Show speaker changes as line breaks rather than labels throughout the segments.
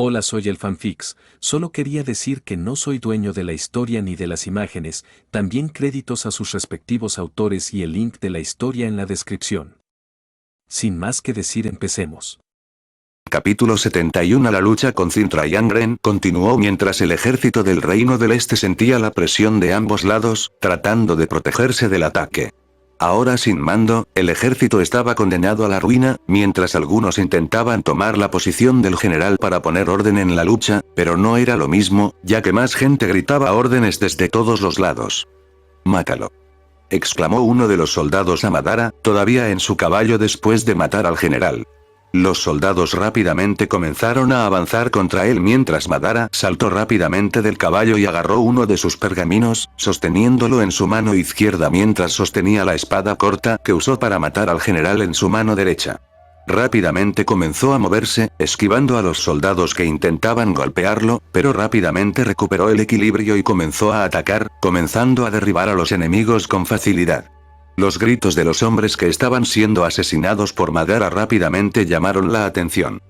Hola, soy el fanfix. Solo quería decir que no soy dueño de la historia ni de las imágenes, también créditos a sus respectivos autores y el link de la historia en la descripción. Sin más que decir, empecemos.
Capítulo 71. La lucha con Cintra y Angren continuó mientras el ejército del Reino del Este sentía la presión de ambos lados, tratando de protegerse del ataque. Ahora sin mando, el ejército estaba condenado a la ruina, mientras algunos intentaban tomar la posición del general para poner orden en la lucha, pero no era lo mismo, ya que más gente gritaba órdenes desde todos los lados. «Mátalo», exclamó uno de los soldados a Madara, todavía en su caballo después de matar al general. Los soldados rápidamente comenzaron a avanzar contra él mientras Madara saltó rápidamente del caballo y agarró uno de sus pergaminos, sosteniéndolo en su mano izquierda mientras sostenía la espada corta que usó para matar al general en su mano derecha. Rápidamente comenzó a moverse, esquivando a los soldados que intentaban golpearlo, pero rápidamente recuperó el equilibrio y comenzó a atacar, comenzando a derribar a los enemigos con facilidad. Los gritos de los hombres que estaban siendo asesinados por Madara rápidamente llamaron la atención.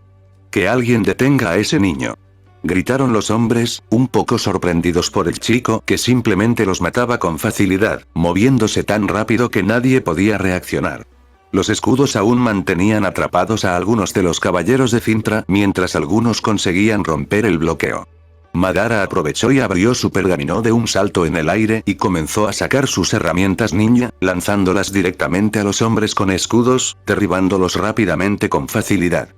«¡Que alguien detenga a ese niño!», gritaron los hombres, un poco sorprendidos por el chico que simplemente los mataba con facilidad, moviéndose tan rápido que nadie podía reaccionar. Los escudos aún mantenían atrapados a algunos de los caballeros de Cintra mientras algunos conseguían romper el bloqueo. Madara aprovechó y abrió su pergamino de un salto en el aire y comenzó a sacar sus herramientas ninja, lanzándolas directamente a los hombres con escudos, derribándolos rápidamente con facilidad.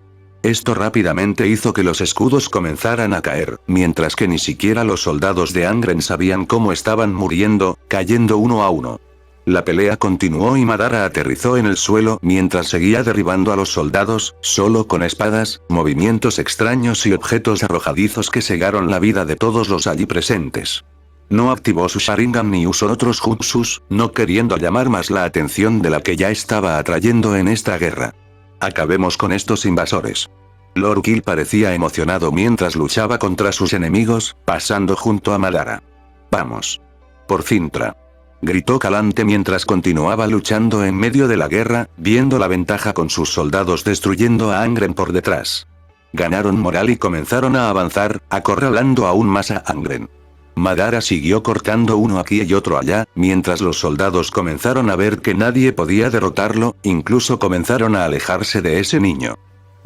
Esto rápidamente hizo que los escudos comenzaran a caer, mientras que ni siquiera los soldados de Angren sabían cómo estaban muriendo, cayendo uno a uno. La pelea continuó y Madara aterrizó en el suelo mientras seguía derribando a los soldados, solo con espadas, movimientos extraños y objetos arrojadizos que cegaron la vida de todos los allí presentes. No activó su Sharingan ni usó otros jutsus, no queriendo llamar más la atención de la que ya estaba atrayendo en esta guerra. «Acabemos con estos invasores». Lord Kill parecía emocionado mientras luchaba contra sus enemigos, pasando junto a Madara. «Vamos. Por Cintra», gritó Calante mientras continuaba luchando en medio de la guerra, viendo la ventaja con sus soldados destruyendo a Angren por detrás. Ganaron moral y comenzaron a avanzar, acorralando aún más a Angren. Madara siguió cortando uno aquí y otro allá, mientras los soldados comenzaron a ver que nadie podía derrotarlo, incluso comenzaron a alejarse de ese niño.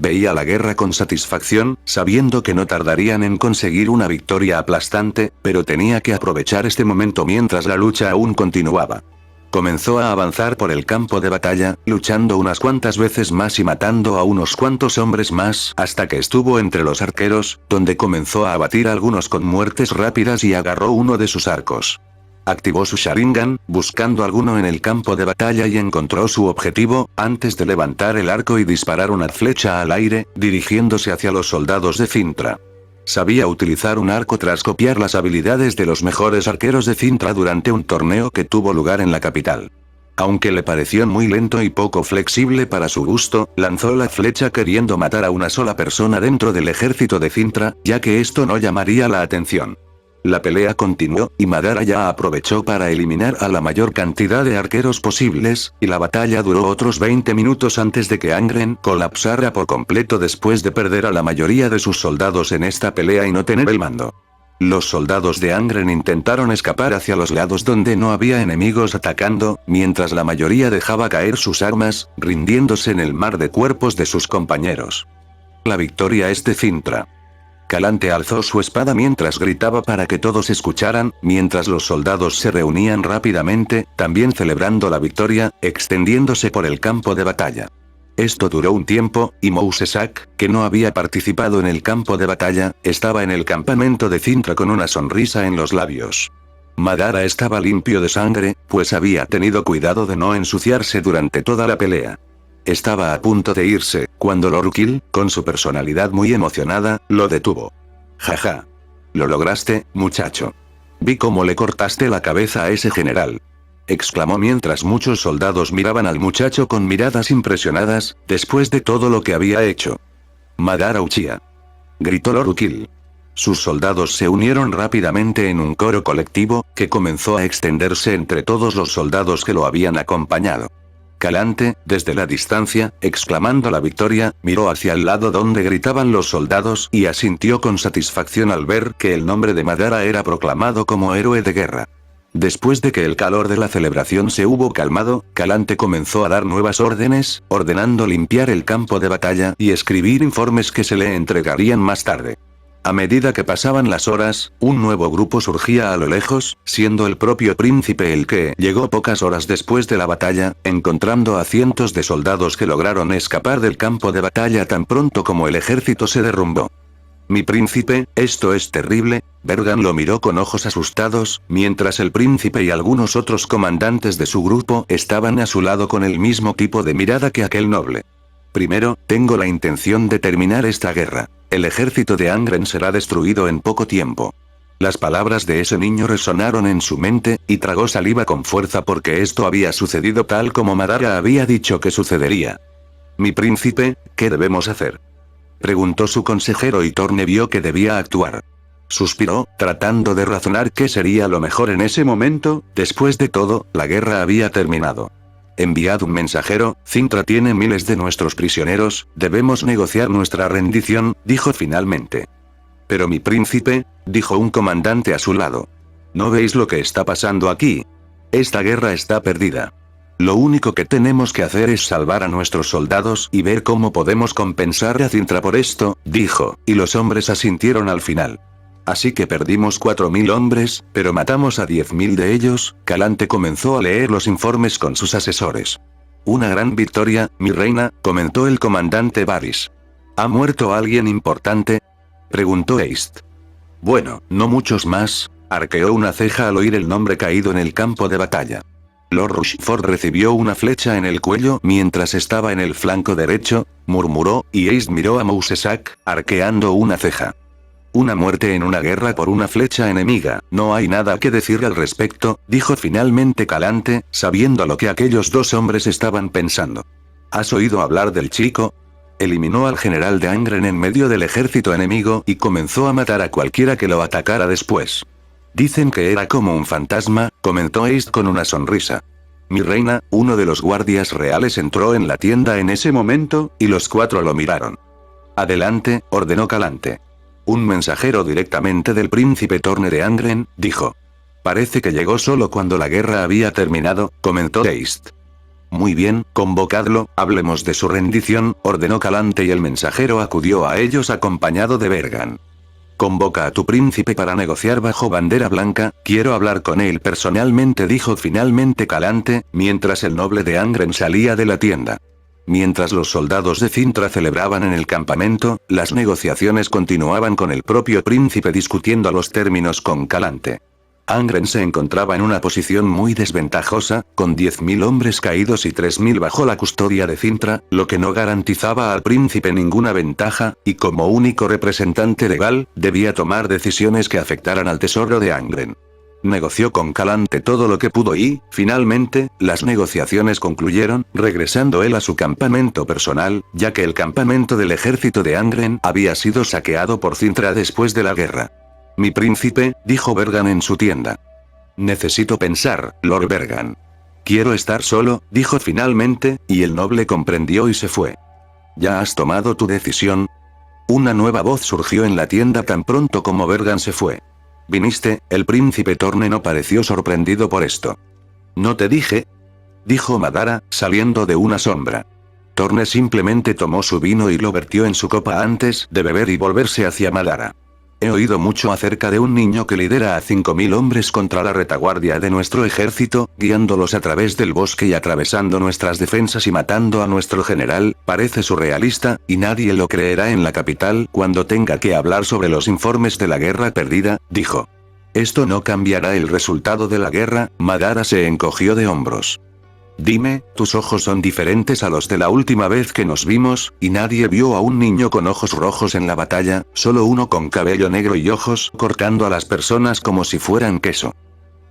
Veía la guerra con satisfacción, sabiendo que no tardarían en conseguir una victoria aplastante, pero tenía que aprovechar este momento mientras la lucha aún continuaba. Comenzó a avanzar por el campo de batalla, luchando unas cuantas veces más y matando a unos cuantos hombres más, hasta que estuvo entre los arqueros, donde comenzó a abatir a algunos con muertes rápidas y agarró uno de sus arcos. Activó su Sharingan, buscando alguno en el campo de batalla y encontró su objetivo, antes de levantar el arco y disparar una flecha al aire, dirigiéndose hacia los soldados de Cintra. Sabía utilizar un arco tras copiar las habilidades de los mejores arqueros de Cintra durante un torneo que tuvo lugar en la capital. Aunque le pareció muy lento y poco flexible para su gusto, lanzó la flecha queriendo matar a una sola persona dentro del ejército de Cintra, ya que esto no llamaría la atención. La pelea continuó, y Madara ya aprovechó para eliminar a la mayor cantidad de arqueros posibles, y la batalla duró otros 20 minutos antes de que Angren colapsara por completo después de perder a la mayoría de sus soldados en esta pelea y no tener el mando. Los soldados de Angren intentaron escapar hacia los lados donde no había enemigos atacando, mientras la mayoría dejaba caer sus armas, rindiéndose en el mar de cuerpos de sus compañeros. La victoria es de Cintra. Calante alzó su espada mientras gritaba para que todos escucharan, mientras los soldados se reunían rápidamente, también celebrando la victoria, extendiéndose por el campo de batalla. Esto duró un tiempo, y Mousesak, que no había participado en el campo de batalla, estaba en el campamento de Cintra con una sonrisa en los labios. Madara estaba limpio de sangre, pues había tenido cuidado de no ensuciarse durante toda la pelea. Estaba a punto de irse, cuando Lord Kill, con su personalidad muy emocionada, lo detuvo. «Jaja. Lo lograste, muchacho. Vi cómo le cortaste la cabeza a ese general», exclamó mientras muchos soldados miraban al muchacho con miradas impresionadas, después de todo lo que había hecho. «Madara Uchiha», gritó Lord Kill. Sus soldados se unieron rápidamente en un coro colectivo, que comenzó a extenderse entre todos los soldados que lo habían acompañado. Calante, desde la distancia, exclamando la victoria, miró hacia el lado donde gritaban los soldados y asintió con satisfacción al ver que el nombre de Madara era proclamado como héroe de guerra. Después de que el calor de la celebración se hubo calmado, Calante comenzó a dar nuevas órdenes, ordenando limpiar el campo de batalla y escribir informes que se le entregarían más tarde. A medida que pasaban las horas, un nuevo grupo surgía a lo lejos, siendo el propio príncipe el que llegó pocas horas después de la batalla, encontrando a cientos de soldados que lograron escapar del campo de batalla tan pronto como el ejército se derrumbó. Mi príncipe, esto es terrible. Bergan lo miró con ojos asustados, mientras el príncipe y algunos otros comandantes de su grupo estaban a su lado con el mismo tipo de mirada que aquel noble. Primero, tengo la intención de terminar esta guerra. El ejército de Angren será destruido en poco tiempo. Las palabras de ese niño resonaron en su mente, y tragó saliva con fuerza porque esto había sucedido tal como Madara había dicho que sucedería. Mi príncipe, ¿qué debemos hacer?, preguntó su consejero y Torne vio que debía actuar. Suspiró, tratando de razonar qué sería lo mejor en ese momento. Después de todo, la guerra había terminado. Enviad un mensajero, Cintra tiene miles de nuestros prisioneros, debemos negociar nuestra rendición, dijo finalmente. Pero mi príncipe, dijo un comandante a su lado. ¿No veis lo que está pasando aquí? Esta guerra está perdida. Lo único que tenemos que hacer es salvar a nuestros soldados y ver cómo podemos compensar a Cintra por esto, dijo, y los hombres asintieron al final. Así que perdimos 4000 hombres, pero matamos a 10.000 de ellos. Calante comenzó a leer los informes con sus asesores. Una gran victoria, mi reina, comentó el comandante Varys. ¿Ha muerto alguien importante?, preguntó East. Bueno, no muchos más, arqueó una ceja al oír el nombre caído en el campo de batalla. Lord Rushford recibió una flecha en el cuello mientras estaba en el flanco derecho, murmuró, y Ace miró a Mousesack, arqueando una ceja. Una muerte en una guerra por una flecha enemiga, no hay nada que decir al respecto, dijo finalmente Calante, sabiendo lo que aquellos dos hombres estaban pensando. ¿Has oído hablar del chico? Eliminó al general de Angren en medio del ejército enemigo y comenzó a matar a cualquiera que lo atacara después. Dicen que era como un fantasma, comentó Ace con una sonrisa. Mi reina, uno de los guardias reales entró en la tienda en ese momento, y los 4 lo miraron. Adelante, ordenó Calante. Un mensajero directamente del príncipe Torne de Angren, dijo. Parece que llegó solo cuando la guerra había terminado, comentó Ace. Muy bien, convocadlo, hablemos de su rendición, ordenó Calante y el mensajero acudió a ellos acompañado de Bergan. Convoca a tu príncipe para negociar bajo bandera blanca, quiero hablar con él personalmente, dijo finalmente Calante, mientras el noble de Angren salía de la tienda. Mientras los soldados de Cintra celebraban en el campamento, las negociaciones continuaban con el propio príncipe discutiendo los términos con Calante. Angren se encontraba en una posición muy desventajosa, con 10.000 hombres caídos y 3.000 bajo la custodia de Cintra, lo que no garantizaba al príncipe ninguna ventaja, y como único representante legal, debía tomar decisiones que afectaran al tesoro de Angren. Negoció con Calante todo lo que pudo y, finalmente, las negociaciones concluyeron, regresando él a su campamento personal, ya que el campamento del ejército de Angren había sido saqueado por Cintra después de la guerra. Mi príncipe, dijo Bergan en su tienda. Necesito pensar, Lord Bergan. Quiero estar solo, dijo finalmente, y el noble comprendió y se fue. ¿Ya has tomado tu decisión? Una nueva voz surgió en la tienda tan pronto como Bergan se fue. ¿Viniste? El príncipe Torne no pareció sorprendido por esto. ¿No te dije?, dijo Madara, saliendo de una sombra. Torne simplemente tomó su vino y lo vertió en su copa antes de beber y volverse hacia Madara. He oído mucho acerca de un niño que lidera a 5.000 hombres contra la retaguardia de nuestro ejército, guiándolos a través del bosque y atravesando nuestras defensas y matando a nuestro general. Parece surrealista, y nadie lo creerá en la capital cuando tenga que hablar sobre los informes de la guerra perdida, dijo. Esto no cambiará el resultado de la guerra. Madara se encogió de hombros. Dime, tus ojos son diferentes a los de la última vez que nos vimos, y nadie vio a un niño con ojos rojos en la batalla, solo uno con cabello negro y ojos cortando a las personas como si fueran queso.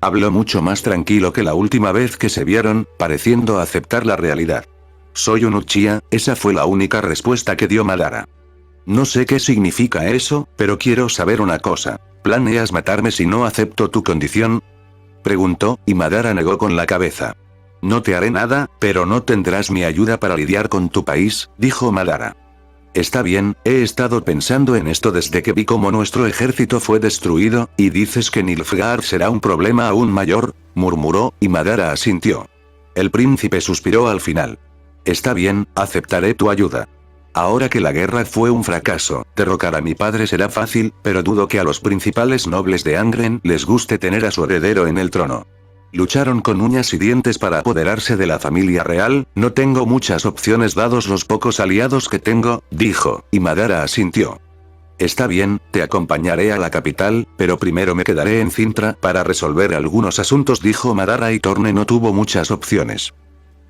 Habló mucho más tranquilo que la última vez que se vieron, pareciendo aceptar la realidad. Soy un Uchiha, esa fue la única respuesta que dio Madara. No sé qué significa eso, pero quiero saber una cosa. ¿Planeas matarme si no acepto tu condición?, preguntó, y Madara negó con la cabeza. No te haré nada, pero no tendrás mi ayuda para lidiar con tu país, dijo Madara. Está bien, he estado pensando en esto desde que vi cómo nuestro ejército fue destruido, y dices que Nilfgaard será un problema aún mayor, murmuró, y Madara asintió. El príncipe suspiró al final. Está bien, aceptaré tu ayuda. Ahora que la guerra fue un fracaso, derrocar a mi padre será fácil, pero dudo que a los principales nobles de Angren les guste tener a su heredero en el trono. Lucharon con uñas y dientes para apoderarse de la familia real, no tengo muchas opciones dados los pocos aliados que tengo, dijo, y Madara asintió. Está bien, te acompañaré a la capital, pero primero me quedaré en Cintra para resolver algunos asuntos, dijo Madara, y Torne no tuvo muchas opciones.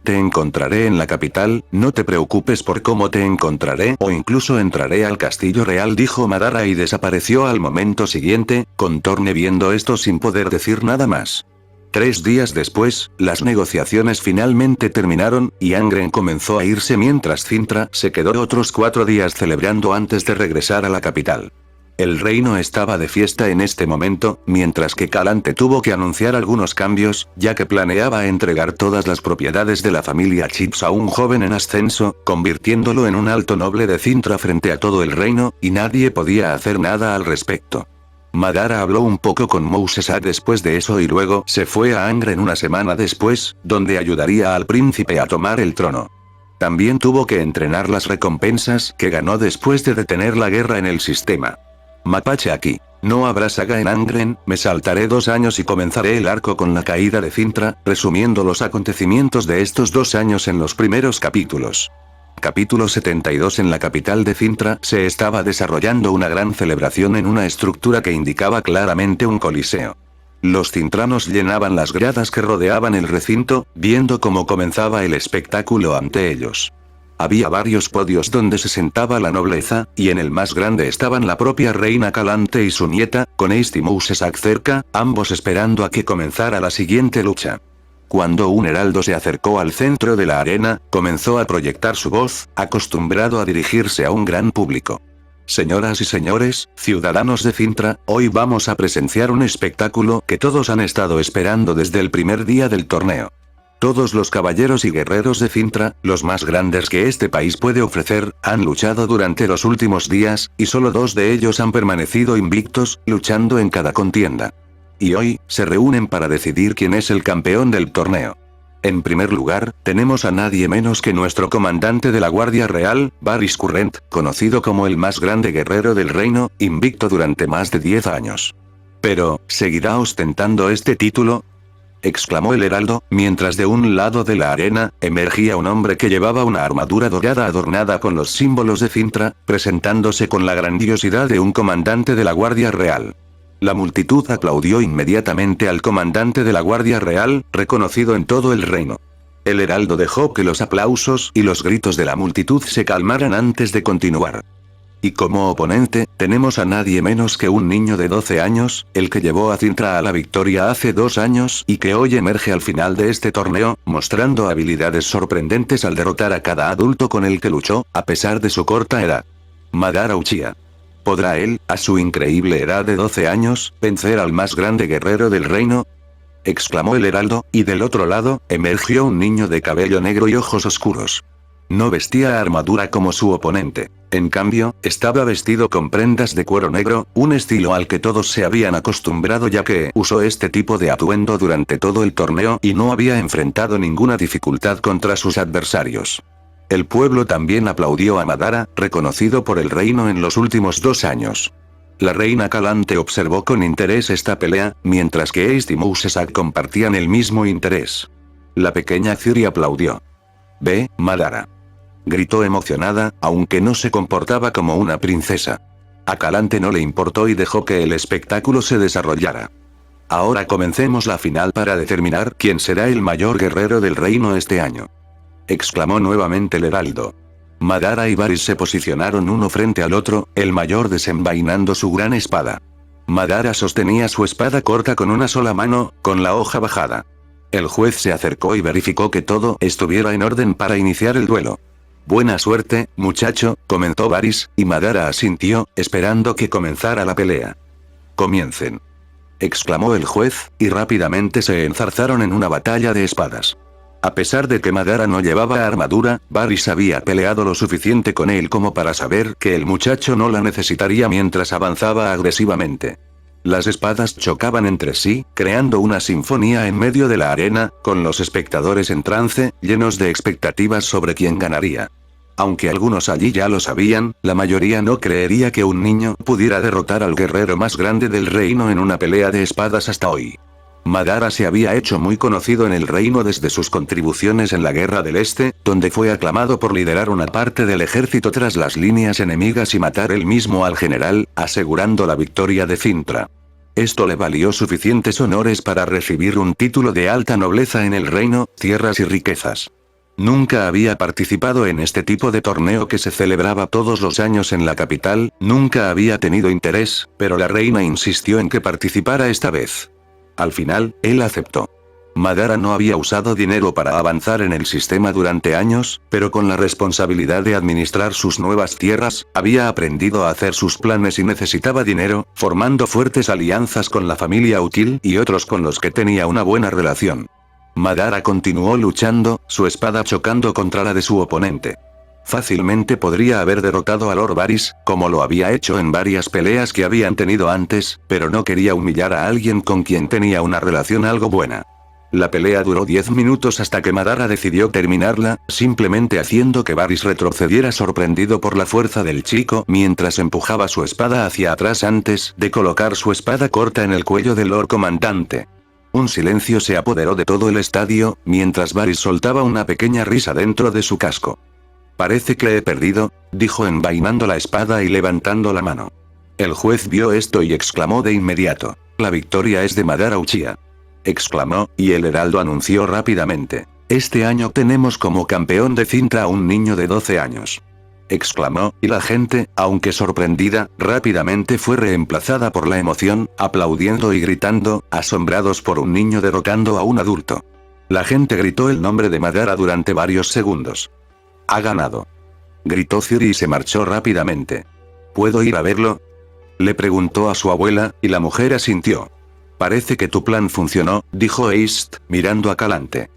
Te encontraré en la capital, no te preocupes por cómo te encontraré o incluso entraré al castillo real, dijo Madara y desapareció al momento siguiente, con Torne viendo esto sin poder decir nada más. 3 días después, las negociaciones finalmente terminaron, y Angren comenzó a irse mientras Cintra se quedó otros 4 días celebrando antes de regresar a la capital. El reino estaba de fiesta en este momento, mientras que Calante tuvo que anunciar algunos cambios, ya que planeaba entregar todas las propiedades de la familia Chips a un joven en ascenso, convirtiéndolo en un alto noble de Cintra frente a todo el reino, y nadie podía hacer nada al respecto. Madara habló un poco con Mousesa después de eso y luego se fue a Angren una semana después, donde ayudaría al príncipe a tomar el trono. También tuvo que entrenar las recompensas que ganó después de detener la guerra en el sistema. Mapache aquí. No habrá saga en Angren, me saltaré 2 años y comenzaré el arco con la caída de Cintra, resumiendo los acontecimientos de estos 2 años en los primeros capítulos. Capítulo 72. En la capital de Cintra se estaba desarrollando una gran celebración en una estructura que indicaba claramente un coliseo. Los cintranos llenaban las gradas que rodeaban el recinto, viendo cómo comenzaba el espectáculo ante ellos. Había varios podios donde se sentaba la nobleza, y en el más grande estaban la propia reina Calante y su nieta, con Ace y Mousesac cerca, ambos esperando a que comenzara la siguiente lucha. Cuando un heraldo se acercó al centro de la arena, comenzó a proyectar su voz, acostumbrado a dirigirse a un gran público. Señoras y señores, ciudadanos de Cintra, hoy vamos a presenciar un espectáculo que todos han estado esperando desde el primer día del torneo. Todos los caballeros y guerreros de Cintra, los más grandes que este país puede ofrecer, han luchado durante los últimos días, y solo 2 de ellos han permanecido invictos, luchando en cada contienda. Y hoy, se reúnen para decidir quién es el campeón del torneo. En primer lugar, tenemos a nadie menos que nuestro comandante de la Guardia Real, Varys Current, conocido como el más grande guerrero del reino, invicto durante más de 10 años. Pero, ¿seguirá ostentando este título?, exclamó el heraldo, mientras de un lado de la arena, emergía un hombre que llevaba una armadura dorada adornada con los símbolos de Cintra, presentándose con la grandiosidad de un comandante de la Guardia Real. La multitud aplaudió inmediatamente al comandante de la Guardia Real, reconocido en todo el reino. El heraldo dejó que los aplausos y los gritos de la multitud se calmaran antes de continuar. Y como oponente, tenemos a nadie menos que un niño de 12 años, el que llevó a Cintra a la victoria hace 2 años y que hoy emerge al final de este torneo, mostrando habilidades sorprendentes al derrotar a cada adulto con el que luchó, a pesar de su corta edad. Madara Uchiha. ¿Podrá él, a su increíble edad de 12 años, vencer al más grande guerrero del reino?, exclamó el heraldo, y del otro lado, emergió un niño de cabello negro y ojos oscuros. No vestía armadura como su oponente. En cambio, estaba vestido con prendas de cuero negro, un estilo al que todos se habían acostumbrado ya que usó este tipo de atuendo durante todo el torneo y no había enfrentado ninguna dificultad contra sus adversarios. El pueblo también aplaudió a Madara, reconocido por el reino en los últimos 2 años. La reina Calante observó con interés esta pelea, mientras que Ace y Mousesac compartían el mismo interés. La pequeña Ciri aplaudió. «Ve, Madara», gritó emocionada, aunque no se comportaba como una princesa. A Calante no le importó y dejó que el espectáculo se desarrollara. Ahora comencemos la final para determinar quién será el mayor guerrero del reino este año, exclamó nuevamente el heraldo. Madara y Varys se posicionaron uno frente al otro, el mayor desenvainando su gran espada. Madara sostenía su espada corta con una sola mano, con la hoja bajada. El juez se acercó y verificó que todo estuviera en orden para iniciar el duelo. «Buena suerte, muchacho», comentó Varys, y Madara asintió, esperando que comenzara la pelea. «Comiencen», exclamó el juez, y rápidamente se enzarzaron en una batalla de espadas. A pesar de que Madara no llevaba armadura, Varys había peleado lo suficiente con él como para saber que el muchacho no la necesitaría mientras avanzaba agresivamente. Las espadas chocaban entre sí, creando una sinfonía en medio de la arena, con los espectadores en trance, llenos de expectativas sobre quién ganaría. Aunque algunos allí ya lo sabían, la mayoría no creería que un niño pudiera derrotar al guerrero más grande del reino en una pelea de espadas hasta hoy. Madara se había hecho muy conocido en el reino desde sus contribuciones en la Guerra del Este, donde fue aclamado por liderar una parte del ejército tras las líneas enemigas y matar él mismo al general, asegurando la victoria de Cintra. Esto le valió suficientes honores para recibir un título de alta nobleza en el reino, tierras y riquezas. Nunca había participado en este tipo de torneo que se celebraba todos los años en la capital, nunca había tenido interés, pero la reina insistió en que participara esta vez. Al final, él aceptó. Madara no había usado dinero para avanzar en el sistema durante años, pero con la responsabilidad de administrar sus nuevas tierras, había aprendido a hacer sus planes y necesitaba dinero, formando fuertes alianzas con la familia Util y otros con los que tenía una buena relación. Madara continuó luchando, su espada chocando contra la de su oponente. Fácilmente podría haber derrotado a Lord Varys, como lo había hecho en varias peleas que habían tenido antes, pero no quería humillar a alguien con quien tenía una relación algo buena. La pelea duró 10 minutos hasta que Madara decidió terminarla, simplemente haciendo que Varys retrocediera sorprendido por la fuerza del chico mientras empujaba su espada hacia atrás antes de colocar su espada corta en el cuello del Lord Comandante. Un silencio se apoderó de todo el estadio, mientras Varys soltaba una pequeña risa dentro de su casco. «Parece que he perdido», dijo envainando la espada y levantando la mano. El juez vio esto y exclamó de inmediato: «La victoria es de Madara Uchiha», exclamó, y el heraldo anunció rápidamente: «Este año tenemos como campeón de Cintra a un niño de 12 años», exclamó, y la gente, aunque sorprendida, rápidamente fue reemplazada por la emoción, aplaudiendo y gritando, asombrados por un niño derrotando a un adulto. La gente gritó el nombre de Madara durante varios segundos. «Ha ganado», gritó Ciri y se marchó rápidamente. «¿Puedo ir a verlo?», le preguntó a su abuela, y la mujer asintió. «Parece que tu plan funcionó», dijo East, mirando a Calante.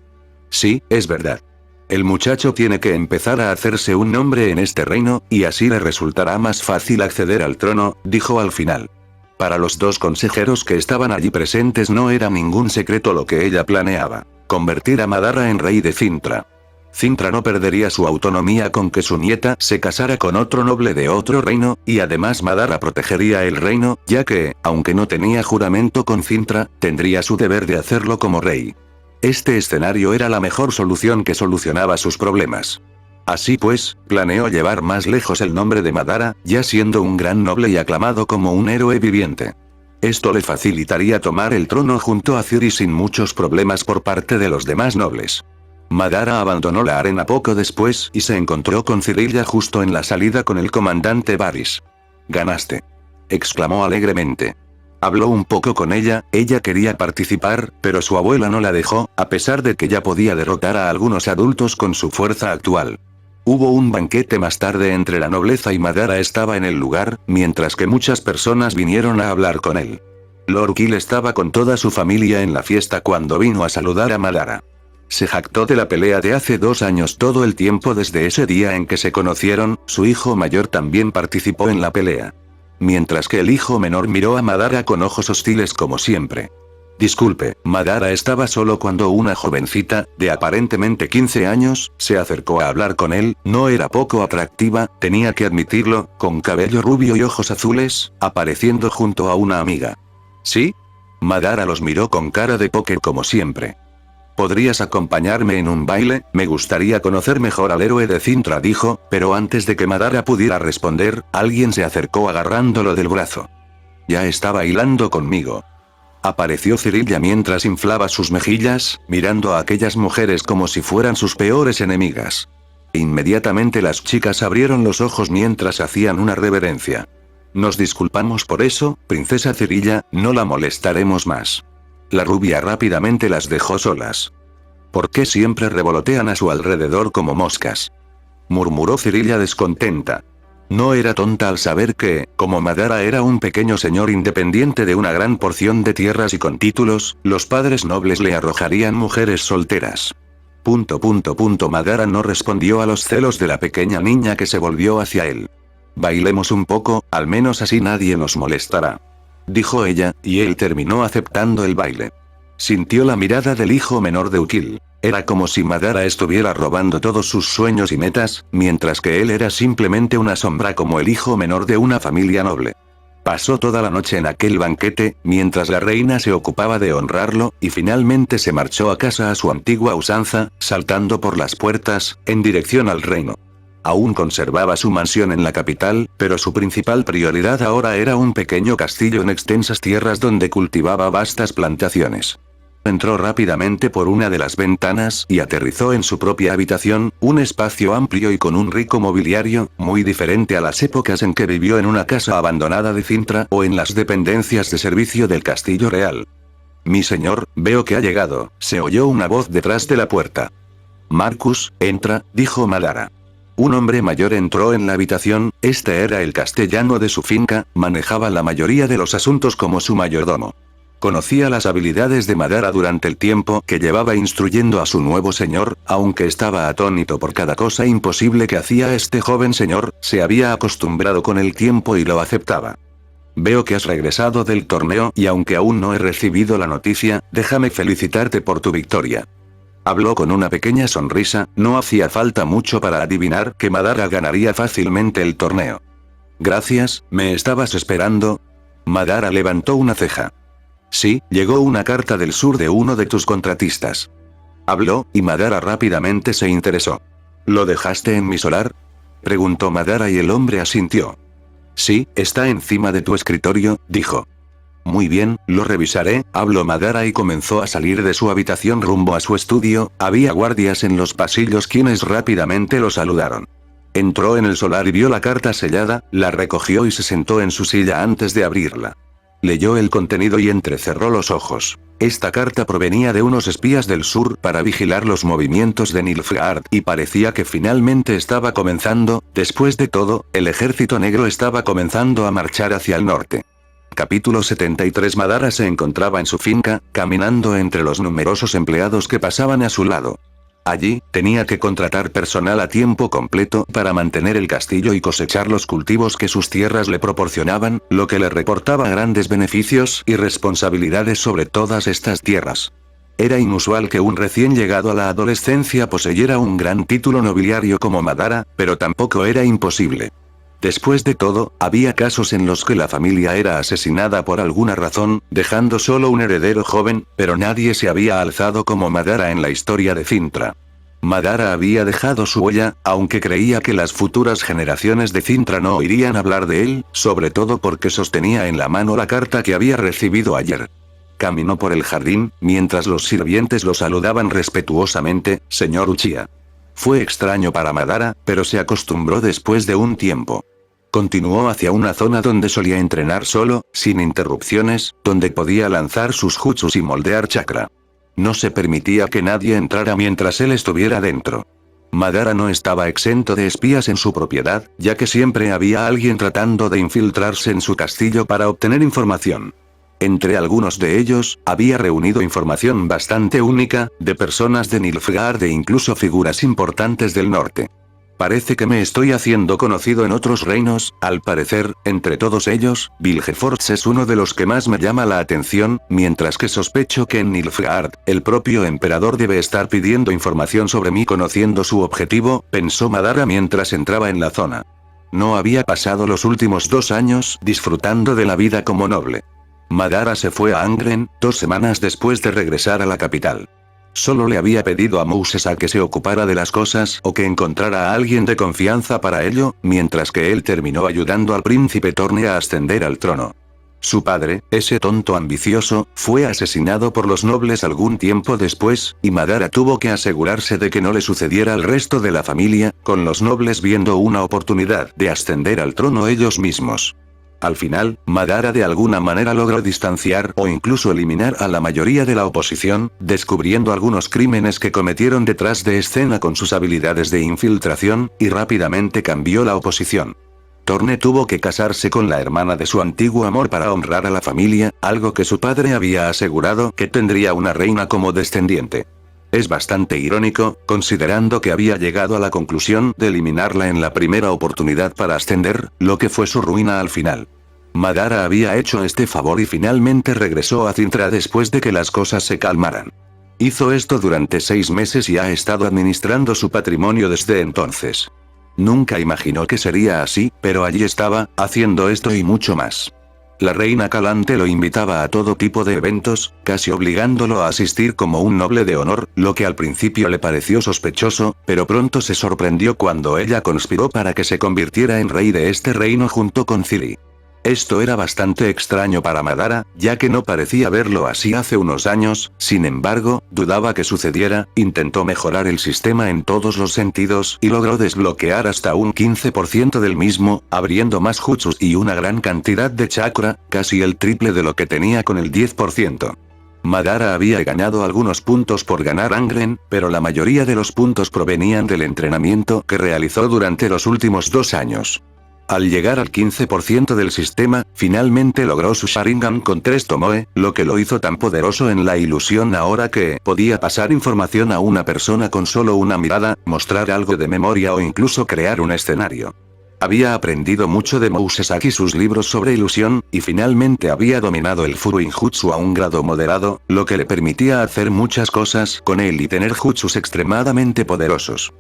«Sí, es verdad. El muchacho tiene que empezar a hacerse un nombre en este reino, y así le resultará más fácil acceder al trono», dijo al final. Para los dos consejeros que estaban allí presentes no era ningún secreto lo que ella planeaba: convertir a Madara en rey de Cintra. Cintra no perdería su autonomía con que su nieta se casara con otro noble de otro reino, y además Madara protegería el reino, ya que, aunque no tenía juramento con Cintra, tendría su deber de hacerlo como rey. Este escenario era la mejor solución que solucionaba sus problemas. Así pues, planeó llevar más lejos el nombre de Madara, ya siendo un gran noble y aclamado como un héroe viviente. Esto le facilitaría tomar el trono junto a Ciri sin muchos problemas por parte de los demás nobles. Madara abandonó la arena poco después y se encontró con Cirilla justo en la salida con el comandante Varys. «Ganaste», exclamó alegremente. Habló un poco con ella quería participar, pero su abuela no la dejó, a pesar de que ya podía derrotar a algunos adultos con su fuerza actual. Hubo un banquete más tarde entre la nobleza y Madara estaba en el lugar, mientras que muchas personas vinieron a hablar con él. Lord Kill estaba con toda su familia en la fiesta cuando vino a saludar a Madara. Se jactó de la pelea de hace 2 años todo el tiempo desde ese día en que se conocieron, su hijo mayor también participó en la pelea. Mientras que el hijo menor miró a Madara con ojos hostiles como siempre. Disculpe, Madara estaba solo cuando una jovencita, de aparentemente 15 años, se acercó a hablar con él, no era poco atractiva, tenía que admitirlo, con cabello rubio y ojos azules, apareciendo junto a una amiga. ¿Sí? Madara los miró con cara de póker como siempre. «¿Podrías acompañarme en un baile? Me gustaría conocer mejor al héroe de Cintra», dijo, pero antes de que Madara pudiera responder, alguien se acercó agarrándolo del brazo. «Ya está bailando conmigo». Apareció Cirilla mientras inflaba sus mejillas, mirando a aquellas mujeres como si fueran sus peores enemigas. Inmediatamente las chicas abrieron los ojos mientras hacían una reverencia. «Nos disculpamos por eso, princesa Cirilla, no la molestaremos más». La rubia rápidamente las dejó solas. «¿Por qué siempre revolotean a su alrededor como moscas?», murmuró Cirilla descontenta. No era tonta al saber que, como Madara era un pequeño señor independiente de una gran porción de tierras y con títulos, los padres nobles le arrojarían mujeres solteras. Madara no respondió a los celos de la pequeña niña que se volvió hacia él. Bailemos un poco, al menos así nadie nos molestará. Dijo ella, y él terminó aceptando el baile. Sintió la mirada del hijo menor de Ukil. Era como si Madara estuviera robando todos sus sueños y metas, mientras que él era simplemente una sombra como el hijo menor de una familia noble. Pasó toda la noche en aquel banquete, mientras la reina se ocupaba de honrarlo, y finalmente se marchó a casa a su antigua usanza, saltando por las puertas, en dirección al reino. Aún conservaba su mansión en la capital, pero su principal prioridad ahora era un pequeño castillo en extensas tierras donde cultivaba vastas plantaciones. Entró rápidamente por una de las ventanas y aterrizó en su propia habitación, un espacio amplio y con un rico mobiliario, muy diferente a las épocas en que vivió en una casa abandonada de Cintra o en las dependencias de servicio del castillo real. Mi señor, veo que ha llegado, se oyó una voz detrás de la puerta. Marcus, entra, dijo Madara. Un hombre mayor entró en la habitación, este era el castellano de su finca, manejaba la mayoría de los asuntos como su mayordomo. Conocía las habilidades de Madara durante el tiempo que llevaba instruyendo a su nuevo señor, aunque estaba atónito por cada cosa imposible que hacía este joven señor, se había acostumbrado con el tiempo y lo aceptaba. Veo que has regresado del torneo y aunque aún no he recibido la noticia, déjame felicitarte por tu victoria. Habló con una pequeña sonrisa, no hacía falta mucho para adivinar que Madara ganaría fácilmente el torneo. Gracias, ¿me estabas esperando? Madara levantó una ceja. Sí, llegó una carta del sur de uno de tus contratistas. Habló, y Madara rápidamente se interesó. ¿Lo dejaste en mi solar? Preguntó Madara y el hombre asintió. Sí, está encima de tu escritorio, dijo. Muy bien, lo revisaré, habló Madara y comenzó a salir de su habitación rumbo a su estudio, había guardias en los pasillos quienes rápidamente lo saludaron. Entró en el solar y vio la carta sellada, la recogió y se sentó en su silla antes de abrirla. Leyó el contenido y entrecerró los ojos. Esta carta provenía de unos espías del sur para vigilar los movimientos de Nilfgaard y parecía que finalmente estaba comenzando, después de todo, el ejército negro estaba comenzando a marchar hacia el norte. Capítulo 73. Madara se encontraba en su finca, caminando entre los numerosos empleados que pasaban a su lado. Allí, tenía que contratar personal a tiempo completo para mantener el castillo y cosechar los cultivos que sus tierras le proporcionaban, lo que le reportaba grandes beneficios y responsabilidades sobre todas estas tierras. Era inusual que un recién llegado a la adolescencia poseyera un gran título nobiliario como Madara, pero tampoco era imposible. Después de todo, había casos en los que la familia era asesinada por alguna razón, dejando solo un heredero joven, pero nadie se había alzado como Madara en la historia de Cintra. Madara había dejado su huella, aunque creía que las futuras generaciones de Cintra no oirían hablar de él, sobre todo porque sostenía en la mano la carta que había recibido ayer. Caminó por el jardín, mientras los sirvientes lo saludaban respetuosamente, señor Uchiha. Fue extraño para Madara, pero se acostumbró después de un tiempo. Continuó hacia una zona donde solía entrenar solo, sin interrupciones, donde podía lanzar sus jutsus y moldear chakra. No se permitía que nadie entrara mientras él estuviera dentro. Madara no estaba exento de espías en su propiedad, ya que siempre había alguien tratando de infiltrarse en su castillo para obtener información. Entre algunos de ellos, había reunido información bastante única, de personas de Nilfgaard e incluso figuras importantes del norte. Parece que me estoy haciendo conocido en otros reinos, al parecer, entre todos ellos, Vilgefortz es uno de los que más me llama la atención, mientras que sospecho que en Nilfgaard, el propio emperador debe estar pidiendo información sobre mí conociendo su objetivo, pensó Madara mientras entraba en la zona. No había pasado los últimos 2 años disfrutando de la vida como noble. Madara se fue a Angren, 2 semanas después de regresar a la capital. Solo le había pedido a Mouses a que se ocupara de las cosas o que encontrara a alguien de confianza para ello, mientras que él terminó ayudando al príncipe Thorne a ascender al trono. Su padre, ese tonto ambicioso, fue asesinado por los nobles algún tiempo después, y Madara tuvo que asegurarse de que no le sucediera al resto de la familia, con los nobles viendo una oportunidad de ascender al trono ellos mismos. Al final, Madara de alguna manera logró distanciar o incluso eliminar a la mayoría de la oposición, descubriendo algunos crímenes que cometieron detrás de escena con sus habilidades de infiltración, y rápidamente cambió la oposición. Thorne tuvo que casarse con la hermana de su antiguo amor para honrar a la familia, algo que su padre había asegurado que tendría una reina como descendiente. Es bastante irónico, considerando que había llegado a la conclusión de eliminarla en la primera oportunidad para ascender, lo que fue su ruina al final. Madara había hecho este favor y finalmente regresó a Cintra después de que las cosas se calmaran. Hizo esto durante 6 meses y ha estado administrando su patrimonio desde entonces. Nunca imaginó que sería así, pero allí estaba, haciendo esto y mucho más. La reina Calante lo invitaba a todo tipo de eventos, casi obligándolo a asistir como un noble de honor, lo que al principio le pareció sospechoso, pero pronto se sorprendió cuando ella conspiró para que se convirtiera en rey de este reino junto con Ciri. Esto era bastante extraño para Madara, ya que no parecía verlo así hace unos años, sin embargo, dudaba que sucediera, intentó mejorar el sistema en todos los sentidos y logró desbloquear hasta un 15% del mismo, abriendo más jutsus y una gran cantidad de chakra, casi el triple de lo que tenía con el 10%. Madara había ganado algunos puntos por ganar Angren, pero la mayoría de los puntos provenían del entrenamiento que realizó durante los últimos 2 años. Al llegar al 15% del sistema, finalmente logró su Sharingan con 3 Tomoe, lo que lo hizo tan poderoso en la ilusión ahora que podía pasar información a una persona con solo una mirada, mostrar algo de memoria o incluso crear un escenario. Había aprendido mucho de Mousesaki y sus libros sobre ilusión, y finalmente había dominado el Furuinjutsu a un grado moderado, lo que le permitía hacer muchas cosas con él y tener jutsus extremadamente poderosos.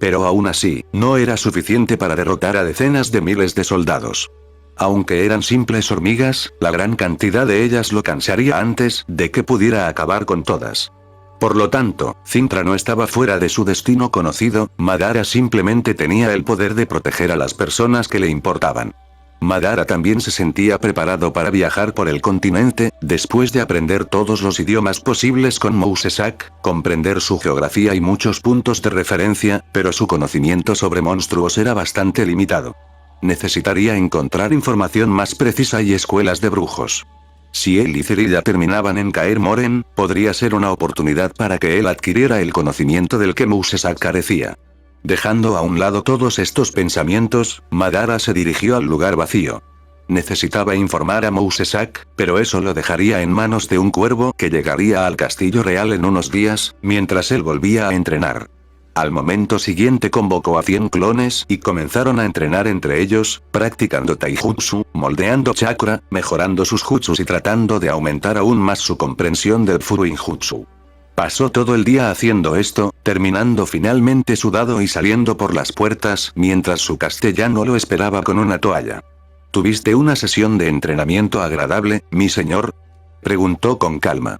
Pero aún así, no era suficiente para derrotar a decenas de miles de soldados. Aunque eran simples hormigas, la gran cantidad de ellas lo cansaría antes de que pudiera acabar con todas. Por lo tanto, Cintra no estaba fuera de su destino conocido, Madara simplemente tenía el poder de proteger a las personas que le importaban. Madara también se sentía preparado para viajar por el continente, después de aprender todos los idiomas posibles con Mousesaki, comprender su geografía y muchos puntos de referencia, pero su conocimiento sobre monstruos era bastante limitado. Necesitaría encontrar información más precisa y escuelas de brujos. Si él y Cirilla terminaban en Kaer Morhen, podría ser una oportunidad para que él adquiriera el conocimiento del que Mousesaki carecía. Dejando a un lado todos estos pensamientos, Madara se dirigió al lugar vacío. Necesitaba informar a Mousesaki, pero eso lo dejaría en manos de un cuervo que llegaría al castillo real en unos días, mientras él volvía a entrenar. Al momento siguiente convocó a 100 clones y comenzaron a entrenar entre ellos, practicando taijutsu, moldeando chakra, mejorando sus jutsus y tratando de aumentar aún más su comprensión del Furuinjutsu. Pasó todo el día haciendo esto, terminando finalmente sudado y saliendo por las puertas mientras su castellano lo esperaba con una toalla. ¿Tuviste una sesión de entrenamiento agradable, mi señor?, preguntó con calma.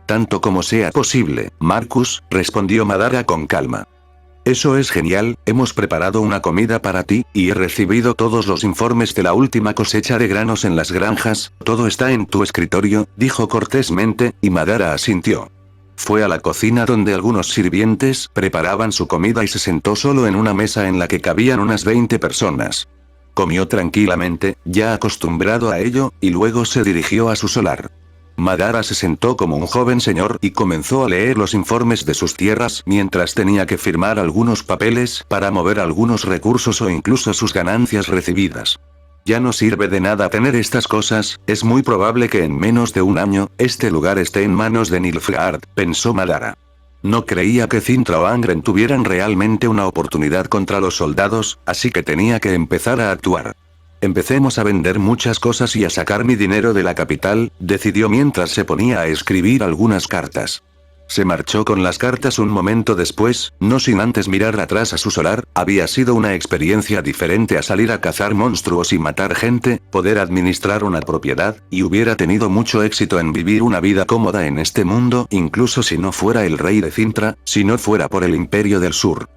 Tanto como sea posible, Marcus, respondió Madara con calma. Eso es genial, hemos preparado una comida para ti, y he recibido todos los informes de la última cosecha de granos en las granjas, todo está en tu escritorio, dijo cortésmente, y Madara asintió. Fue a la cocina donde algunos sirvientes preparaban su comida y se sentó solo en una mesa en la que cabían unas 20 personas. Comió tranquilamente, ya acostumbrado a ello, y luego se dirigió a su solar. Madara se sentó como un joven señor y comenzó a leer los informes de sus tierras mientras tenía que firmar algunos papeles para mover algunos recursos o incluso sus ganancias recibidas. Ya no sirve de nada tener estas cosas, es muy probable que en menos de un año, este lugar esté en manos de Nilfgaard, pensó Madara. No creía que Cintra o Angren tuvieran realmente una oportunidad contra los soldados, así que tenía que empezar a actuar. Empecemos a vender muchas cosas y a sacar mi dinero de la capital, decidió mientras se ponía a escribir algunas cartas. Se marchó con las cartas un momento después, no sin antes mirar atrás a su solar, había sido una experiencia diferente a salir a cazar monstruos y matar gente, poder administrar una propiedad, y hubiera tenido mucho éxito en vivir una vida cómoda en este mundo, incluso si no fuera el rey de Cintra, si no fuera por el Imperio del Sur.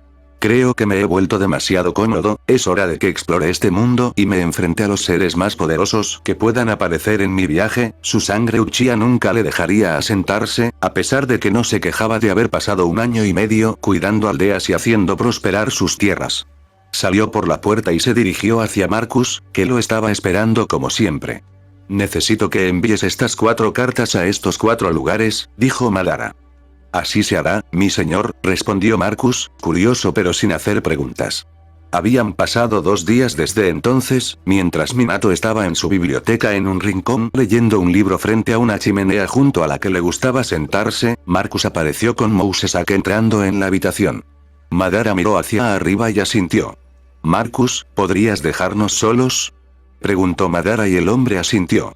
Creo que me he vuelto demasiado cómodo, es hora de que explore este mundo y me enfrente a los seres más poderosos que puedan aparecer en mi viaje, su sangre Uchiha nunca le dejaría asentarse, a pesar de que no se quejaba de haber pasado 1 año y medio cuidando aldeas y haciendo prosperar sus tierras. Salió por la puerta y se dirigió hacia Marcus, que lo estaba esperando como siempre. Necesito que envíes estas 4 cartas a estos 4 lugares, dijo Madara. Así se hará, mi señor, respondió Marcus, curioso pero sin hacer preguntas. Habían pasado 2 días desde entonces, mientras Minato estaba en su biblioteca en un rincón leyendo un libro frente a una chimenea junto a la que le gustaba sentarse, Marcus apareció con Mousesake entrando en la habitación. Madara miró hacia arriba y asintió. «Marcus, ¿podrías dejarnos solos?», preguntó Madara y el hombre asintió.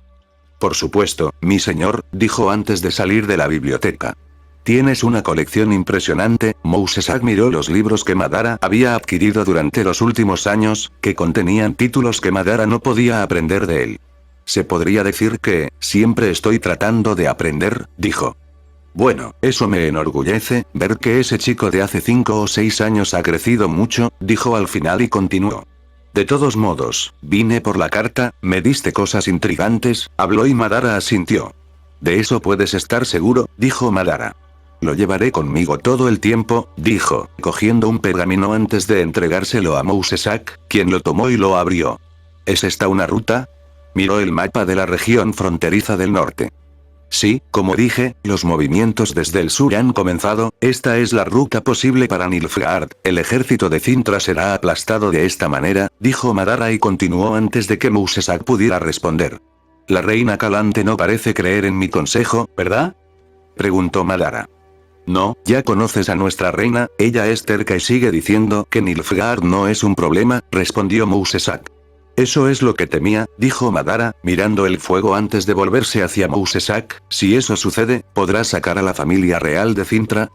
«Por supuesto, mi señor», dijo antes de salir de la biblioteca. «Tienes una colección impresionante». Mousesake miró los libros que Madara había adquirido durante los últimos años, que contenían títulos que Madara no podía aprender de él. «Se podría decir que, siempre estoy tratando de aprender», dijo. «Bueno, eso me enorgullece, ver que ese chico de hace 5 o 6 años ha crecido mucho», dijo al final y continuó. «De todos modos, vine por la carta, me diste cosas intrigantes», habló y Madara asintió. «De eso puedes estar seguro», dijo Madara. «Lo llevaré conmigo todo el tiempo», dijo, cogiendo un pergamino antes de entregárselo a Mousesake, quien lo tomó y lo abrió. «¿Es esta una ruta?», miró el mapa de la región fronteriza del norte. «Sí, como dije, los movimientos desde el sur han comenzado, esta es la ruta posible para Nilfgaard, el ejército de Cintra será aplastado de esta manera», dijo Madara y continuó antes de que Mousesake pudiera responder. «La reina Calante no parece creer en mi consejo, ¿verdad?», preguntó Madara. «No, ya conoces a nuestra reina, ella es terca y sigue diciendo que Nilfgaard no es un problema», respondió Mousesake. «Eso es lo que temía», dijo Madara, mirando el fuego antes de volverse hacia Mousesake. «Si eso sucede, ¿podrás sacar a la familia real de Cintra?».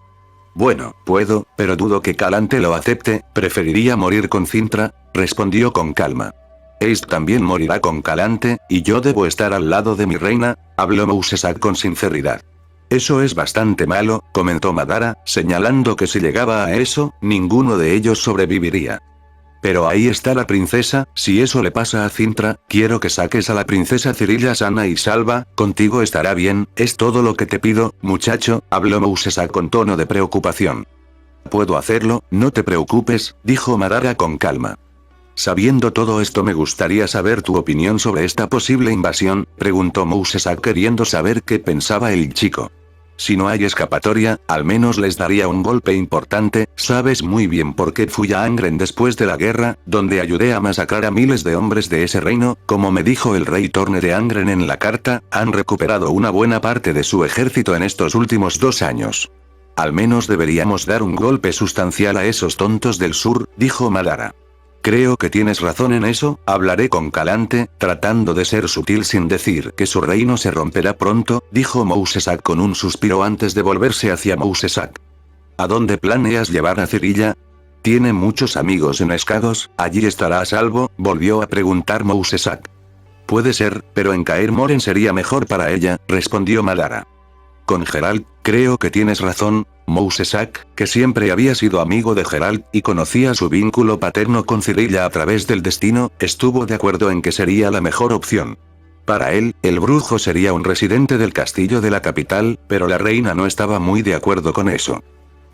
«Bueno, puedo, pero dudo que Calante lo acepte, preferiría morir con Cintra», respondió con calma. «Ace también morirá con Calante, y yo debo estar al lado de mi reina», habló Mousesake con sinceridad. «Eso es bastante malo», comentó Madara, señalando que si llegaba a eso, ninguno de ellos sobreviviría. «Pero ahí está la princesa, si eso le pasa a Cintra, quiero que saques a la princesa Cirilla sana y salva, contigo estará bien, es todo lo que te pido, muchacho», habló Mousesake con tono de preocupación. «Puedo hacerlo, no te preocupes», dijo Madara con calma. «Sabiendo todo esto me gustaría saber tu opinión sobre esta posible invasión», preguntó Mousesake queriendo saber qué pensaba el chico. «Si no hay escapatoria, al menos les daría un golpe importante, sabes muy bien por qué fui a Angren después de la guerra, donde ayudé a masacrar a miles de hombres de ese reino, como me dijo el rey Torne de Angren en la carta, han recuperado una buena parte de su ejército en estos últimos 2 años. Al menos deberíamos dar un golpe sustancial a esos tontos del sur», dijo Madara. «Creo que tienes razón en eso, hablaré con Calante», tratando de ser sutil sin decir que su reino se romperá pronto, dijo Mousesake con un suspiro antes de volverse hacia Mousesake. «¿A dónde planeas llevar a Cirilla? Tiene muchos amigos en Escados, allí estará a salvo», volvió a preguntar Mousesake. «Puede ser, pero en Kaer Morhen sería mejor para ella», respondió Madara. «Con Geralt, creo que tienes razón». Mousesake, que siempre había sido amigo de Geralt, y conocía su vínculo paterno con Cirilla a través del destino, estuvo de acuerdo en que sería la mejor opción. Para él, el brujo sería un residente del castillo de la capital, pero la reina no estaba muy de acuerdo con eso.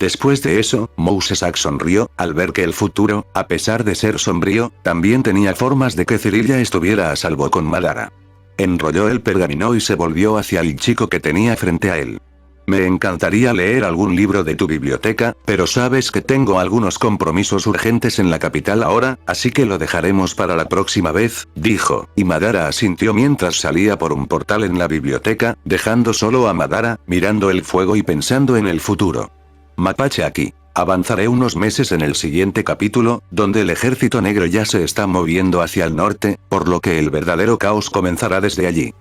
Después de eso, Mousesake sonrió, al ver que el futuro, a pesar de ser sombrío, también tenía formas de que Cirilla estuviera a salvo con Madara. Enrolló el pergamino y se volvió hacia el chico que tenía frente a él. «Me encantaría leer algún libro de tu biblioteca, pero sabes que tengo algunos compromisos urgentes en la capital ahora, así que lo dejaremos para la próxima vez», dijo, y Madara asintió mientras salía por un portal en la biblioteca, dejando solo a Madara, mirando el fuego y pensando en el futuro. Mapache aquí. Avanzaré unos meses en el siguiente capítulo, donde el ejército negro ya se está moviendo hacia el norte, por lo que el verdadero caos comenzará desde allí.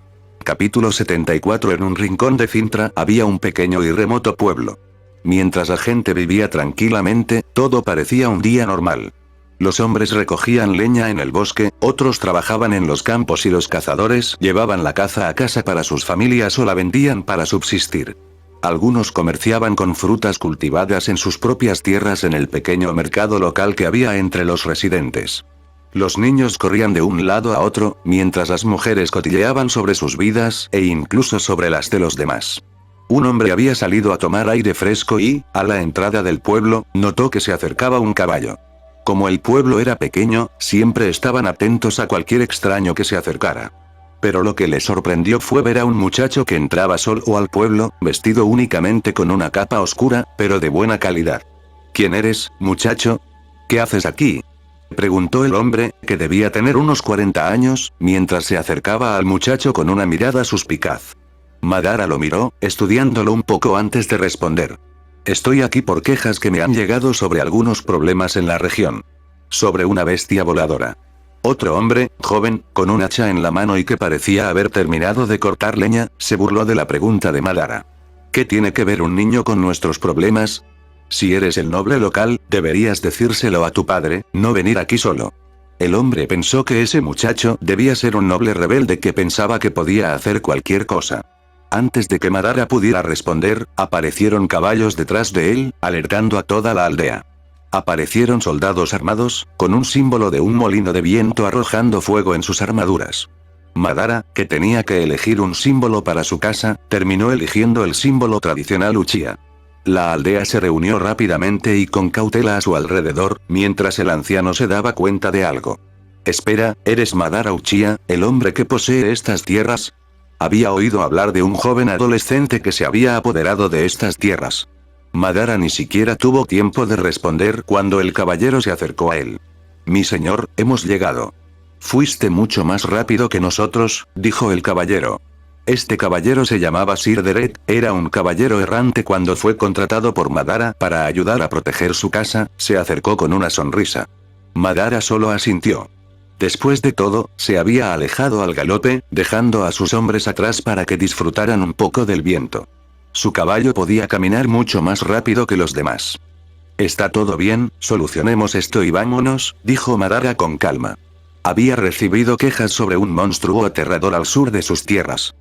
Capítulo 74. En un rincón de Cintra había un pequeño y remoto pueblo. Mientras la gente vivía tranquilamente, todo parecía un día normal. Los hombres recogían leña en el bosque, otros trabajaban en los campos y los cazadores llevaban la caza a casa para sus familias o la vendían para subsistir. Algunos comerciaban con frutas cultivadas en sus propias tierras en el pequeño mercado local que había entre los residentes. Los niños corrían de un lado a otro, mientras las mujeres cotilleaban sobre sus vidas e incluso sobre las de los demás. Un hombre había salido a tomar aire fresco y, a la entrada del pueblo, notó que se acercaba un caballo. Como el pueblo era pequeño, siempre estaban atentos a cualquier extraño que se acercara. Pero lo que le sorprendió fue ver a un muchacho que entraba solo al pueblo, vestido únicamente con una capa oscura, pero de buena calidad. «¿Quién eres, muchacho? ¿Qué haces aquí?», Preguntó el hombre, que debía tener unos 40 años, mientras se acercaba al muchacho con una mirada suspicaz. Madara lo miró, estudiándolo un poco antes de responder. Estoy aquí por quejas que me han llegado sobre algunos problemas en la región. Sobre una bestia voladora. Otro hombre, joven, con un hacha en la mano y que parecía haber terminado de cortar leña, se burló de la pregunta de Madara. ¿Qué tiene que ver un niño con nuestros problemas? Si eres el noble local, deberías decírselo a tu padre, no venir aquí solo. El hombre pensó que ese muchacho debía ser un noble rebelde que pensaba que podía hacer cualquier cosa. Antes de que Madara pudiera responder, aparecieron caballos detrás de él, alertando a toda la aldea. Aparecieron soldados armados, con un símbolo de un molino de viento arrojando fuego en sus armaduras. Madara, que tenía que elegir un símbolo para su casa, terminó eligiendo el símbolo tradicional Uchiha. La aldea se reunió rápidamente y con cautela a su alrededor, mientras el anciano se daba cuenta de algo. Espera, ¿eres Madara Uchiha, el hombre que posee estas tierras? Había oído hablar de un joven adolescente que se había apoderado de estas tierras. Madara ni siquiera tuvo tiempo de responder cuando el caballero se acercó a él. Mi señor, hemos llegado. Fuiste mucho más rápido que nosotros, dijo el caballero. Este caballero se llamaba Sir Deret, era un caballero errante cuando fue contratado por Madara para ayudar a proteger su casa, se acercó con una sonrisa. Madara solo asintió. Después de todo, se había alejado al galope, dejando a sus hombres atrás para que disfrutaran un poco del viento. Su caballo podía caminar mucho más rápido que los demás. Está todo bien, solucionemos esto y vámonos, dijo Madara con calma. Había recibido quejas sobre un monstruo aterrador al sur de sus tierras.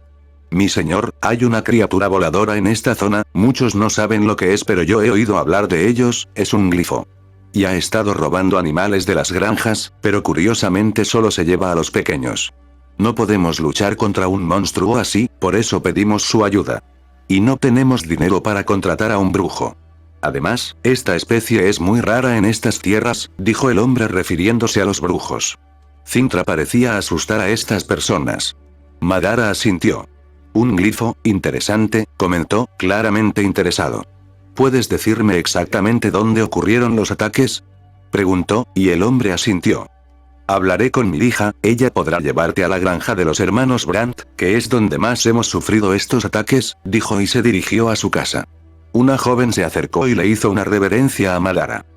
Mi señor, hay una criatura voladora en esta zona, muchos no saben lo que es pero yo he oído hablar de ellos, es un glifo. Y ha estado robando animales de las granjas, pero curiosamente solo se lleva a los pequeños. No podemos luchar contra un monstruo así, por eso pedimos su ayuda. Y no tenemos dinero para contratar a un brujo. Además, esta especie es muy rara en estas tierras, dijo el hombre refiriéndose a los brujos. Cintra parecía asustar a estas personas. Madara asintió. Un glifo, interesante, comentó, claramente interesado. ¿Puedes decirme exactamente dónde ocurrieron los ataques? Preguntó, y el hombre asintió. Hablaré con mi hija, ella podrá llevarte a la granja de los hermanos Brandt, que es donde más hemos sufrido estos ataques, dijo y se dirigió a su casa. Una joven se acercó y le hizo una reverencia a Madara.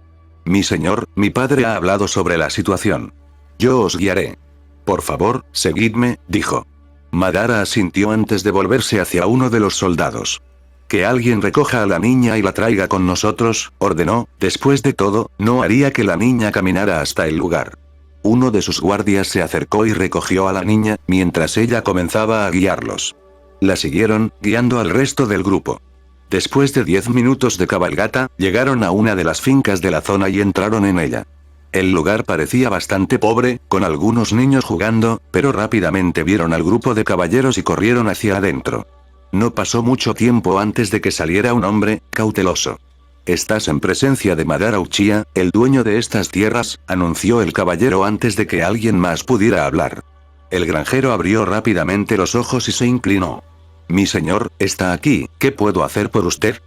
Mi señor, mi padre ha hablado sobre la situación. Yo os guiaré. Por favor, seguidme, dijo. Madara asintió antes de volverse hacia uno de los soldados. Que alguien recoja a la niña y la traiga con nosotros, ordenó, después de todo, no haría que la niña caminara hasta el lugar. Uno de sus guardias se acercó y recogió a la niña, mientras ella comenzaba a guiarlos. La siguieron, guiando al resto del grupo. Después de 10 minutos de cabalgata, llegaron a una de las fincas de la zona y entraron en ella. El lugar parecía bastante pobre, con algunos niños jugando, pero rápidamente vieron al grupo de caballeros y corrieron hacia adentro. No pasó mucho tiempo antes de que saliera un hombre, cauteloso. Estás en presencia de Madara Uchiha, el dueño de estas tierras, anunció el caballero antes de que alguien más pudiera hablar. El granjero abrió rápidamente los ojos y se inclinó. Mi señor, está aquí, ¿qué puedo hacer por usted?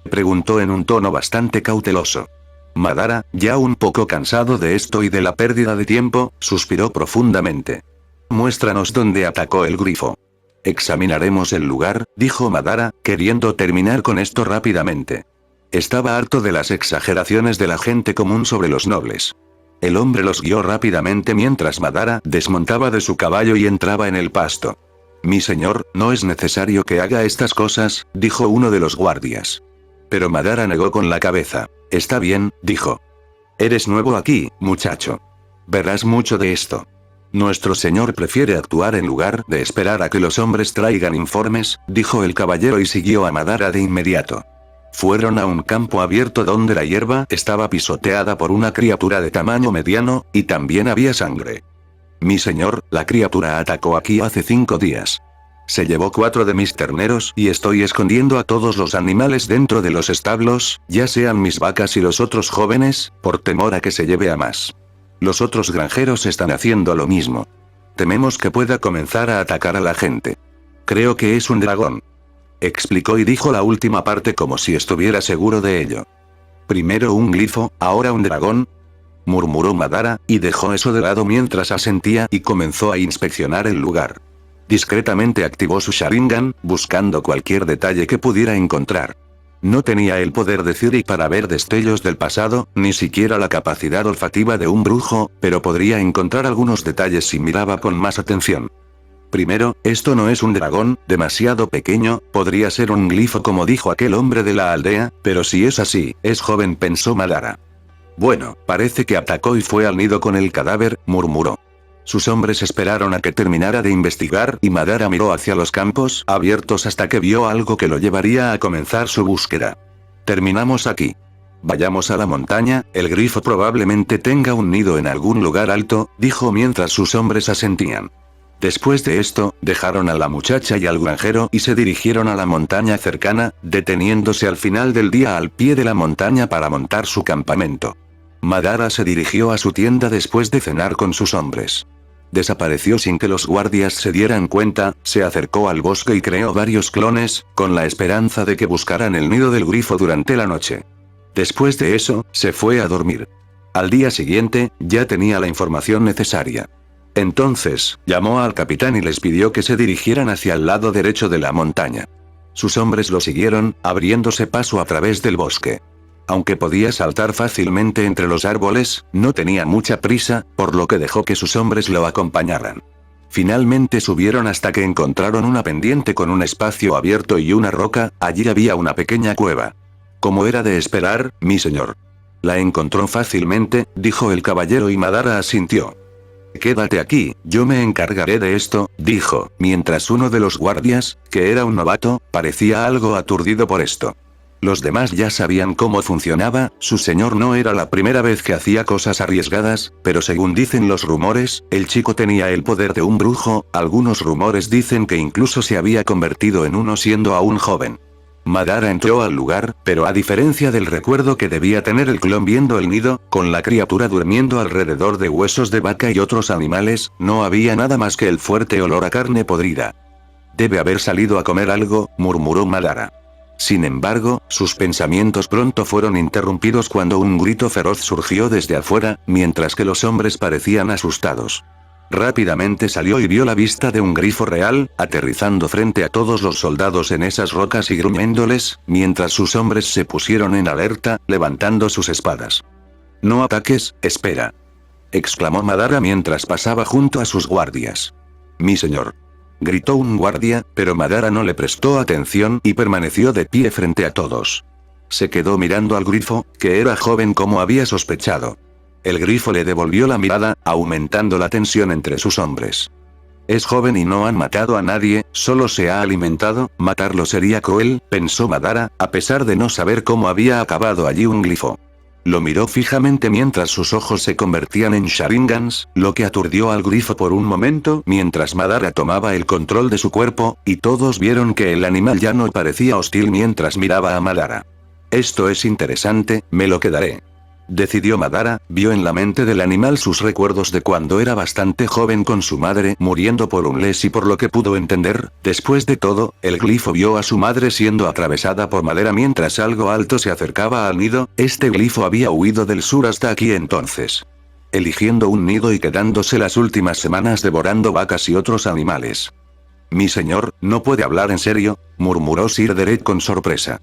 Preguntó en un tono bastante cauteloso. Madara, ya un poco cansado de esto y de la pérdida de tiempo, suspiró profundamente. Muéstranos dónde atacó el grifo. Examinaremos el lugar, dijo Madara, queriendo terminar con esto rápidamente. Estaba harto de las exageraciones de la gente común sobre los nobles. El hombre los guió rápidamente mientras Madara desmontaba de su caballo y entraba en el pasto. Mi señor, no es necesario que haga estas cosas, dijo uno de los guardias. Pero Madara negó con la cabeza. Está bien, dijo. Eres nuevo aquí, muchacho. Verás mucho de esto. Nuestro señor prefiere actuar en lugar de esperar a que los hombres traigan informes, dijo el caballero y siguió a Madara de inmediato. Fueron a un campo abierto donde la hierba estaba pisoteada por una criatura de tamaño mediano, y también había sangre. Mi señor, la criatura atacó aquí hace 5 días. Se llevó 4 de mis terneros y estoy escondiendo a todos los animales dentro de los establos, ya sean mis vacas y los otros jóvenes, por temor a que se lleve a más. Los otros granjeros están haciendo lo mismo. Tememos que pueda comenzar a atacar a la gente. Creo que es un dragón. Explicó y dijo la última parte como si estuviera seguro de ello. Primero un glifo, ahora un dragón. murmuró Madara, y dejó eso de lado mientras asentía y comenzó a inspeccionar el lugar. Discretamente activó su Sharingan, buscando cualquier detalle que pudiera encontrar. No tenía el poder de Ziri para ver destellos del pasado, ni siquiera la capacidad olfativa de un brujo, pero podría encontrar algunos detalles si miraba con más atención. Primero, esto no es un dragón, demasiado pequeño, podría ser un glifo como dijo aquel hombre de la aldea, pero si es así, es joven, pensó Madara. Bueno, parece que atacó y fue al nido con el cadáver, murmuró. Sus hombres esperaron a que terminara de investigar y Madara miró hacia los campos abiertos hasta que vio algo que lo llevaría a comenzar su búsqueda. Terminamos aquí. Vayamos a la montaña, el grifo probablemente tenga un nido en algún lugar alto, dijo mientras sus hombres asentían. Después de esto, dejaron a la muchacha y al granjero y se dirigieron a la montaña cercana, deteniéndose al final del día al pie de la montaña para montar su campamento. Madara se dirigió a su tienda después de cenar con sus hombres. Desapareció sin que los guardias se dieran cuenta, se acercó al bosque y creó varios clones, con la esperanza de que buscaran el nido del grifo durante la noche. Después de eso, se fue a dormir. Al día siguiente, ya tenía la información necesaria. Entonces, llamó al capitán y les pidió que se dirigieran hacia el lado derecho de la montaña. Sus hombres lo siguieron, abriéndose paso a través del bosque. Aunque podía saltar fácilmente entre los árboles, no tenía mucha prisa, por lo que dejó que sus hombres lo acompañaran. Finalmente subieron hasta que encontraron una pendiente con un espacio abierto y una roca, allí había una pequeña cueva. Como era de esperar, mi señor. La encontró fácilmente, dijo el caballero y Madara asintió. Quédate aquí, yo me encargaré de esto, dijo, mientras uno de los guardias, que era un novato, parecía algo aturdido por esto. Los demás ya sabían cómo funcionaba, su señor no era la primera vez que hacía cosas arriesgadas, pero según dicen los rumores, el chico tenía el poder de un brujo, algunos rumores dicen que incluso se había convertido en uno siendo aún joven. Madara entró al lugar, pero a diferencia del recuerdo que debía tener el clon viendo el nido, con la criatura durmiendo alrededor de huesos de vaca y otros animales, no había nada más que el fuerte olor a carne podrida. Debe haber salido a comer algo, murmuró Madara. Sin embargo, sus pensamientos pronto fueron interrumpidos cuando un grito feroz surgió desde afuera, mientras que los hombres parecían asustados. Rápidamente salió y vio la vista de un grifo real, aterrizando frente a todos los soldados en esas rocas y gruñéndoles, mientras sus hombres se pusieron en alerta, levantando sus espadas. No ataques, espera. Exclamó Madara mientras pasaba junto a sus guardias. Mi señor. Gritó un guardia, pero Madara no le prestó atención y permaneció de pie frente a todos. Se quedó mirando al grifo, que era joven como había sospechado. El grifo le devolvió la mirada, aumentando la tensión entre sus hombres. Es joven y no han matado a nadie, solo se ha alimentado, matarlo sería cruel, pensó Madara, a pesar de no saber cómo había acabado allí un glifo. Lo miró fijamente mientras sus ojos se convertían en Sharingans, lo que aturdió al grifo por un momento mientras Madara tomaba el control de su cuerpo, y todos vieron que el animal ya no parecía hostil mientras miraba a Madara. Esto es interesante, me lo quedaré. Decidió Madara, vio en la mente del animal sus recuerdos de cuando era bastante joven con su madre muriendo por un les y por lo que pudo entender, después de todo, el glifo vio a su madre siendo atravesada por madera mientras algo alto se acercaba al nido, este glifo había huido del sur hasta aquí entonces. Eligiendo un nido y quedándose las últimas semanas devorando vacas y otros animales. Mi señor, ¿no puede hablar en serio?, murmuró Sir Deret con sorpresa.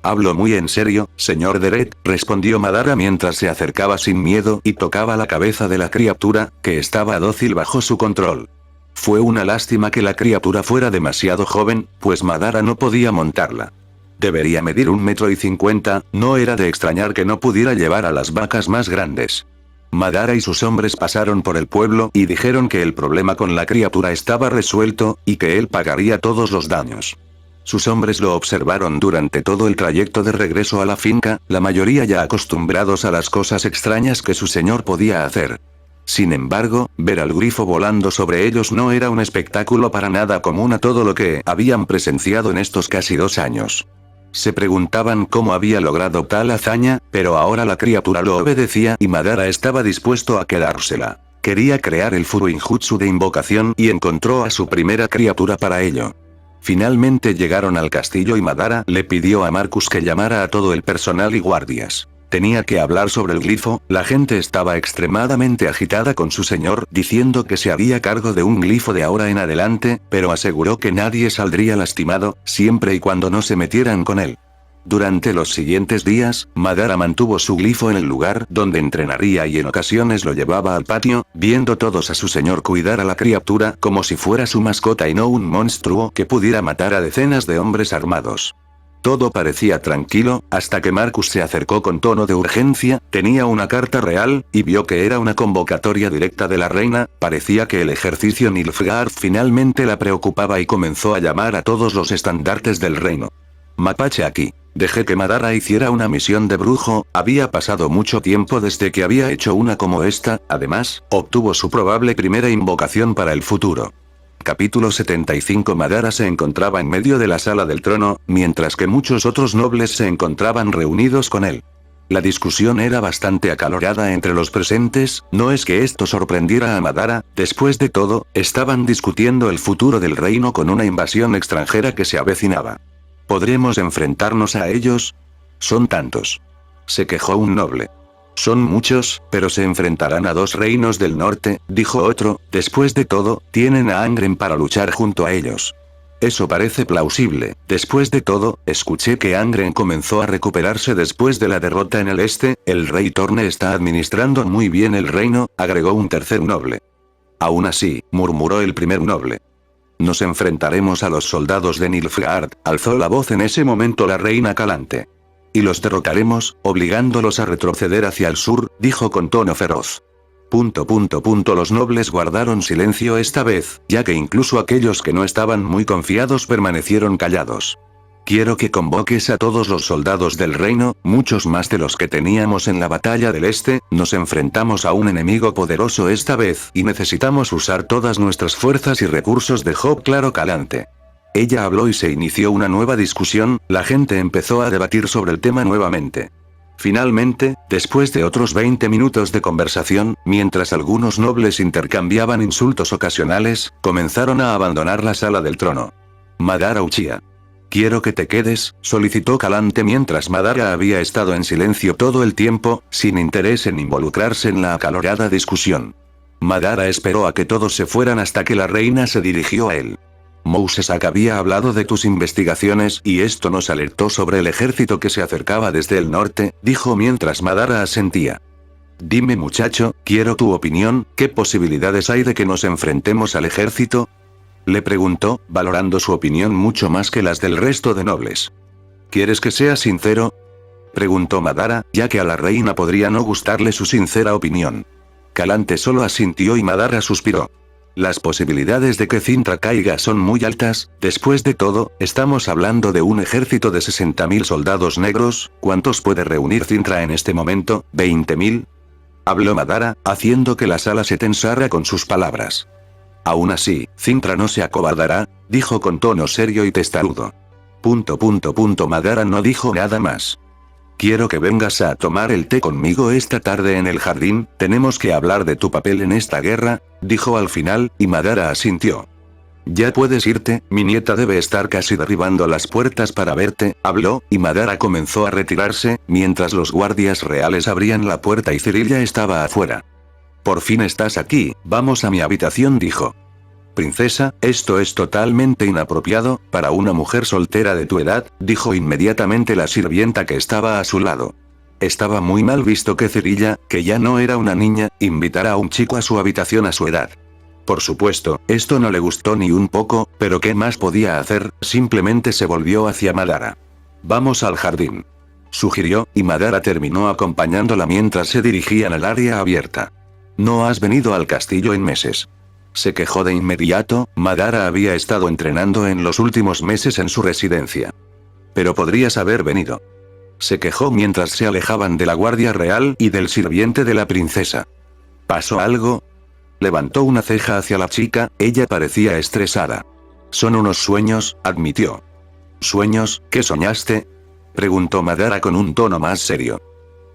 Hablo muy en serio, señor Deret, respondió Madara mientras se acercaba sin miedo y tocaba la cabeza de la criatura, que estaba dócil bajo su control. Fue una lástima que la criatura fuera demasiado joven, pues Madara no podía montarla. Debería medir 1,50 m, no era de extrañar que no pudiera llevar a las vacas más grandes. Madara y sus hombres pasaron por el pueblo y dijeron que el problema con la criatura estaba resuelto, y que él pagaría todos los daños. Sus hombres lo observaron durante todo el trayecto de regreso a la finca, la mayoría ya acostumbrados a las cosas extrañas que su señor podía hacer. Sin embargo, ver al grifo volando sobre ellos no era un espectáculo para nada común a todo lo que habían presenciado en estos casi 2 años. Se preguntaban cómo había logrado tal hazaña, pero ahora la criatura lo obedecía y Madara estaba dispuesto a quedársela. Quería crear el Furuinjutsu de invocación y encontró a su primera criatura para ello. Finalmente llegaron al castillo y Madara le pidió a Marcus que llamara a todo el personal y guardias. Tenía que hablar sobre el glifo, la gente estaba extremadamente agitada con su señor, diciendo que se haría cargo de un glifo de ahora en adelante, pero aseguró que nadie saldría lastimado, siempre y cuando no se metieran con él. Durante los siguientes días, Madara mantuvo su glifo en el lugar donde entrenaría y en ocasiones lo llevaba al patio, viendo todos a su señor cuidar a la criatura como si fuera su mascota y no un monstruo que pudiera matar a decenas de hombres armados. Todo parecía tranquilo, hasta que Marcus se acercó con tono de urgencia, tenía una carta real, y vio que era una convocatoria directa de la reina. Parecía que el ejercicio Nilfgaard finalmente la preocupaba y comenzó a llamar a todos los estandartes del reino. Mapache aquí. Dejé que Madara hiciera una misión de brujo, había pasado mucho tiempo desde que había hecho una como esta, además, obtuvo su probable primera invocación para el futuro. Capítulo 75. Madara se encontraba en medio de la sala del trono, mientras que muchos otros nobles se encontraban reunidos con él. La discusión era bastante acalorada entre los presentes, no es que esto sorprendiera a Madara, después de todo, estaban discutiendo el futuro del reino con una invasión extranjera que se avecinaba. ¿Podremos enfrentarnos a ellos? Son tantos. Se quejó un noble. Son muchos, pero se enfrentarán a dos reinos del norte, dijo otro, después de todo, tienen a Angren para luchar junto a ellos. Eso parece plausible, después de todo, escuché que Angren comenzó a recuperarse después de la derrota en el este, el rey Torne está administrando muy bien el reino, agregó un tercer noble. Aún así, murmuró el primer noble. Nos enfrentaremos a los soldados de Nilfgaard, alzó la voz en ese momento la reina Calante. Y los derrotaremos, obligándolos a retroceder hacia el sur, dijo con tono feroz. Los nobles guardaron silencio esta vez, ya que incluso aquellos que no estaban muy confiados permanecieron callados. Quiero que convoques a todos los soldados del reino, muchos más de los que teníamos en la batalla del este, nos enfrentamos a un enemigo poderoso esta vez y necesitamos usar todas nuestras fuerzas y recursos, dejó claro Calante. Ella habló y se inició una nueva discusión, la gente empezó a debatir sobre el tema nuevamente. Finalmente, después de otros 20 minutos de conversación, mientras algunos nobles intercambiaban insultos ocasionales, comenzaron a abandonar la sala del trono. Madara Uchiha. Quiero que te quedes, solicitó Calante mientras Madara había estado en silencio todo el tiempo, sin interés en involucrarse en la acalorada discusión. Madara esperó a que todos se fueran hasta que la reina se dirigió a él. Mousesak había hablado de tus investigaciones y esto nos alertó sobre el ejército que se acercaba desde el norte, dijo mientras Madara asentía. Dime muchacho, quiero tu opinión, ¿qué posibilidades hay de que nos enfrentemos al ejército? Le preguntó, valorando su opinión mucho más que las del resto de nobles. ¿Quieres que sea sincero? Preguntó Madara, ya que a la reina podría no gustarle su sincera opinión. Calante solo asintió y Madara suspiró. Las posibilidades de que Cintra caiga son muy altas, después de todo, estamos hablando de un ejército de 60.000 soldados negros, ¿cuántos puede reunir Cintra en este momento? ¿20.000? Habló Madara, haciendo que la sala se tensara con sus palabras. Aún así, Cintra no se acobardará, dijo con tono serio y testarudo. Madara no dijo nada más. Quiero que vengas a tomar el té conmigo esta tarde en el jardín, tenemos que hablar de tu papel en esta guerra, dijo al final, y Madara asintió. Ya puedes irte, mi nieta debe estar casi derribando las puertas para verte, habló, y Madara comenzó a retirarse, mientras los guardias reales abrían la puerta y Cirilla estaba afuera. Por fin estás aquí, vamos a mi habitación, dijo. Princesa, esto es totalmente inapropiado, para una mujer soltera de tu edad, dijo inmediatamente la sirvienta que estaba a su lado. Estaba muy mal visto que Cirilla, que ya no era una niña, invitara a un chico a su habitación a su edad. Por supuesto, esto no le gustó ni un poco, pero ¿qué más podía hacer? Simplemente se volvió hacia Madara. Vamos al jardín. Sugirió, y Madara terminó acompañándola mientras se dirigían al área abierta. No has venido al castillo en meses. Se quejó de inmediato, Madara había estado entrenando en los últimos meses en su residencia. Pero podrías haber venido. Se quejó mientras se alejaban de la guardia real y del sirviente de la princesa. ¿Pasó algo? Levantó una ceja hacia la chica, ella parecía estresada. Son unos sueños, admitió. ¿Sueños? ¿Qué soñaste? Preguntó Madara con un tono más serio.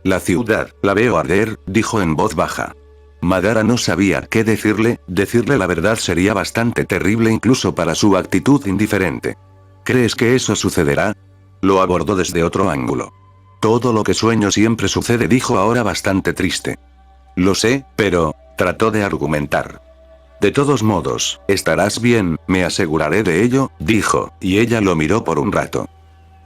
La ciudad, la veo arder, dijo en voz baja. Madara no sabía qué decirle la verdad sería bastante terrible incluso para su actitud indiferente. ¿Crees que eso sucederá? Lo abordó desde otro ángulo. Todo lo que sueño siempre sucede, dijo ahora bastante triste. Lo sé, pero, trató de argumentar. De todos modos, estarás bien, me aseguraré de ello, dijo, y ella lo miró por un rato.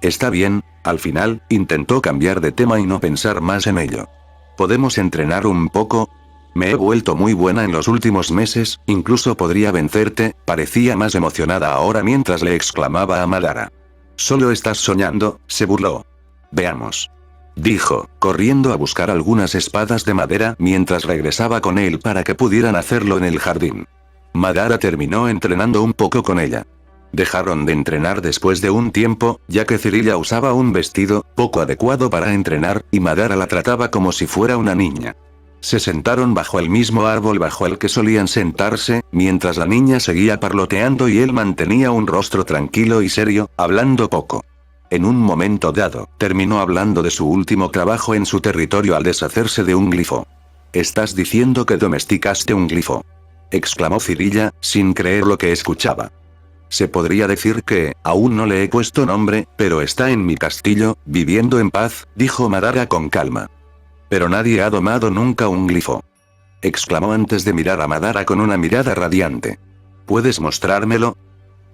Está bien, al final, intentó cambiar de tema y no pensar más en ello. ¿Podemos entrenar un poco? Me he vuelto muy buena en los últimos meses, incluso podría vencerte, parecía más emocionada ahora mientras le exclamaba a Madara. Solo estás soñando, se burló. Veamos. Dijo, corriendo a buscar algunas espadas de madera mientras regresaba con él para que pudieran hacerlo en el jardín. Madara terminó entrenando un poco con ella. Dejaron de entrenar después de un tiempo, ya que Cirilla usaba un vestido poco adecuado para entrenar, y Madara la trataba como si fuera una niña. Se sentaron bajo el mismo árbol bajo el que solían sentarse, mientras la niña seguía parloteando y él mantenía un rostro tranquilo y serio, hablando poco. En un momento dado, terminó hablando de su último trabajo en su territorio al deshacerse de un glifo. ¿Estás diciendo que domesticaste un glifo?, exclamó Cirilla, sin creer lo que escuchaba. Se podría decir que, aún no le he puesto nombre, pero está en mi castillo, viviendo en paz, dijo Madara con calma. Pero nadie ha domado nunca un glifo, exclamó antes de mirar a Madara con una mirada radiante. ¿Puedes mostrármelo?,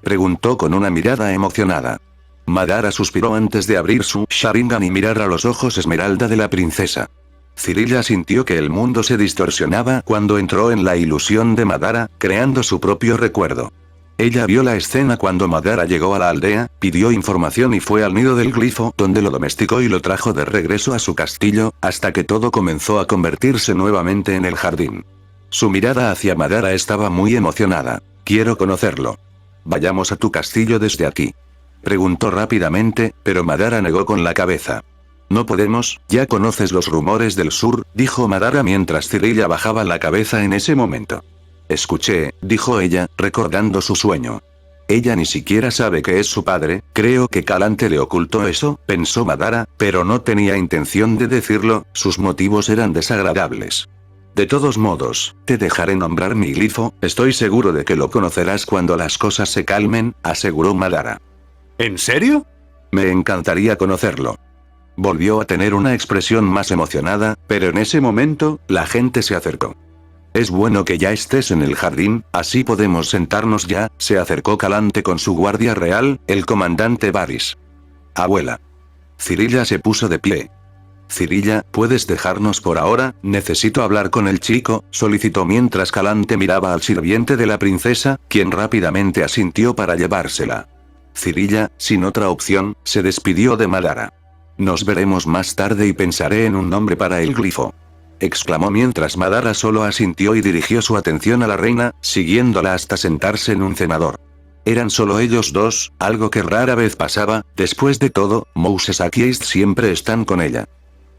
preguntó con una mirada emocionada. Madara suspiró antes de abrir su Sharingan y mirar a los ojos esmeralda de la princesa. Cirilla sintió que el mundo se distorsionaba cuando entró en la ilusión de Madara, creando su propio recuerdo. Ella vio la escena cuando Madara llegó a la aldea, pidió información y fue al nido del glifo donde lo domesticó y lo trajo de regreso a su castillo, hasta que todo comenzó a convertirse nuevamente en el jardín. Su mirada hacia Madara estaba muy emocionada. Quiero conocerlo. Vayamos a tu castillo desde aquí, preguntó rápidamente, pero Madara negó con la cabeza. No podemos, ya conoces los rumores del sur, dijo Madara mientras Cirilla bajaba la cabeza en ese momento. Escuché, dijo ella, recordando su sueño. Ella ni siquiera sabe que es su padre, creo que Calante le ocultó eso, pensó Madara, pero no tenía intención de decirlo, sus motivos eran desagradables. De todos modos, te dejaré nombrar mi glifo, estoy seguro de que lo conocerás cuando las cosas se calmen, aseguró Madara.
¿En serio?
Me encantaría conocerlo. Volvió a tener una expresión más emocionada, pero en ese momento, la gente se acercó. Es bueno que ya estés en el jardín, así podemos sentarnos ya, se acercó Calante con su guardia real, el comandante Varys. Abuela. Cirilla se puso de pie. Cirilla, ¿puedes dejarnos por ahora? Necesito hablar con el chico, solicitó mientras Calante miraba al sirviente de la princesa, quien rápidamente asintió para llevársela. Cirilla, sin otra opción, se despidió de Madara. Nos veremos más tarde y pensaré en un nombre para el glifo, exclamó mientras Madara solo asintió y dirigió su atención a la reina, siguiéndola hasta sentarse en un cenador. Eran solo ellos dos, algo que rara vez pasaba, después de todo, Moses y East siempre están con ella.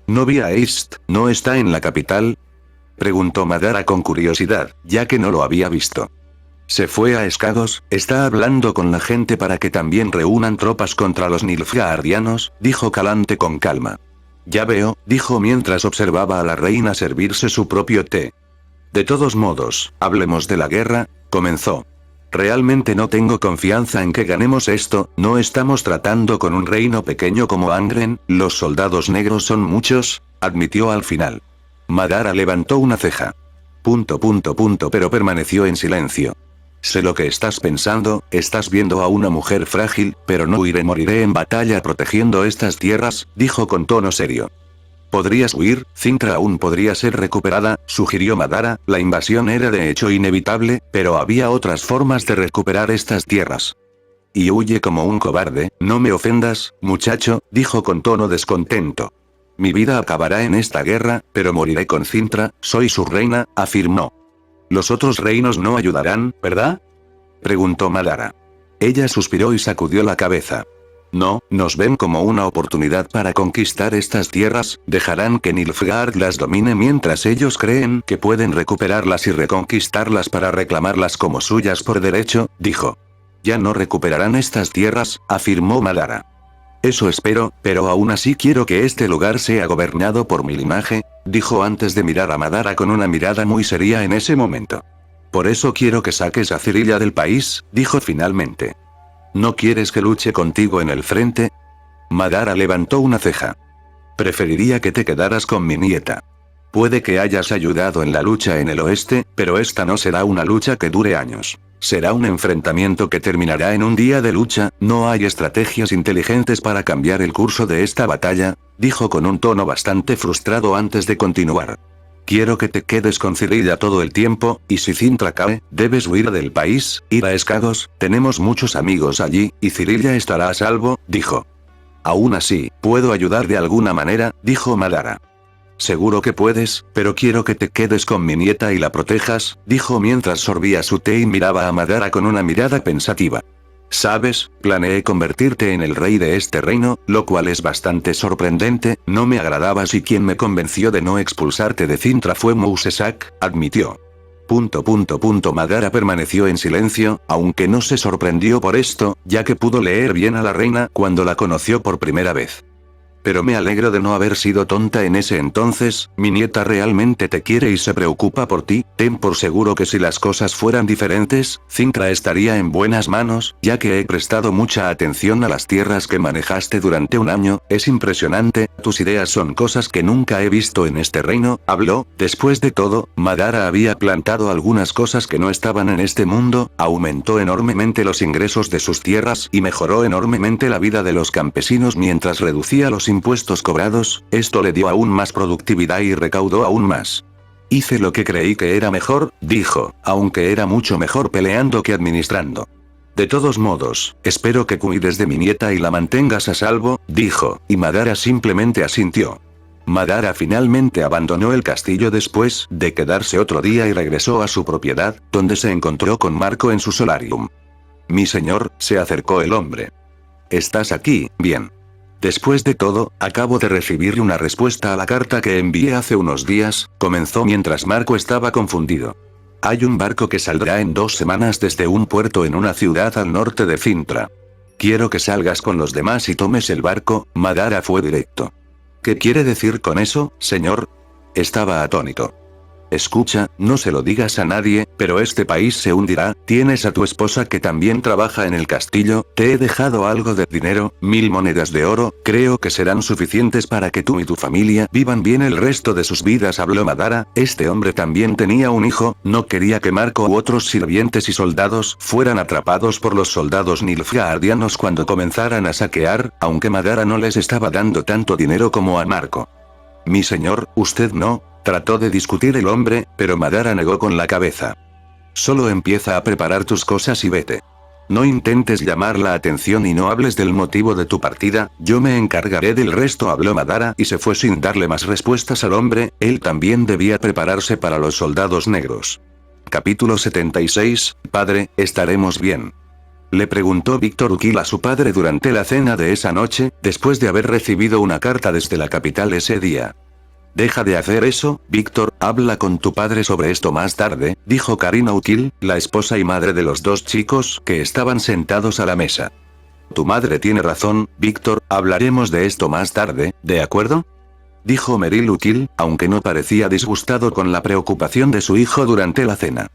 ¿No vi a East, no está en la capital?, preguntó Madara con curiosidad, ya que no lo había visto. Se fue a Escados, está hablando con la gente para que también reúnan tropas contra los Nilfgaardianos, dijo Calante con calma. Ya veo, dijo mientras observaba a la reina servirse su propio té. De todos modos, hablemos de la guerra, comenzó. Realmente no tengo confianza en que ganemos esto, no estamos tratando con un reino pequeño como Angren, los soldados negros son muchos, admitió al final. Madara levantó una ceja. Pero permaneció en silencio. Sé lo que estás pensando, estás viendo a una mujer frágil, pero no moriré en batalla protegiendo estas tierras, dijo con tono serio. Podrías huir, Cintra aún podría ser recuperada, sugirió Madara, la invasión era de hecho inevitable, pero había otras formas de recuperar estas tierras. Y huye como un cobarde, no me ofendas, muchacho, dijo con tono descontento. Mi vida acabará en esta guerra, pero moriré con Cintra, soy su reina, afirmó. Los otros reinos no ayudarán, ¿verdad?, preguntó Madara. Ella suspiró y sacudió la cabeza. No, nos ven como una oportunidad para conquistar estas tierras, dejarán que Nilfgaard las domine mientras ellos creen que pueden recuperarlas y reconquistarlas para reclamarlas como suyas por derecho, dijo. Ya no recuperarán estas tierras, afirmó Madara. Eso espero, pero aún así quiero que este lugar sea gobernado por mi linaje, dijo antes de mirar a Madara con una mirada muy seria en ese momento. Por eso quiero que saques a Cirilla del país, dijo finalmente. ¿No quieres que luche contigo en el frente? Madara levantó una ceja. Preferiría que te quedaras con mi nieta. Puede que hayas ayudado en la lucha en el oeste, pero esta no será una lucha que dure años. Será un enfrentamiento que terminará en un día de lucha, no hay estrategias inteligentes para cambiar el curso de esta batalla, dijo con un tono bastante frustrado antes de continuar. Quiero que te quedes con Cirilla todo el tiempo, y si Cintra cae, debes huir del país, ir a Escagos, tenemos muchos amigos allí, y Cirilla estará a salvo, dijo. Aún así, puedo ayudar de alguna manera, dijo Madara. Seguro que puedes, pero quiero que te quedes con mi nieta y la protejas, dijo mientras sorbía su té y miraba a Madara con una mirada pensativa. Sabes, planeé convertirte en el rey de este reino, lo cual es bastante sorprendente, no me agradabas y quien me convenció de no expulsarte de Cintra fue Mousesak, admitió. Madara permaneció en silencio, aunque no se sorprendió por esto, ya que pudo leer bien a la reina cuando la conoció por primera vez. Pero me alegro de no haber sido tonta en ese entonces, mi nieta realmente te quiere y se preocupa por ti, ten por seguro que si las cosas fueran diferentes, Cintra estaría en buenas manos, ya que he prestado mucha atención a las tierras que manejaste durante un año, es impresionante, tus ideas son cosas que nunca he visto en este reino, habló, después de todo, Madara había plantado algunas cosas que no estaban en este mundo, aumentó enormemente los ingresos de sus tierras y mejoró enormemente la vida de los campesinos mientras reducía los impuestos cobrados, esto le dio aún más productividad y recaudó aún más. Hice lo que creí que era mejor, dijo, aunque era mucho mejor peleando que administrando. De todos modos, espero que cuides de mi nieta y la mantengas a salvo, dijo, y Madara simplemente asintió. Madara finalmente abandonó el castillo después de quedarse otro día y regresó a su propiedad, donde se encontró con Marco en su solarium. Mi señor, se acercó el hombre. Estás aquí, bien. Después de todo, acabo de recibir una respuesta a la carta que envié hace unos días, comenzó mientras Marco estaba confundido. Hay un barco que saldrá en 2 semanas desde un puerto en una ciudad al norte de Cintra. Quiero que salgas con los demás y tomes el barco, Madara fue directo. ¿Qué quiere decir con eso, señor? Estaba atónito. Escucha, no se lo digas a nadie, pero este país se hundirá, tienes a tu esposa que también trabaja en el castillo, te he dejado algo de dinero, 1000 monedas de oro, creo que serán suficientes para que tú y tu familia vivan bien el resto de sus vidas, habló Madara, este hombre también tenía un hijo, no quería que Marco u otros sirvientes y soldados fueran atrapados por los soldados nilfgaardianos cuando comenzaran a saquear, aunque Madara no les estaba dando tanto dinero como a Marco. Mi señor, usted no. Trató de discutir el hombre, pero Madara negó con la cabeza. Solo empieza a preparar tus cosas y vete. No intentes llamar la atención y no hables del motivo de tu partida, yo me encargaré del resto, habló Madara y se fue sin darle más respuestas al hombre, él también debía prepararse para los soldados negros. Capítulo 76, Padre, ¿estaremos bien? Le preguntó Víctor Uquil a su padre durante la cena de esa noche, después de haber recibido una carta desde la capital ese día. Deja de hacer eso, Víctor, habla con tu padre sobre esto más tarde, dijo Karina Uquil, la esposa y madre de los 2 chicos que estaban sentados a la mesa. Tu madre tiene razón, Víctor, hablaremos de esto más tarde, ¿de acuerdo? Dijo Meryl Uquil, aunque no parecía disgustado con la preocupación de su hijo durante la cena.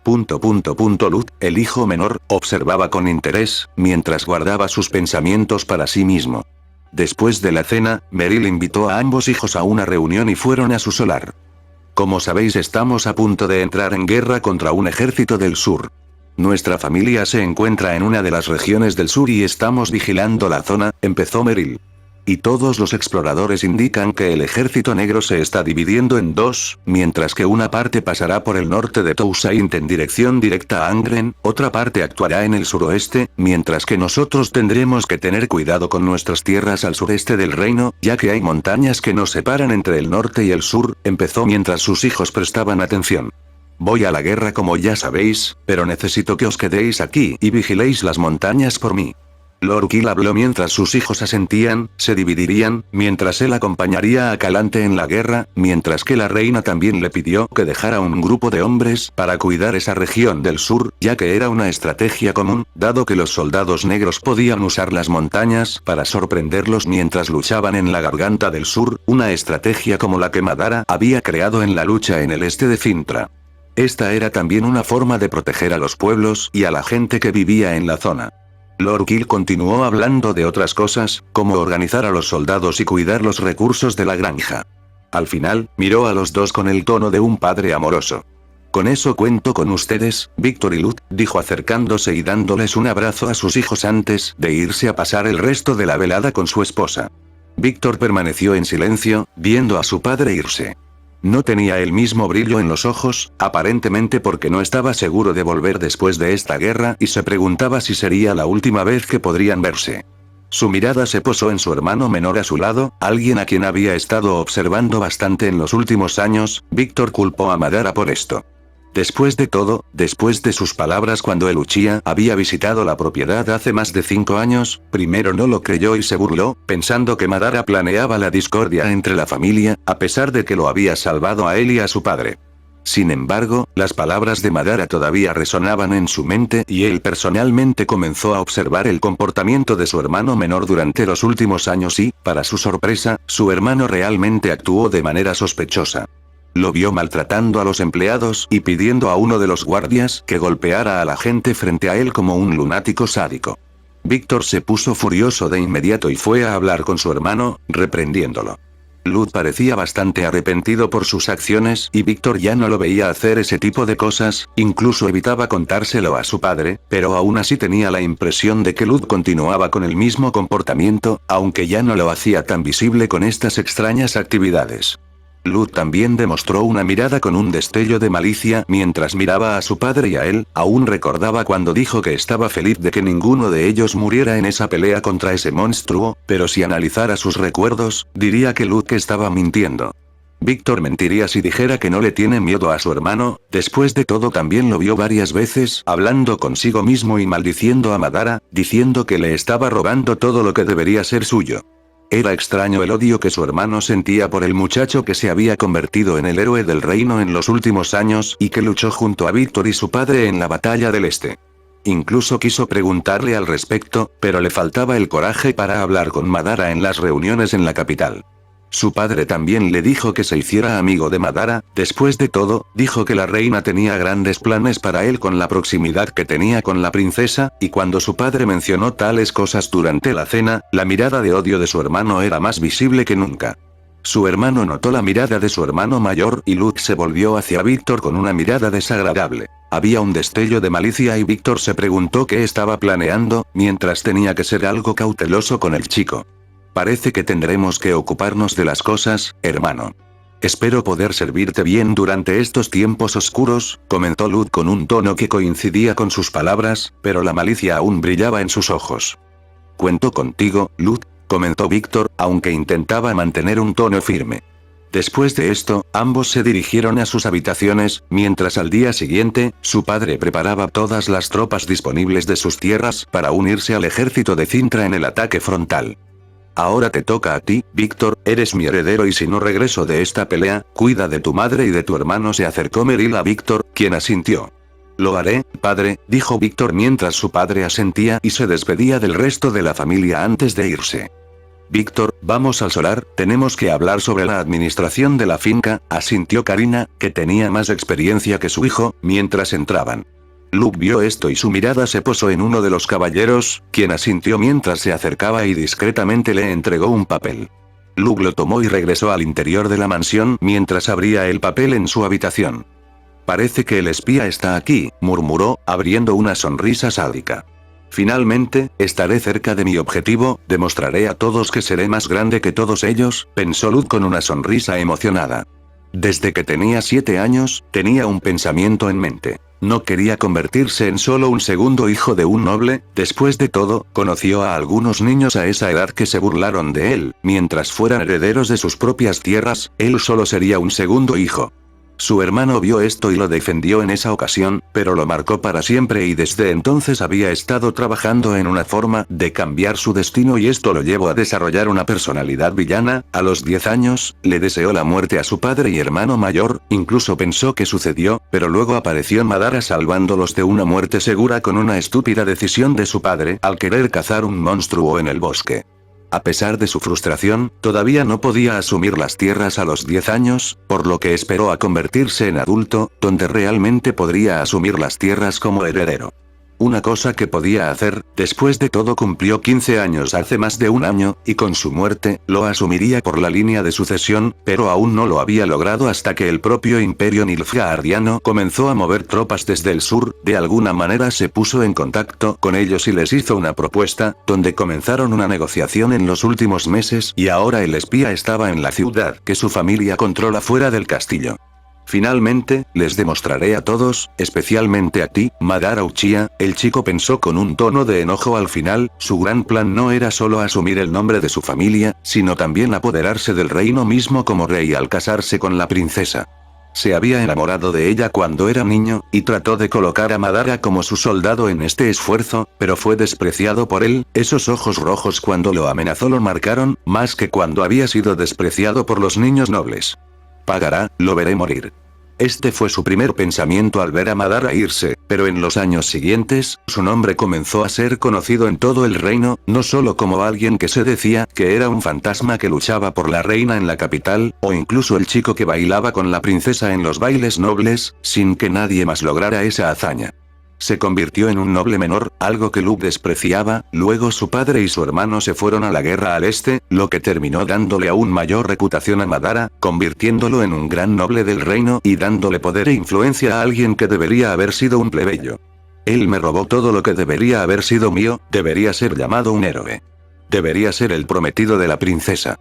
Luz, el hijo menor, observaba con interés, mientras guardaba sus pensamientos para sí mismo. Después de la cena, Meryl invitó a ambos hijos a una reunión y fueron a su solar. Como sabéis, estamos a punto de entrar en guerra contra un ejército del sur. Nuestra familia se encuentra en una de las regiones del sur y estamos vigilando la zona, empezó Meryl. Y todos los exploradores indican que el ejército negro se está dividiendo en 2, mientras que una parte pasará por el norte de Toussaint en dirección directa a Angren, otra parte actuará en el suroeste, mientras que nosotros tendremos que tener cuidado con nuestras tierras al sureste del reino, ya que hay montañas que nos separan entre el norte y el sur, empezó mientras sus hijos prestaban atención. Voy a la guerra como ya sabéis, pero necesito que os quedéis aquí y vigiléis las montañas por mí. Lord Uquil habló mientras sus hijos asentían, se dividirían, mientras él acompañaría a Calante en la guerra, mientras que la reina también le pidió que dejara un grupo de hombres para cuidar esa región del sur, ya que era una estrategia común, dado que los soldados negros podían usar las montañas para sorprenderlos mientras luchaban en la garganta del sur, una estrategia como la que Madara había creado en la lucha en el este de Cintra. Esta era también una forma de proteger a los pueblos y a la gente que vivía en la zona. Lord Kill continuó hablando de otras cosas, como organizar a los soldados y cuidar los recursos de la granja. Al final, miró a los dos con el tono de un padre amoroso. Con eso cuento con ustedes, Víctor y Luz, dijo acercándose y dándoles un abrazo a sus hijos antes de irse a pasar el resto de la velada con su esposa. Víctor permaneció en silencio, viendo a su padre irse. No tenía el mismo brillo en los ojos, aparentemente porque no estaba seguro de volver después de esta guerra y se preguntaba si sería la última vez que podrían verse. Su mirada se posó en su hermano menor a su lado, alguien a quien había estado observando bastante en los últimos años. Víctor culpó a Madara por esto. Después de todo, después de sus palabras cuando el Uchiha había visitado la propiedad hace más de 5 años, primero no lo creyó y se burló, pensando que Madara planeaba la discordia entre la familia, a pesar de que lo había salvado a él y a su padre. Sin embargo, las palabras de Madara todavía resonaban en su mente y él personalmente comenzó a observar el comportamiento de su hermano menor durante los últimos años y, para su sorpresa, su hermano realmente actuó de manera sospechosa. Lo vio maltratando a los empleados y pidiendo a uno de los guardias que golpeara a la gente frente a él como un lunático sádico. Víctor se puso furioso de inmediato y fue a hablar con su hermano, reprendiéndolo. Luz parecía bastante arrepentido por sus acciones y Víctor ya no lo veía hacer ese tipo de cosas, incluso evitaba contárselo a su padre, pero aún así tenía la impresión de que Luz continuaba con el mismo comportamiento, aunque ya no lo hacía tan visible con estas extrañas actividades. Luz también demostró una mirada con un destello de malicia mientras miraba a su padre y a él, aún recordaba cuando dijo que estaba feliz de que ninguno de ellos muriera en esa pelea contra ese monstruo, pero si analizara sus recuerdos, diría que Luz estaba mintiendo. Víctor mentiría si dijera que no le tiene miedo a su hermano, después de todo también lo vio varias veces hablando consigo mismo y maldiciendo a Madara, diciendo que le estaba robando todo lo que debería ser suyo. Era extraño el odio que su hermano sentía por el muchacho que se había convertido en el héroe del reino en los últimos años y que luchó junto a Víctor y su padre en la batalla del Este. Incluso quiso preguntarle al respecto, pero le faltaba el coraje para hablar con Madara en las reuniones en la capital. Su padre también le dijo que se hiciera amigo de Madara, después de todo, dijo que la reina tenía grandes planes para él con la proximidad que tenía con la princesa, y cuando su padre mencionó tales cosas durante la cena, la mirada de odio de su hermano era más visible que nunca. Su hermano notó la mirada de su hermano mayor y Luz se volvió hacia Víctor con una mirada desagradable. Había un destello de malicia y Víctor se preguntó qué estaba planeando, mientras tenía que ser algo cauteloso con el chico. Parece que tendremos que ocuparnos de las cosas, hermano. Espero poder servirte bien durante estos tiempos oscuros, comentó Luz con un tono que coincidía con sus palabras, pero la malicia aún brillaba en sus ojos. Cuento contigo, Luz, comentó Víctor, aunque intentaba mantener un tono firme. Después de esto, ambos se dirigieron a sus habitaciones, mientras al día siguiente, su padre preparaba todas las tropas disponibles de sus tierras para unirse al ejército de Cintra en el ataque frontal. Ahora te toca a ti, Víctor, eres mi heredero y si no regreso de esta pelea, cuida de tu madre y de tu hermano, se acercó Meryl a Víctor, quien asintió. Lo haré, padre, dijo Víctor mientras su padre asentía y se despedía del resto de la familia antes de irse. Víctor, vamos al solar, tenemos que hablar sobre la administración de la finca, asintió Karina, que tenía más experiencia que su hijo, mientras entraban. Luke vio esto y su mirada se posó en uno de los caballeros, quien asintió mientras se acercaba y discretamente le entregó un papel. Luke lo tomó y regresó al interior de la mansión mientras abría el papel en su habitación. Parece que el espía está aquí, murmuró, abriendo una sonrisa sádica. Finalmente, estaré cerca de mi objetivo, demostraré a todos que seré más grande que todos ellos, pensó Luke con una sonrisa emocionada. Desde que tenía 7 años, tenía un pensamiento en mente. No quería convertirse en solo un segundo hijo de un noble, después de todo, conoció a algunos niños a esa edad que se burlaron de él, mientras fueran herederos de sus propias tierras, él solo sería un segundo hijo. Su hermano vio esto y lo defendió en esa ocasión, pero lo marcó para siempre y desde entonces había estado trabajando en una forma de cambiar su destino y esto lo llevó a desarrollar una personalidad villana. A los 10 años, le deseó la muerte a su padre y hermano mayor, incluso pensó que sucedió, pero luego apareció Madara salvándolos de una muerte segura con una estúpida decisión de su padre al querer cazar un monstruo en el bosque. A pesar de su frustración, todavía no podía asumir las tierras a los 10 años, por lo que esperó a convertirse en adulto, donde realmente podría asumir las tierras como heredero. Una cosa que podía hacer, después de todo cumplió 15 años hace más de un año, y con su muerte, lo asumiría por la línea de sucesión, pero aún no lo había logrado hasta que el propio Imperio Nilfgaardiano comenzó a mover tropas desde el sur, de alguna manera se puso en contacto con ellos y les hizo una propuesta, donde comenzaron una negociación en los últimos meses y ahora el espía estaba en la ciudad que su familia controla fuera del castillo. Finalmente, les demostraré a todos, especialmente a ti, Madara Uchiha, el chico pensó con un tono de enojo al final, su gran plan no era solo asumir el nombre de su familia, sino también apoderarse del reino mismo como rey al casarse con la princesa. Se había enamorado de ella cuando era niño, y trató de colocar a Madara como su soldado en este esfuerzo, pero fue despreciado por él, esos ojos rojos cuando lo amenazó lo marcaron, más que cuando había sido despreciado por los niños nobles. Pagará, lo veré morir. Este fue su primer pensamiento al ver a Madara irse, pero en los años siguientes, su nombre comenzó a ser conocido en todo el reino, no solo como alguien que se decía que era un fantasma que luchaba por la reina en la capital, o incluso el chico que bailaba con la princesa en los bailes nobles, sin que nadie más lograra esa hazaña. Se convirtió en un noble menor, algo que Luke despreciaba, luego su padre y su hermano se fueron a la guerra al este, lo que terminó dándole aún mayor reputación a Madara, convirtiéndolo en un gran noble del reino y dándole poder e influencia a alguien que debería haber sido un plebeyo. Él me robó todo lo que debería haber sido mío, debería ser llamado un héroe. Debería ser el prometido de la princesa.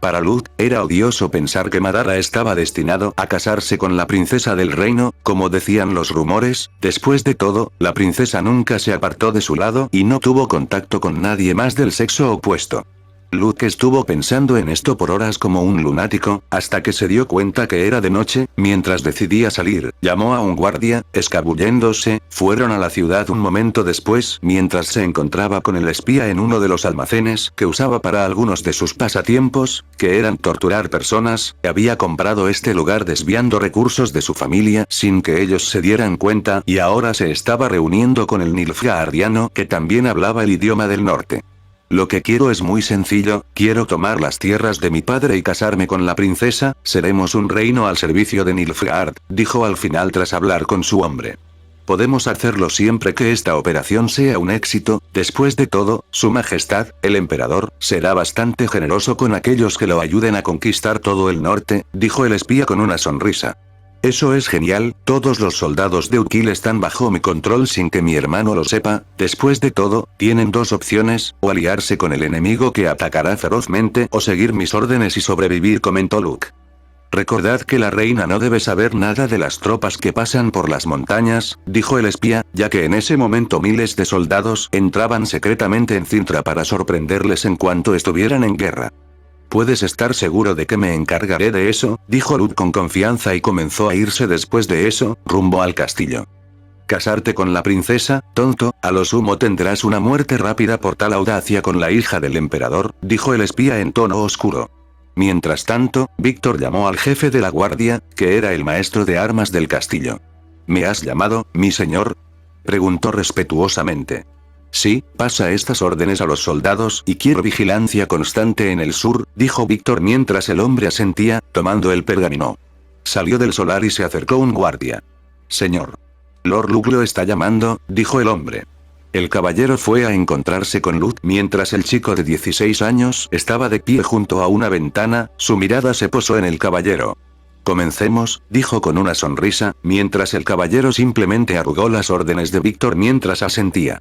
Para Luke, era odioso pensar que Madara estaba destinado a casarse con la princesa del reino, como decían los rumores, después de todo, la princesa nunca se apartó de su lado y no tuvo contacto con nadie más del sexo opuesto. Luke estuvo pensando en esto por horas como un lunático, hasta que se dio cuenta que era de noche, mientras decidía salir, llamó a un guardia, escabulléndose, fueron a la ciudad un momento después, mientras se encontraba con el espía en uno de los almacenes que usaba para algunos de sus pasatiempos, que eran torturar personas, había comprado este lugar desviando recursos de su familia sin que ellos se dieran cuenta y ahora se estaba reuniendo con el Nilfgaardiano que también hablaba el idioma del norte. Lo que quiero es muy sencillo, quiero tomar las tierras de mi padre y casarme con la princesa, seremos un reino al servicio de Nilfgaard, dijo al final tras hablar con su hombre. Podemos hacerlo siempre que esta operación sea un éxito, después de todo, su majestad, el emperador, será bastante generoso con aquellos que lo ayuden a conquistar todo el norte, dijo el espía con una sonrisa. Eso es genial, todos los soldados de Ukil están bajo mi control sin que mi hermano lo sepa, después de todo, tienen dos opciones, o aliarse con el enemigo que atacará ferozmente o seguir mis órdenes y sobrevivir, comentó Luke. Recordad que la reina no debe saber nada de las tropas que pasan por las montañas, dijo el espía, ya que en ese momento miles de soldados entraban secretamente en Cintra para sorprenderles en cuanto estuvieran en guerra. Puedes estar seguro de que me encargaré de eso, dijo Luke con confianza y comenzó a irse después de eso, rumbo al castillo. ¿Casarte con la princesa, tonto? A lo sumo tendrás una muerte rápida por tal audacia con la hija del emperador, dijo el espía en tono oscuro. Mientras tanto, Víctor llamó al jefe de la guardia, que era el maestro de armas del castillo. ¿Me has llamado, mi señor?, preguntó respetuosamente. Sí, pasa estas órdenes a los soldados y quiero vigilancia constante en el sur, dijo Víctor mientras el hombre asentía, tomando el pergamino. Salió del solar y se acercó un guardia. Señor. Lord Luke lo está llamando, dijo el hombre. El caballero fue a encontrarse con Luke mientras el chico de 16 años estaba de pie junto a una ventana, su mirada se posó en el caballero. Comencemos, dijo con una sonrisa, mientras el caballero simplemente arrugó las órdenes de Víctor mientras asentía.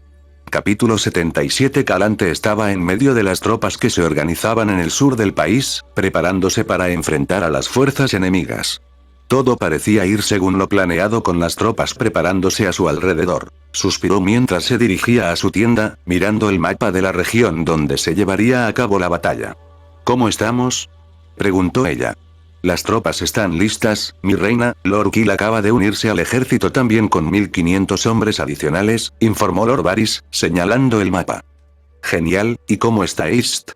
Capítulo 77. Calante estaba en medio de las tropas que se organizaban en el sur del país, preparándose para enfrentar a las fuerzas enemigas. Todo parecía ir según lo planeado con las tropas preparándose a su alrededor. Suspiró mientras se dirigía a su tienda, mirando el mapa de la región donde se llevaría a cabo la batalla. ¿Cómo estamos?, preguntó ella. Las tropas están listas, mi reina, Lord Ukil acaba de unirse al ejército también con 1500 hombres adicionales, informó Lord Varys, señalando el mapa. Genial, ¿y cómo está East?,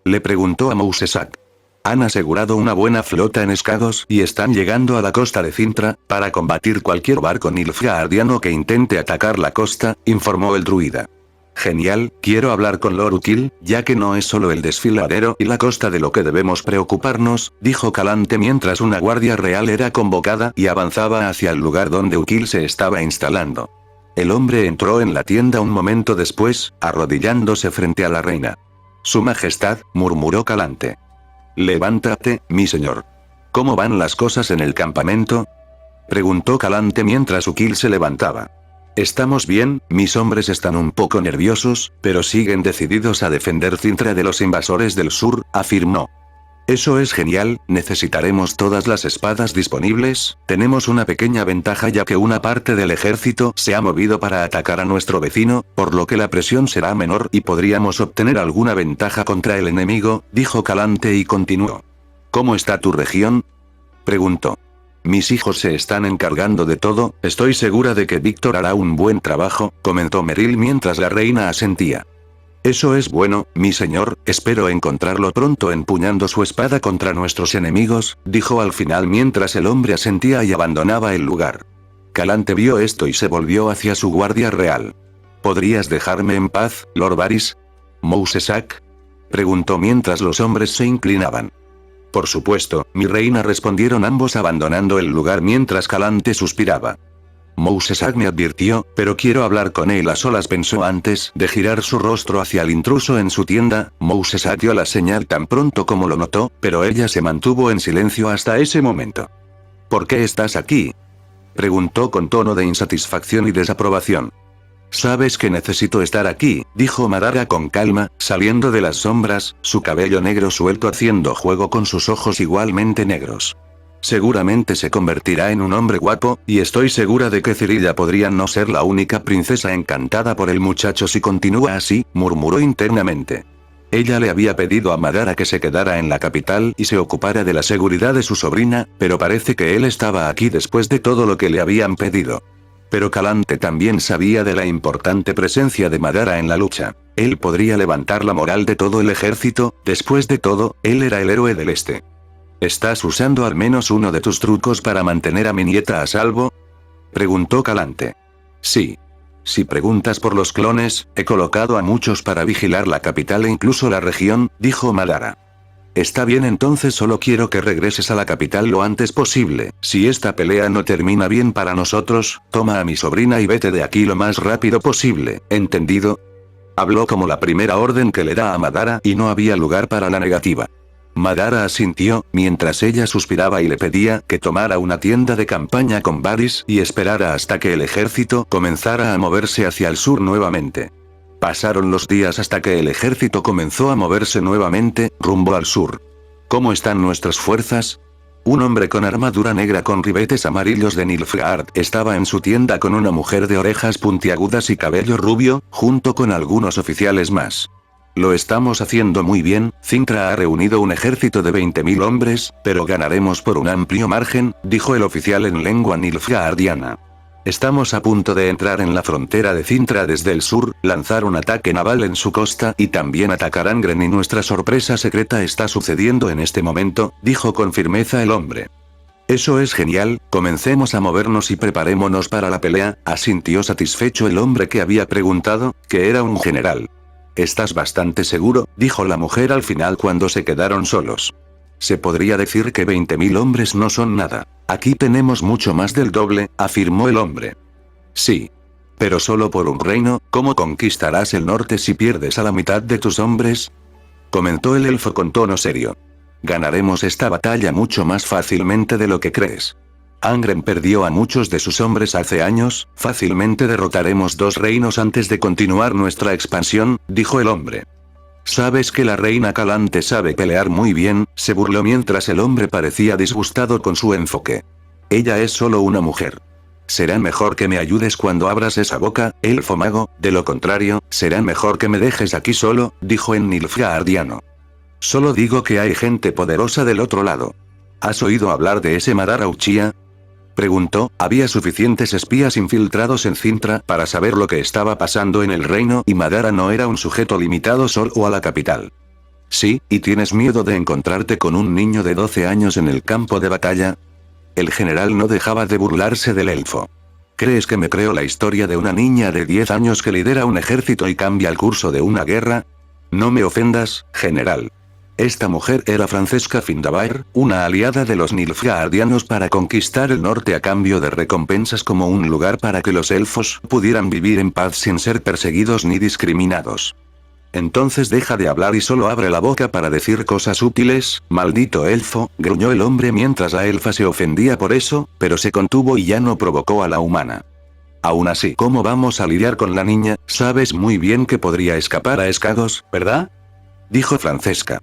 le preguntó a Mousesack. Han asegurado una buena flota en Escados y están llegando a la costa de Cintra, para combatir cualquier barco nilfgaardiano que intente atacar la costa, informó el druida. Genial, quiero hablar con Lord Ukil, ya que no es solo el desfiladero y la costa de lo que debemos preocuparnos, dijo Calante mientras una guardia real era convocada y avanzaba hacia el lugar donde Ukil se estaba instalando. El hombre entró en la tienda un momento después, arrodillándose frente a la reina. Su Majestad, murmuró Calante. Levántate, mi señor. ¿Cómo van las cosas en el campamento? Preguntó Calante mientras Ukil se levantaba. Estamos bien, mis hombres están un poco nerviosos, pero siguen decididos a defender Cintra de los invasores del sur, afirmó. Eso es genial, necesitaremos todas las espadas disponibles, tenemos una pequeña ventaja ya que una parte del ejército se ha movido para atacar a nuestro vecino, por lo que la presión será menor y podríamos obtener alguna ventaja contra el enemigo, dijo Calante y continuó. ¿Cómo está tu región? Preguntó. Mis hijos se están encargando de todo, estoy segura de que Víctor hará un buen trabajo, comentó Meryl mientras la reina asentía. Eso es bueno, mi señor, espero encontrarlo pronto empuñando su espada contra nuestros enemigos, dijo al final mientras el hombre asentía y abandonaba el lugar. Calante vio esto y se volvió hacia su guardia real. ¿Podrías dejarme en paz, Lord Varys? ¿Mousesack? Preguntó mientras los hombres se inclinaban. Por supuesto, mi reina, respondieron ambos abandonando el lugar mientras Calante suspiraba. Mousesack me advirtió, pero quiero hablar con él a solas, pensó antes de girar su rostro hacia el intruso en su tienda. Mousesack dio la señal tan pronto como lo notó, pero ella se mantuvo en silencio hasta ese momento. ¿Por qué estás aquí? Preguntó con tono de insatisfacción y desaprobación. Sabes que necesito estar aquí, dijo Madara con calma, saliendo de las sombras, su cabello negro suelto haciendo juego con sus ojos igualmente negros. Seguramente se convertirá en un hombre guapo, y estoy segura de que Cirilla podría no ser la única princesa encantada por el muchacho si continúa así, murmuró internamente. Ella le había pedido a Madara que se quedara en la capital y se ocupara de la seguridad de su sobrina, pero parece que él estaba aquí después de todo lo que le habían pedido. Pero Calante también sabía de la importante presencia de Madara en la lucha. Él podría levantar la moral de todo el ejército, después de todo, él era el héroe del este. ¿Estás usando al menos uno de tus trucos para mantener a mi nieta a salvo? Preguntó Calante. Sí. Si preguntas por los clones, he colocado a muchos para vigilar la capital e incluso la región, dijo Madara. Está bien, entonces solo quiero que regreses a la capital lo antes posible. Si esta pelea no termina bien para nosotros, toma a mi sobrina y vete de aquí lo más rápido posible, ¿entendido? Habló como la primera orden que le da a Madara y no había lugar para la negativa. Madara asintió, mientras ella suspiraba y le pedía que tomara una tienda de campaña con Varys y esperara hasta que el ejército comenzara a moverse hacia el sur nuevamente. Pasaron los días hasta que el ejército comenzó a moverse nuevamente, rumbo al sur. ¿Cómo están nuestras fuerzas? Un hombre con armadura negra con ribetes amarillos de Nilfgaard estaba en su tienda con una mujer de orejas puntiagudas y cabello rubio, junto con algunos oficiales más. Lo estamos haciendo muy bien, Cintra ha reunido un ejército de 20.000 hombres, pero ganaremos por un amplio margen, dijo el oficial en lengua nilfgaardiana. Estamos a punto de entrar en la frontera de Cintra desde el sur, lanzar un ataque naval en su costa y también atacar Angren y nuestra sorpresa secreta está sucediendo en este momento, dijo con firmeza el hombre. Eso es genial, comencemos a movernos y preparémonos para la pelea, asintió satisfecho el hombre que había preguntado, que era un general. ¿Estás bastante seguro?, dijo la mujer al final cuando se quedaron solos. Se podría decir que 20.000 hombres no son nada. Aquí tenemos mucho más del doble, afirmó el hombre. Sí. Pero solo por un reino, ¿cómo conquistarás el norte si pierdes a la mitad de tus hombres? Comentó el elfo con tono serio. Ganaremos esta batalla mucho más fácilmente de lo que crees. Angren perdió a muchos de sus hombres hace años, fácilmente derrotaremos 2 reinos antes de continuar nuestra expansión, dijo el hombre. Sabes que la reina Calante sabe pelear muy bien, se burló mientras el hombre parecía disgustado con su enfoque. Ella es solo una mujer. Será mejor que me ayudes cuando abras esa boca, elfo mago, de lo contrario, será mejor que me dejes aquí solo, dijo en nilfgaardiano. Solo digo que hay gente poderosa del otro lado. ¿Has oído hablar de ese Madara Uchiha? Preguntó, había suficientes espías infiltrados en Cintra para saber lo que estaba pasando en el reino y Madara no era un sujeto limitado solo a la capital. Sí, ¿y tienes miedo de encontrarte con un niño de 12 años en el campo de batalla? El general no dejaba de burlarse del elfo. ¿Crees que me creo la historia de una niña de 10 años que lidera un ejército y cambia el curso de una guerra? No me ofendas, general. Esta mujer era Francesca Findabair, una aliada de los Nilfgaardianos para conquistar el norte a cambio de recompensas como un lugar para que los elfos pudieran vivir en paz sin ser perseguidos ni discriminados. Entonces deja de hablar y solo abre la boca para decir cosas útiles, maldito elfo, gruñó el hombre mientras la elfa se ofendía por eso, pero se contuvo y ya no provocó a la humana. Aún así, ¿cómo vamos a lidiar con la niña? Sabes muy bien que podría escapar a Escados, ¿verdad? Dijo Francesca.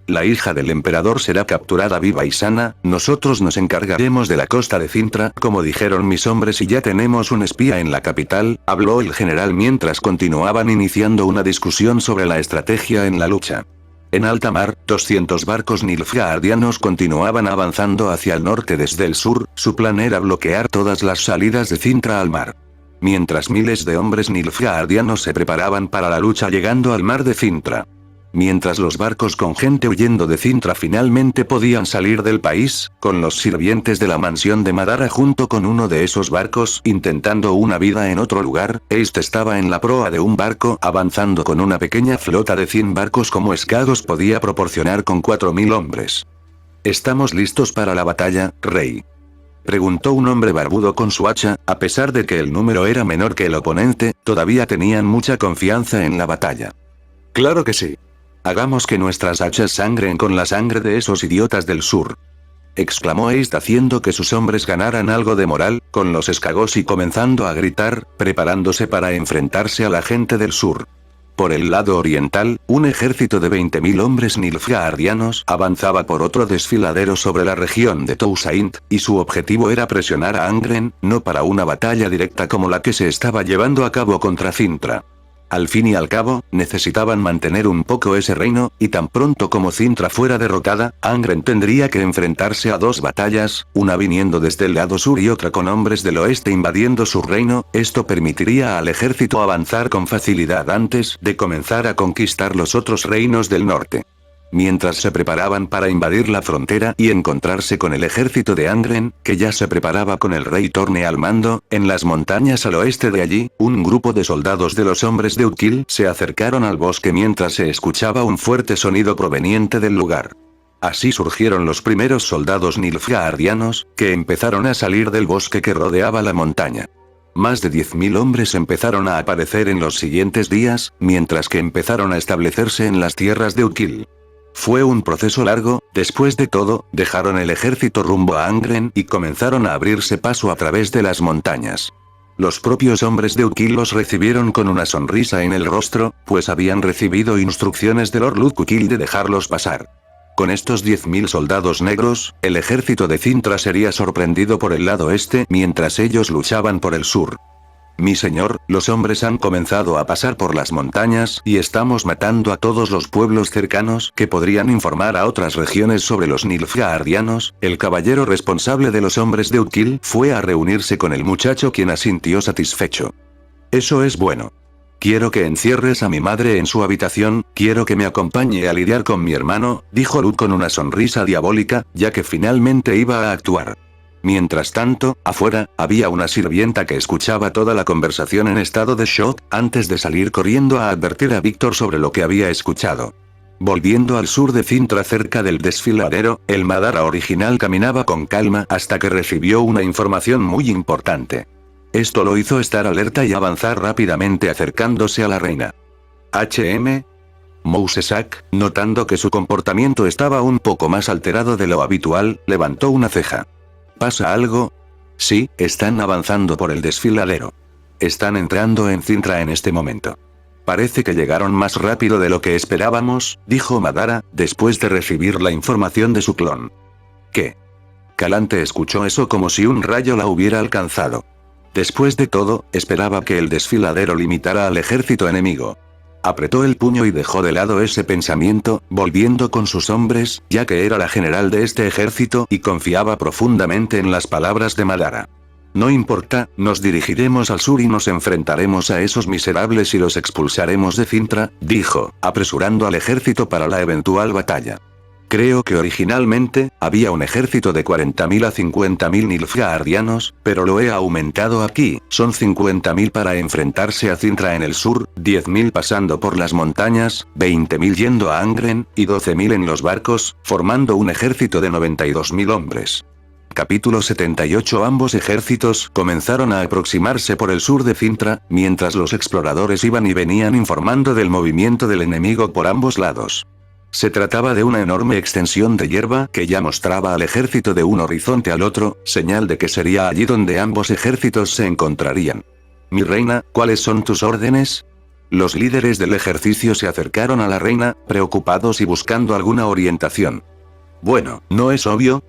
La hija del emperador será capturada viva y sana, nosotros nos encargaremos de la costa de Cintra, como dijeron mis hombres y ya tenemos un espía en la capital, habló el general mientras continuaban iniciando una discusión sobre la estrategia en la lucha. En alta mar, 200 barcos nilfgaardianos continuaban avanzando hacia el norte desde el sur, su plan era bloquear todas las salidas de Cintra al mar. Mientras miles de hombres nilfgaardianos se preparaban para la lucha llegando al mar de Cintra. Mientras los barcos con gente huyendo de Cintra finalmente podían salir del país, con los sirvientes de la mansión de Madara junto con uno de esos barcos intentando una vida en otro lugar, este estaba en la proa de un barco avanzando con una pequeña flota de 100 barcos como Escados podía proporcionar con 4000 hombres. ¿Estamos listos para la batalla, rey?, preguntó un hombre barbudo con su hacha, a pesar de que el número era menor que el oponente, todavía tenían mucha confianza en la batalla. Claro que sí. Hagamos que nuestras hachas sangren con la sangre de esos idiotas del sur. Exclamó Eist haciendo que sus hombres ganaran algo de moral, con los escagos y comenzando a gritar, preparándose para enfrentarse a la gente del sur. Por el lado oriental, un ejército de 20.000 hombres nilfgaardianos avanzaba por otro desfiladero sobre la región de Toussaint, y su objetivo era presionar a Angren, no para una batalla directa como la que se estaba llevando a cabo contra Cintra. Al fin y al cabo, necesitaban mantener un poco ese reino, y tan pronto como Cintra fuera derrotada, Angren tendría que enfrentarse a dos batallas, una viniendo desde el lado sur y otra con hombres del oeste invadiendo su reino, esto permitiría al ejército avanzar con facilidad antes de comenzar a conquistar los otros reinos del norte. Mientras se preparaban para invadir la frontera y encontrarse con el ejército de Angren, que ya se preparaba con el rey Torne al mando, en las montañas al oeste de allí, un grupo de soldados de los hombres de Utkil se acercaron al bosque mientras se escuchaba un fuerte sonido proveniente del lugar. Así surgieron los primeros soldados nilfgaardianos, que empezaron a salir del bosque que rodeaba la montaña. Más de 10.000 hombres empezaron a aparecer en los siguientes días, mientras que empezaron a establecerse en las tierras de Utkil. Fue un proceso largo, después de todo, dejaron el ejército rumbo a Angren y comenzaron a abrirse paso a través de las montañas. Los propios hombres de Utkil los recibieron con una sonrisa en el rostro, pues habían recibido instrucciones de Lord Lutkil de dejarlos pasar. Con estos 10.000 soldados negros, el ejército de Cintra sería sorprendido por el lado este mientras ellos luchaban por el sur. Mi señor, los hombres han comenzado a pasar por las montañas y estamos matando a todos los pueblos cercanos que podrían informar a otras regiones sobre los nilfgaardianos. El caballero responsable de los hombres de Utkil fue a reunirse con el muchacho quien asintió satisfecho. Eso es bueno. Quiero que encierres a mi madre en su habitación, quiero que me acompañe a lidiar con mi hermano, dijo Lut con una sonrisa diabólica, ya que finalmente iba a actuar. Mientras tanto, afuera, había una sirvienta que escuchaba toda la conversación en estado de shock, antes de salir corriendo a advertir a Víctor sobre lo que había escuchado. Volviendo al sur de Cintra cerca del desfiladero, el Madara original caminaba con calma hasta que recibió una información muy importante. Esto lo hizo estar alerta y avanzar rápidamente acercándose a la reina. Mousesak, notando que su comportamiento estaba un poco más alterado de lo habitual, levantó una ceja. ¿Pasa algo? Sí, están avanzando por el desfiladero. Están entrando en Cintra en este momento. Parece que llegaron más rápido de lo que esperábamos, dijo Madara, después de recibir la información de su clon. ¿Qué? Calante escuchó eso como si un rayo la hubiera alcanzado. Después de todo, esperaba que el desfiladero limitara al ejército enemigo. Apretó el puño y dejó de lado ese pensamiento, volviendo con sus hombres, ya que era la general de este ejército y confiaba profundamente en las palabras de Madara. No importa, nos dirigiremos al sur y nos enfrentaremos a esos miserables y los expulsaremos de Cintra, dijo, apresurando al ejército para la eventual batalla. Creo que originalmente, había un ejército de 40.000 a 50.000 nilfgaardianos, pero lo he aumentado aquí, son 50.000 para enfrentarse a Cintra en el sur, 10.000 pasando por las montañas, 20.000 yendo a Angren, y 12.000 en los barcos, formando un ejército de 92.000 hombres. Capítulo 78. Ambos ejércitos comenzaron a aproximarse por el sur de Cintra, mientras los exploradores iban y venían informando del movimiento del enemigo por ambos lados. Se trataba de una enorme extensión de hierba que ya mostraba al ejército de un horizonte al otro, señal de que sería allí donde ambos ejércitos se encontrarían. Mi reina, ¿cuáles son tus órdenes? Los líderes del ejercicio se acercaron a la reina, preocupados y buscando alguna orientación. Bueno, ¿no es obvio?,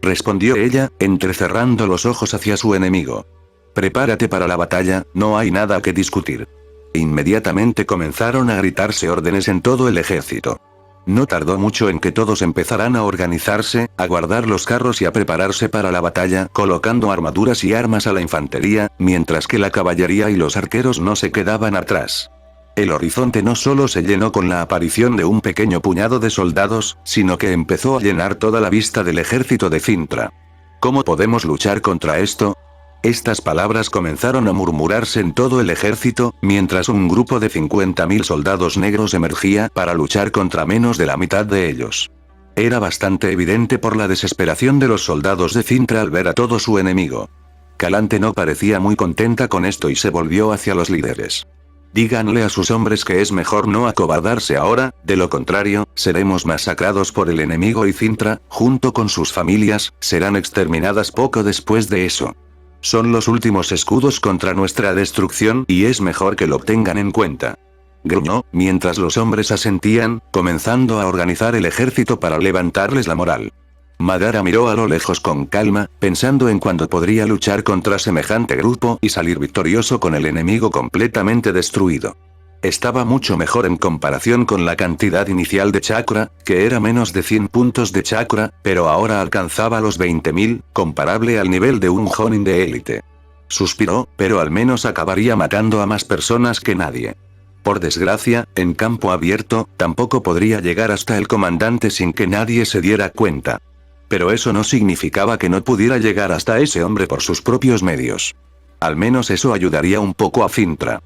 respondió ella, entrecerrando los ojos hacia su enemigo. Prepárate para la batalla, no hay nada que discutir. Inmediatamente comenzaron a gritarse órdenes en todo el ejército. No tardó mucho en que todos empezaran a organizarse, a guardar los carros y a prepararse para la batalla, colocando armaduras y armas a la infantería, mientras que la caballería y los arqueros no se quedaban atrás. El horizonte no solo se llenó con la aparición de un pequeño puñado de soldados, sino que empezó a llenar toda la vista del ejército de Cintra. ¿Cómo podemos luchar contra esto? Estas palabras comenzaron a murmurarse en todo el ejército, mientras un grupo de 50.000 soldados negros emergía para luchar contra menos de la mitad de ellos. Era bastante evidente por la desesperación de los soldados de Cintra al ver a todo su enemigo. Calante no parecía muy contenta con esto y se volvió hacia los líderes. Díganle a sus hombres que es mejor no acobardarse ahora, de lo contrario, seremos masacrados por el enemigo y Cintra, junto con sus familias, serán exterminadas poco después de eso. Son los últimos escudos contra nuestra destrucción y es mejor que lo tengan en cuenta. Gruñó, mientras los hombres asentían, comenzando a organizar el ejército para levantarles la moral. Madara miró a lo lejos con calma, pensando en cuándo podría luchar contra semejante grupo y salir victorioso con el enemigo completamente destruido. Estaba mucho mejor en comparación con la cantidad inicial de chakra, que era menos de 100 puntos de chakra, pero ahora alcanzaba los 20.000, comparable al nivel de un Jonin de élite. Suspiró, pero al menos acabaría matando a más personas que nadie. Por desgracia, en campo abierto, tampoco podría llegar hasta el comandante sin que nadie se diera cuenta. Pero eso no significaba que no pudiera llegar hasta ese hombre por sus propios medios. Al menos eso ayudaría un poco a Cintra.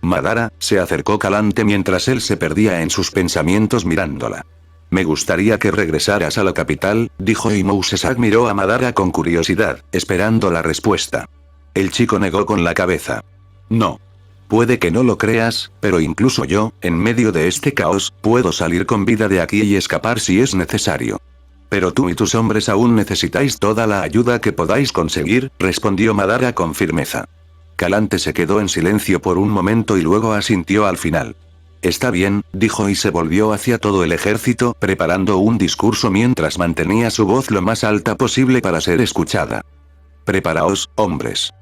Madara se acercó Calante mientras él se perdía en sus pensamientos mirándola. Me gustaría que regresaras a la capital, dijo y Mousesak miró a Madara con curiosidad, esperando la respuesta. El chico negó con la cabeza. No. Puede que no lo creas, pero incluso yo, en medio de este caos, puedo salir con vida de aquí y escapar si es necesario. Pero tú y tus hombres aún necesitáis toda la ayuda que podáis conseguir, respondió Madara con firmeza. Calante se quedó en silencio por un momento y luego asintió al final. Está bien, dijo y se volvió hacia todo el ejército preparando un discurso mientras mantenía su voz lo más alta posible para ser escuchada. Preparaos, hombres.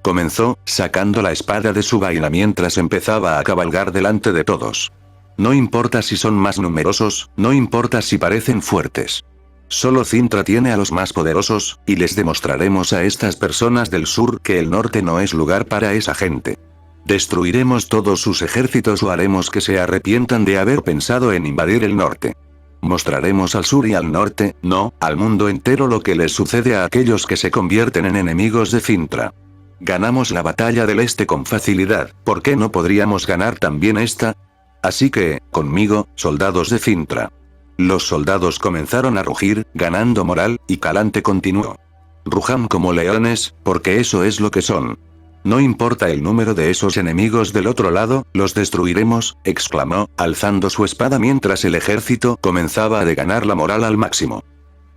Comenzó, sacando la espada de su vaina mientras empezaba a cabalgar delante de todos. No importa si son más numerosos, no importa si parecen fuertes. Solo Cintra tiene a los más poderosos, y les demostraremos a estas personas del sur que el norte no es lugar para esa gente. Destruiremos todos sus ejércitos o haremos que se arrepientan de haber pensado en invadir el norte. Mostraremos al sur y al norte, no, al mundo entero lo que les sucede a aquellos que se convierten en enemigos de Cintra. Ganamos la batalla del este con facilidad, ¿por qué no podríamos ganar también esta? Así que, conmigo, soldados de Cintra. Los soldados comenzaron a rugir, ganando moral, y Calante continuó. Rujan como leones, porque eso es lo que son. No importa el número de esos enemigos del otro lado, los destruiremos, exclamó, alzando su espada mientras el ejército comenzaba a ganar la moral al máximo.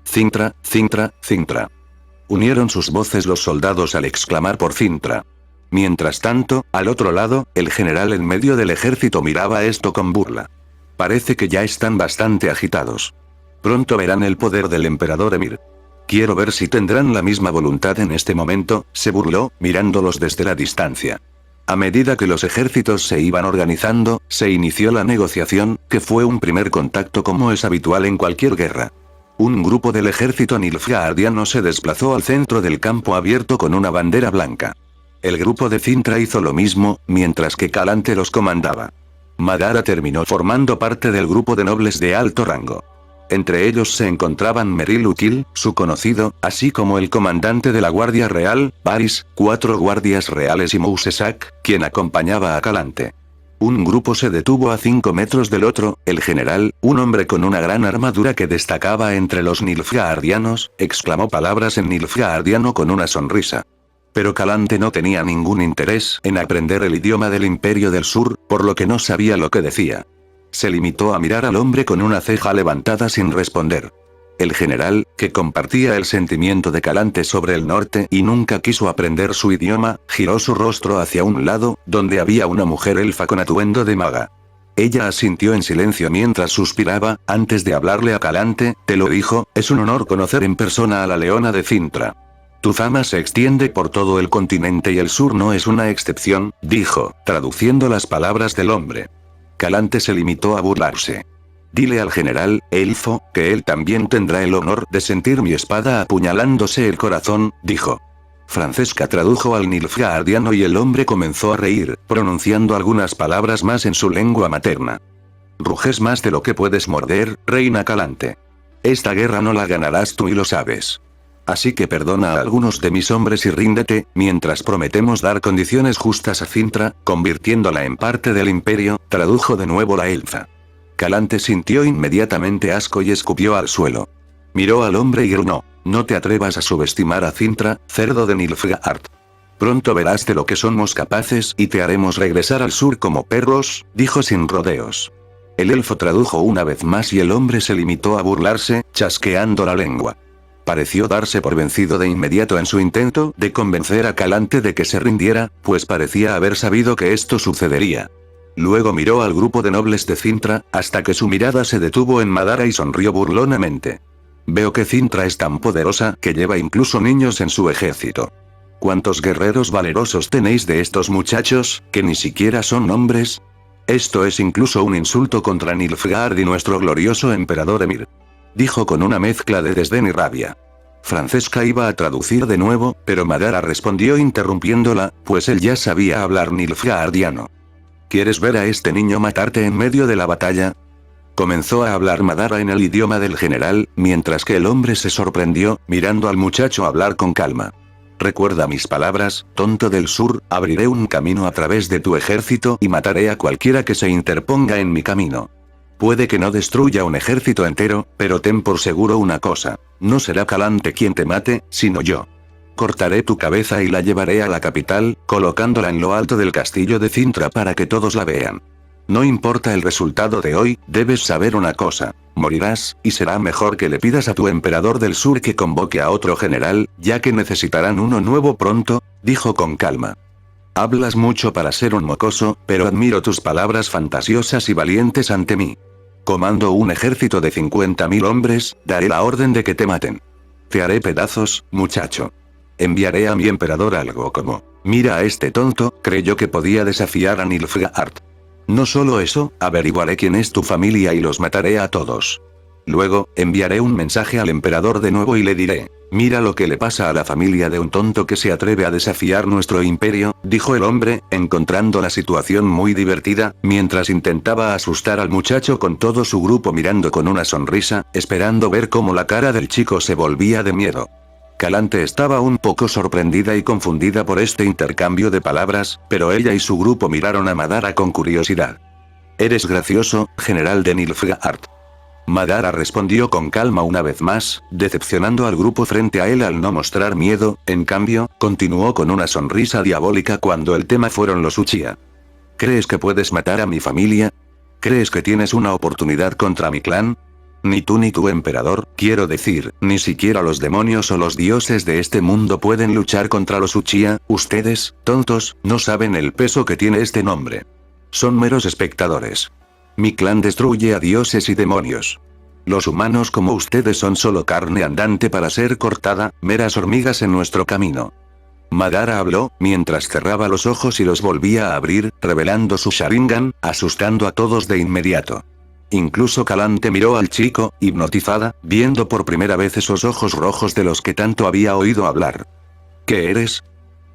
Cintra, Cintra, Cintra. Unieron sus voces los soldados al exclamar por Cintra. Mientras tanto, al otro lado, el general en medio del ejército miraba esto con burla. Parece que ya están bastante agitados. Pronto verán el poder del emperador Emir. Quiero ver si tendrán la misma voluntad en este momento, se burló, mirándolos desde la distancia. A medida que los ejércitos se iban organizando, se inició la negociación, que fue un primer contacto como es habitual en cualquier guerra. Un grupo del ejército nilfgaardiano se desplazó al centro del campo abierto con una bandera blanca. El grupo de Cintra hizo lo mismo, mientras que Calante los comandaba. Madara terminó formando parte del grupo de nobles de alto rango. Entre ellos se encontraban Meril Ukil, su conocido, así como el comandante de la Guardia Real, Varys, 4 guardias reales y Mousesak, quien acompañaba a Calante. Un grupo se detuvo a 5 metros del otro, el general, un hombre con una gran armadura que destacaba entre los nilfgaardianos, exclamó palabras en nilfgaardiano con una sonrisa. Pero Calante no tenía ningún interés en aprender el idioma del Imperio del Sur, por lo que no sabía lo que decía. Se limitó a mirar al hombre con una ceja levantada sin responder. El general, que compartía el sentimiento de Calante sobre el norte y nunca quiso aprender su idioma, giró su rostro hacia un lado, donde había una mujer elfa con atuendo de maga. Ella asintió en silencio mientras suspiraba, antes de hablarle a Calante, te lo dijo, es un honor conocer en persona a la leona de Cintra. Tu fama se extiende por todo el continente y el sur no es una excepción, dijo, traduciendo las palabras del hombre. Calante se limitó a burlarse. Dile al general, elfo, que él también tendrá el honor de sentir mi espada apuñalándose el corazón, dijo. Francesca tradujo al nilfgaardiano y el hombre comenzó a reír, pronunciando algunas palabras más en su lengua materna. Ruges más de lo que puedes morder, reina Calante. Esta guerra no la ganarás tú y lo sabes. Así que perdona a algunos de mis hombres y ríndete, mientras prometemos dar condiciones justas a Cintra, convirtiéndola en parte del imperio, tradujo de nuevo la elfa. Calante sintió inmediatamente asco y escupió al suelo. Miró al hombre y gritó, no te atrevas a subestimar a Cintra, cerdo de Nilfgaard. Pronto verás de lo que somos capaces y te haremos regresar al sur como perros, dijo sin rodeos. El elfo tradujo una vez más y el hombre se limitó a burlarse, chasqueando la lengua. Pareció darse por vencido de inmediato en su intento de convencer a Calante de que se rindiera, pues parecía haber sabido que esto sucedería. Luego miró al grupo de nobles de Cintra, hasta que su mirada se detuvo en Madara y sonrió burlonamente. Veo que Cintra es tan poderosa que lleva incluso niños en su ejército. ¿Cuántos guerreros valerosos tenéis de estos muchachos, que ni siquiera son hombres? Esto es incluso un insulto contra Nilfgaard y nuestro glorioso emperador Emir. Dijo con una mezcla de desdén y rabia. Francesca iba a traducir de nuevo, pero Madara respondió interrumpiéndola, pues él ya sabía hablar nilfgaardiano. ¿Quieres ver a este niño matarte en medio de la batalla? Comenzó a hablar Madara en el idioma del general, mientras que el hombre se sorprendió, mirando al muchacho hablar con calma. Recuerda mis palabras, tonto del sur, abriré un camino a través de tu ejército y mataré a cualquiera que se interponga en mi camino. Puede que no destruya un ejército entero, pero ten por seguro una cosa, no será Calante quien te mate, sino yo. Cortaré tu cabeza y la llevaré a la capital, colocándola en lo alto del castillo de Cintra para que todos la vean. No importa el resultado de hoy, debes saber una cosa, morirás, y será mejor que le pidas a tu emperador del sur que convoque a otro general, ya que necesitarán uno nuevo pronto, dijo con calma. Hablas mucho para ser un mocoso, pero admiro tus palabras fantasiosas y valientes ante mí. Comando un ejército de 50.000 hombres, daré la orden de que te maten. Te haré pedazos, muchacho. Enviaré a mi emperador algo como, mira a este tonto, creyó que podía desafiar a Nilfgaard. No solo eso, averiguaré quién es tu familia y los mataré a todos. Luego, enviaré un mensaje al emperador de nuevo y le diré, mira lo que le pasa a la familia de un tonto que se atreve a desafiar nuestro imperio, dijo el hombre, encontrando la situación muy divertida, mientras intentaba asustar al muchacho con todo su grupo mirando con una sonrisa, esperando ver cómo la cara del chico se volvía de miedo. Calante estaba un poco sorprendida y confundida por este intercambio de palabras, pero ella y su grupo miraron a Madara con curiosidad. Eres gracioso, general de Nilfgaard. Madara respondió con calma una vez más, decepcionando al grupo frente a él al no mostrar miedo, en cambio, continuó con una sonrisa diabólica cuando el tema fueron los Uchiha. ¿Crees que puedes matar a mi familia? ¿Crees que tienes una oportunidad contra mi clan? Ni tú ni tu emperador, quiero decir, ni siquiera los demonios o los dioses de este mundo pueden luchar contra los Uchiha, ustedes, tontos, no saben el peso que tiene este nombre. Son meros espectadores. Mi clan destruye a dioses y demonios. Los humanos como ustedes son solo carne andante para ser cortada, meras hormigas en nuestro camino. Madara habló, mientras cerraba los ojos y los volvía a abrir, revelando su Sharingan, asustando a todos de inmediato. Incluso Calante miró al chico, hipnotizada, viendo por primera vez esos ojos rojos de los que tanto había oído hablar. ¿Qué eres?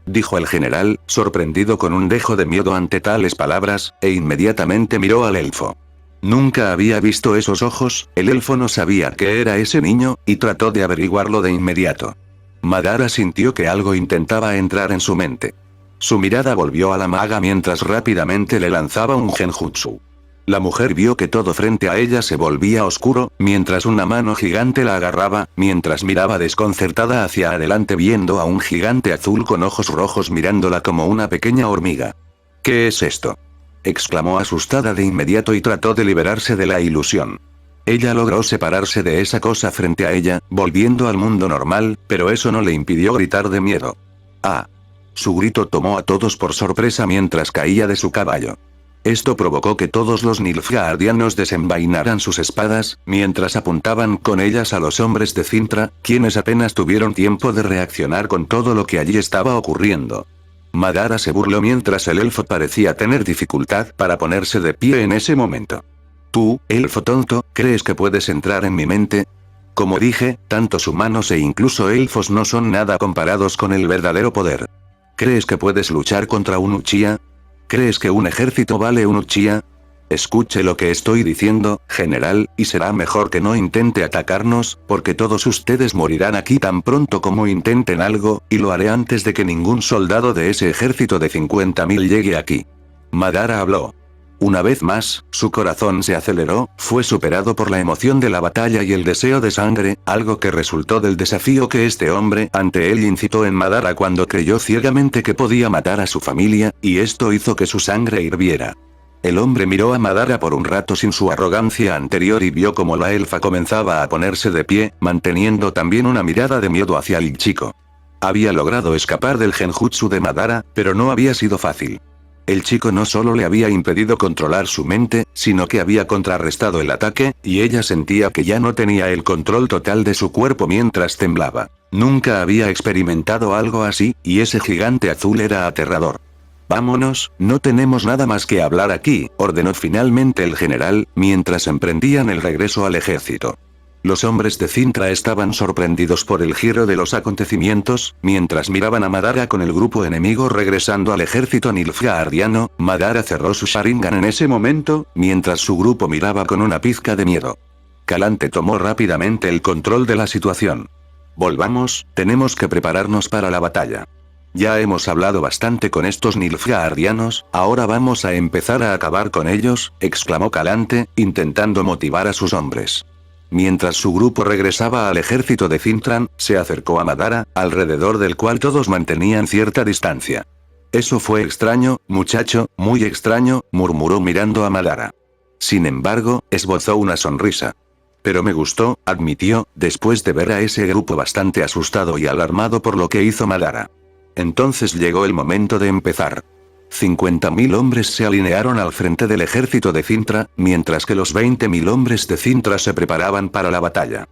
Dijo el general, sorprendido con un dejo de miedo ante tales palabras, e inmediatamente miró al elfo. Nunca había visto esos ojos, el elfo no sabía qué era ese niño, y trató de averiguarlo de inmediato. Madara sintió que algo intentaba entrar en su mente. Su mirada volvió a la maga mientras rápidamente le lanzaba un genjutsu. La mujer vio que todo frente a ella se volvía oscuro, mientras una mano gigante la agarraba, mientras miraba desconcertada hacia adelante viendo a un gigante azul con ojos rojos mirándola como una pequeña hormiga. ¿Qué es esto?, exclamó asustada de inmediato y trató de liberarse de la ilusión. Ella logró separarse de esa cosa frente a ella, volviendo al mundo normal, pero eso no le impidió gritar de miedo. ¡Ah! Su grito tomó a todos por sorpresa mientras caía de su caballo. Esto provocó que todos los nilfgaardianos desenvainaran sus espadas, mientras apuntaban con ellas a los hombres de Cintra, quienes apenas tuvieron tiempo de reaccionar con todo lo que allí estaba ocurriendo. Madara se burló mientras el elfo parecía tener dificultad para ponerse de pie en ese momento. Tú, elfo tonto, ¿crees que puedes entrar en mi mente? Como dije, tantos humanos e incluso elfos no son nada comparados con el verdadero poder. ¿Crees que puedes luchar contra un Uchiha? ¿Crees que un ejército vale un Uchiha? Escuche lo que estoy diciendo, general, y será mejor que no intente atacarnos, porque todos ustedes morirán aquí tan pronto como intenten algo, y lo haré antes de que ningún soldado de ese ejército de 50.000 llegue aquí. Madara habló. Una vez más, su corazón se aceleró, fue superado por la emoción de la batalla y el deseo de sangre, algo que resultó del desafío que este hombre ante él incitó en Madara cuando creyó ciegamente que podía matar a su familia, y esto hizo que su sangre hirviera. El hombre miró a Madara por un rato sin su arrogancia anterior y vio como la elfa comenzaba a ponerse de pie, manteniendo también una mirada de miedo hacia el chico. Había logrado escapar del genjutsu de Madara, pero no había sido fácil. El chico no solo le había impedido controlar su mente, sino que había contrarrestado el ataque, y ella sentía que ya no tenía el control total de su cuerpo mientras temblaba. Nunca había experimentado algo así, y ese gigante azul era aterrador. Vámonos, no tenemos nada más que hablar aquí, ordenó finalmente el general, mientras emprendían el regreso al ejército. Los hombres de Cintra estaban sorprendidos por el giro de los acontecimientos, mientras miraban a Madara con el grupo enemigo regresando al ejército nilfgaardiano. Madara cerró su Sharingan en ese momento, mientras su grupo miraba con una pizca de miedo. Calante tomó rápidamente el control de la situación. Volvamos, tenemos que prepararnos para la batalla. Ya hemos hablado bastante con estos nilfgaardianos, ahora vamos a empezar a acabar con ellos, exclamó Calante, intentando motivar a sus hombres. Mientras su grupo regresaba al ejército de Cintran, se acercó a Madara, alrededor del cual todos mantenían cierta distancia. Eso fue extraño, muchacho, muy extraño, murmuró mirando a Madara. Sin embargo, esbozó una sonrisa. Pero me gustó, admitió, después de ver a ese grupo bastante asustado y alarmado por lo que hizo Madara. Entonces llegó el momento de empezar. 50.000 hombres se alinearon al frente del ejército de Cintra, mientras que los 20.000 hombres de Cintra se preparaban para la batalla.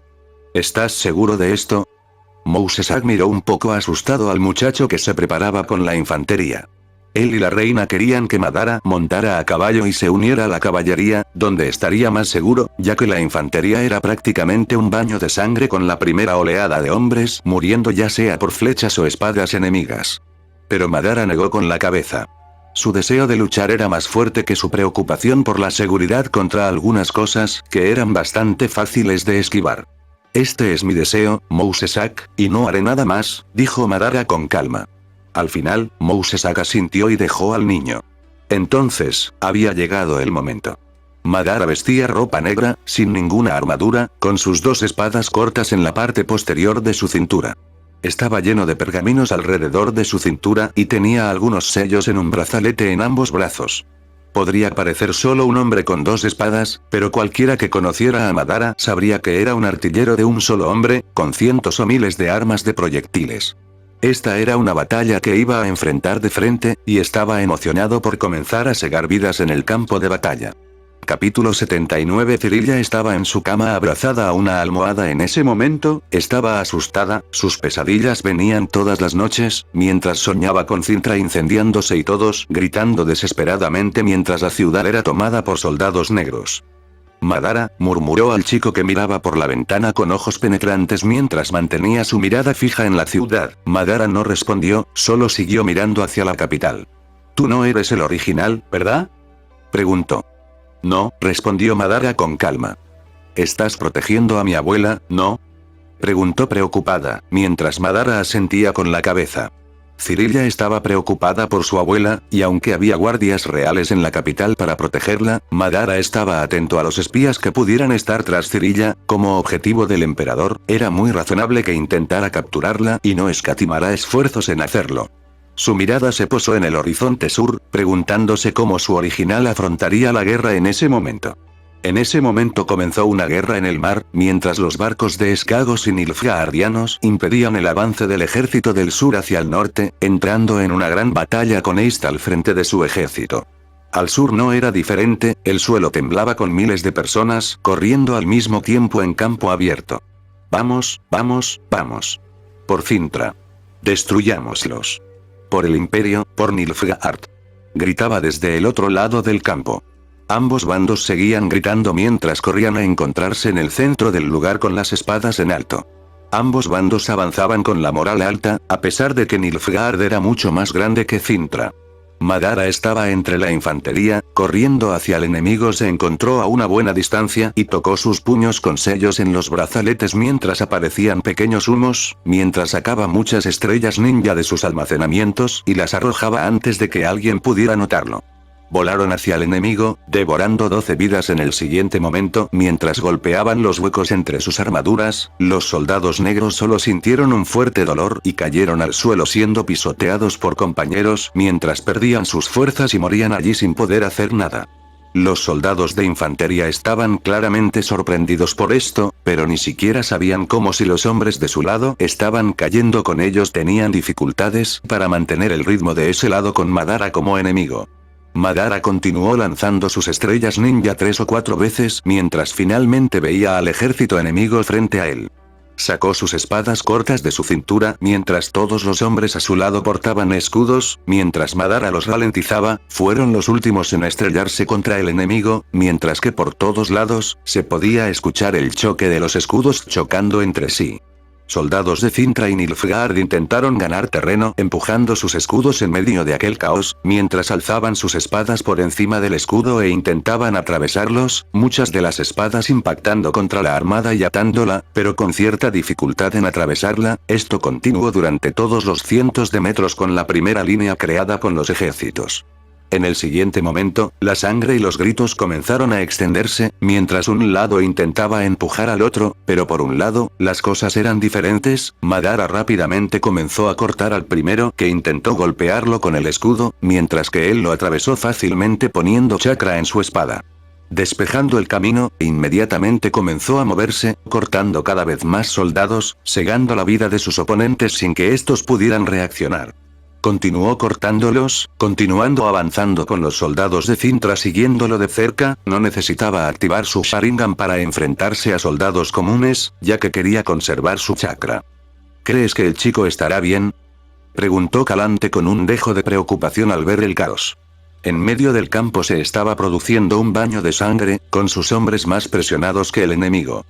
¿Estás seguro de esto? Mousesak miró un poco asustado al muchacho que se preparaba con la infantería. Él y la reina querían que Madara montara a caballo y se uniera a la caballería, donde estaría más seguro, ya que la infantería era prácticamente un baño de sangre con la primera oleada de hombres muriendo ya sea por flechas o espadas enemigas. Pero Madara negó con la cabeza. Su deseo de luchar era más fuerte que su preocupación por la seguridad contra algunas cosas que eran bastante fáciles de esquivar. Este es mi deseo, Mousesak, y no haré nada más, dijo Madara con calma. Al final, Mousesak asintió y dejó al niño. Entonces, había llegado el momento. Madara vestía ropa negra, sin ninguna armadura, con sus dos espadas cortas en la parte posterior de su cintura. Estaba lleno de pergaminos alrededor de su cintura y tenía algunos sellos en un brazalete en ambos brazos. Podría parecer solo un hombre con dos espadas, pero cualquiera que conociera a Madara sabría que era un artillero de un solo hombre, con cientos o miles de armas de proyectiles. Esta era una batalla que iba a enfrentar de frente, y estaba emocionado por comenzar a segar vidas en el campo de batalla. Capítulo 79. Cirilla estaba en su cama abrazada a una almohada en ese momento, estaba asustada, sus pesadillas venían todas las noches, mientras soñaba con Cintra incendiándose y todos gritando desesperadamente mientras la ciudad era tomada por soldados negros. Madara, murmuró al chico que miraba por la ventana con ojos penetrantes mientras mantenía su mirada fija en la ciudad. Madara no respondió, solo siguió mirando hacia la capital. «Tú no eres el original, ¿verdad?», preguntó. No, respondió Madara con calma. ¿Estás protegiendo a mi abuela, no? Preguntó preocupada, mientras Madara asentía con la cabeza. Cirilla estaba preocupada por su abuela, y aunque había guardias reales en la capital para protegerla, Madara estaba atento a los espías que pudieran estar tras Cirilla. Como objetivo del emperador, era muy razonable que intentara capturarla y no escatimara esfuerzos en hacerlo. Su mirada se posó en el horizonte sur, preguntándose cómo su original afrontaría la guerra en ese momento. En ese momento comenzó una guerra en el mar, mientras los barcos de Skagos y Nilfgaardianos impedían el avance del ejército del sur hacia el norte, entrando en una gran batalla con East al frente de su ejército. Al sur no era diferente, el suelo temblaba con miles de personas corriendo al mismo tiempo en campo abierto. Vamos, vamos, vamos. Por Cintra. Destruyámoslos. Por el imperio, por Nilfgaard. Gritaba desde el otro lado del campo. Ambos bandos seguían gritando mientras corrían a encontrarse en el centro del lugar con las espadas en alto. Ambos bandos avanzaban con la moral alta, a pesar de que Nilfgaard era mucho más grande que Cintra. Madara estaba entre la infantería, corriendo hacia el enemigo. Se encontró a una buena distancia y tocó sus puños con sellos en los brazaletes mientras aparecían pequeños humos, mientras sacaba muchas estrellas ninja de sus almacenamientos y las arrojaba antes de que alguien pudiera notarlo. Volaron hacia el enemigo, devorando 12 vidas en el siguiente momento. Mientras golpeaban los huecos entre sus armaduras, los soldados negros solo sintieron un fuerte dolor y cayeron al suelo siendo pisoteados por compañeros mientras perdían sus fuerzas y morían allí sin poder hacer nada. Los soldados de infantería estaban claramente sorprendidos por esto, pero ni siquiera sabían cómo. Si los hombres de su lado estaban cayendo con ellos, tenían dificultades para mantener el ritmo de ese lado con Madara como enemigo. Madara continuó lanzando sus estrellas ninja 3 o 4 veces mientras finalmente veía al ejército enemigo frente a él. Sacó sus espadas cortas de su cintura mientras todos los hombres a su lado portaban escudos. Mientras Madara los ralentizaba, fueron los últimos en estrellarse contra el enemigo, mientras que por todos lados se podía escuchar el choque de los escudos chocando entre sí. Soldados de Cintra y Nilfgaard intentaron ganar terreno empujando sus escudos en medio de aquel caos, mientras alzaban sus espadas por encima del escudo e intentaban atravesarlos, muchas de las espadas impactando contra la armada y atándola, pero con cierta dificultad en atravesarla. Esto continuó durante todos los cientos de metros con la primera línea creada con los ejércitos. En el siguiente momento, la sangre y los gritos comenzaron a extenderse, mientras un lado intentaba empujar al otro, pero por un lado, las cosas eran diferentes. Madara rápidamente comenzó a cortar al primero que intentó golpearlo con el escudo, mientras que él lo atravesó fácilmente poniendo chakra en su espada. Despejando el camino, inmediatamente comenzó a moverse, cortando cada vez más soldados, cegando la vida de sus oponentes sin que estos pudieran reaccionar. Continuó cortándolos, continuando avanzando con los soldados de Cintra siguiéndolo de cerca. No necesitaba activar su Sharingan para enfrentarse a soldados comunes, ya que quería conservar su chakra. ¿Crees que el chico estará bien?, preguntó Calante con un dejo de preocupación al ver el caos. En medio del campo se estaba produciendo un baño de sangre, con sus hombres más presionados que el enemigo.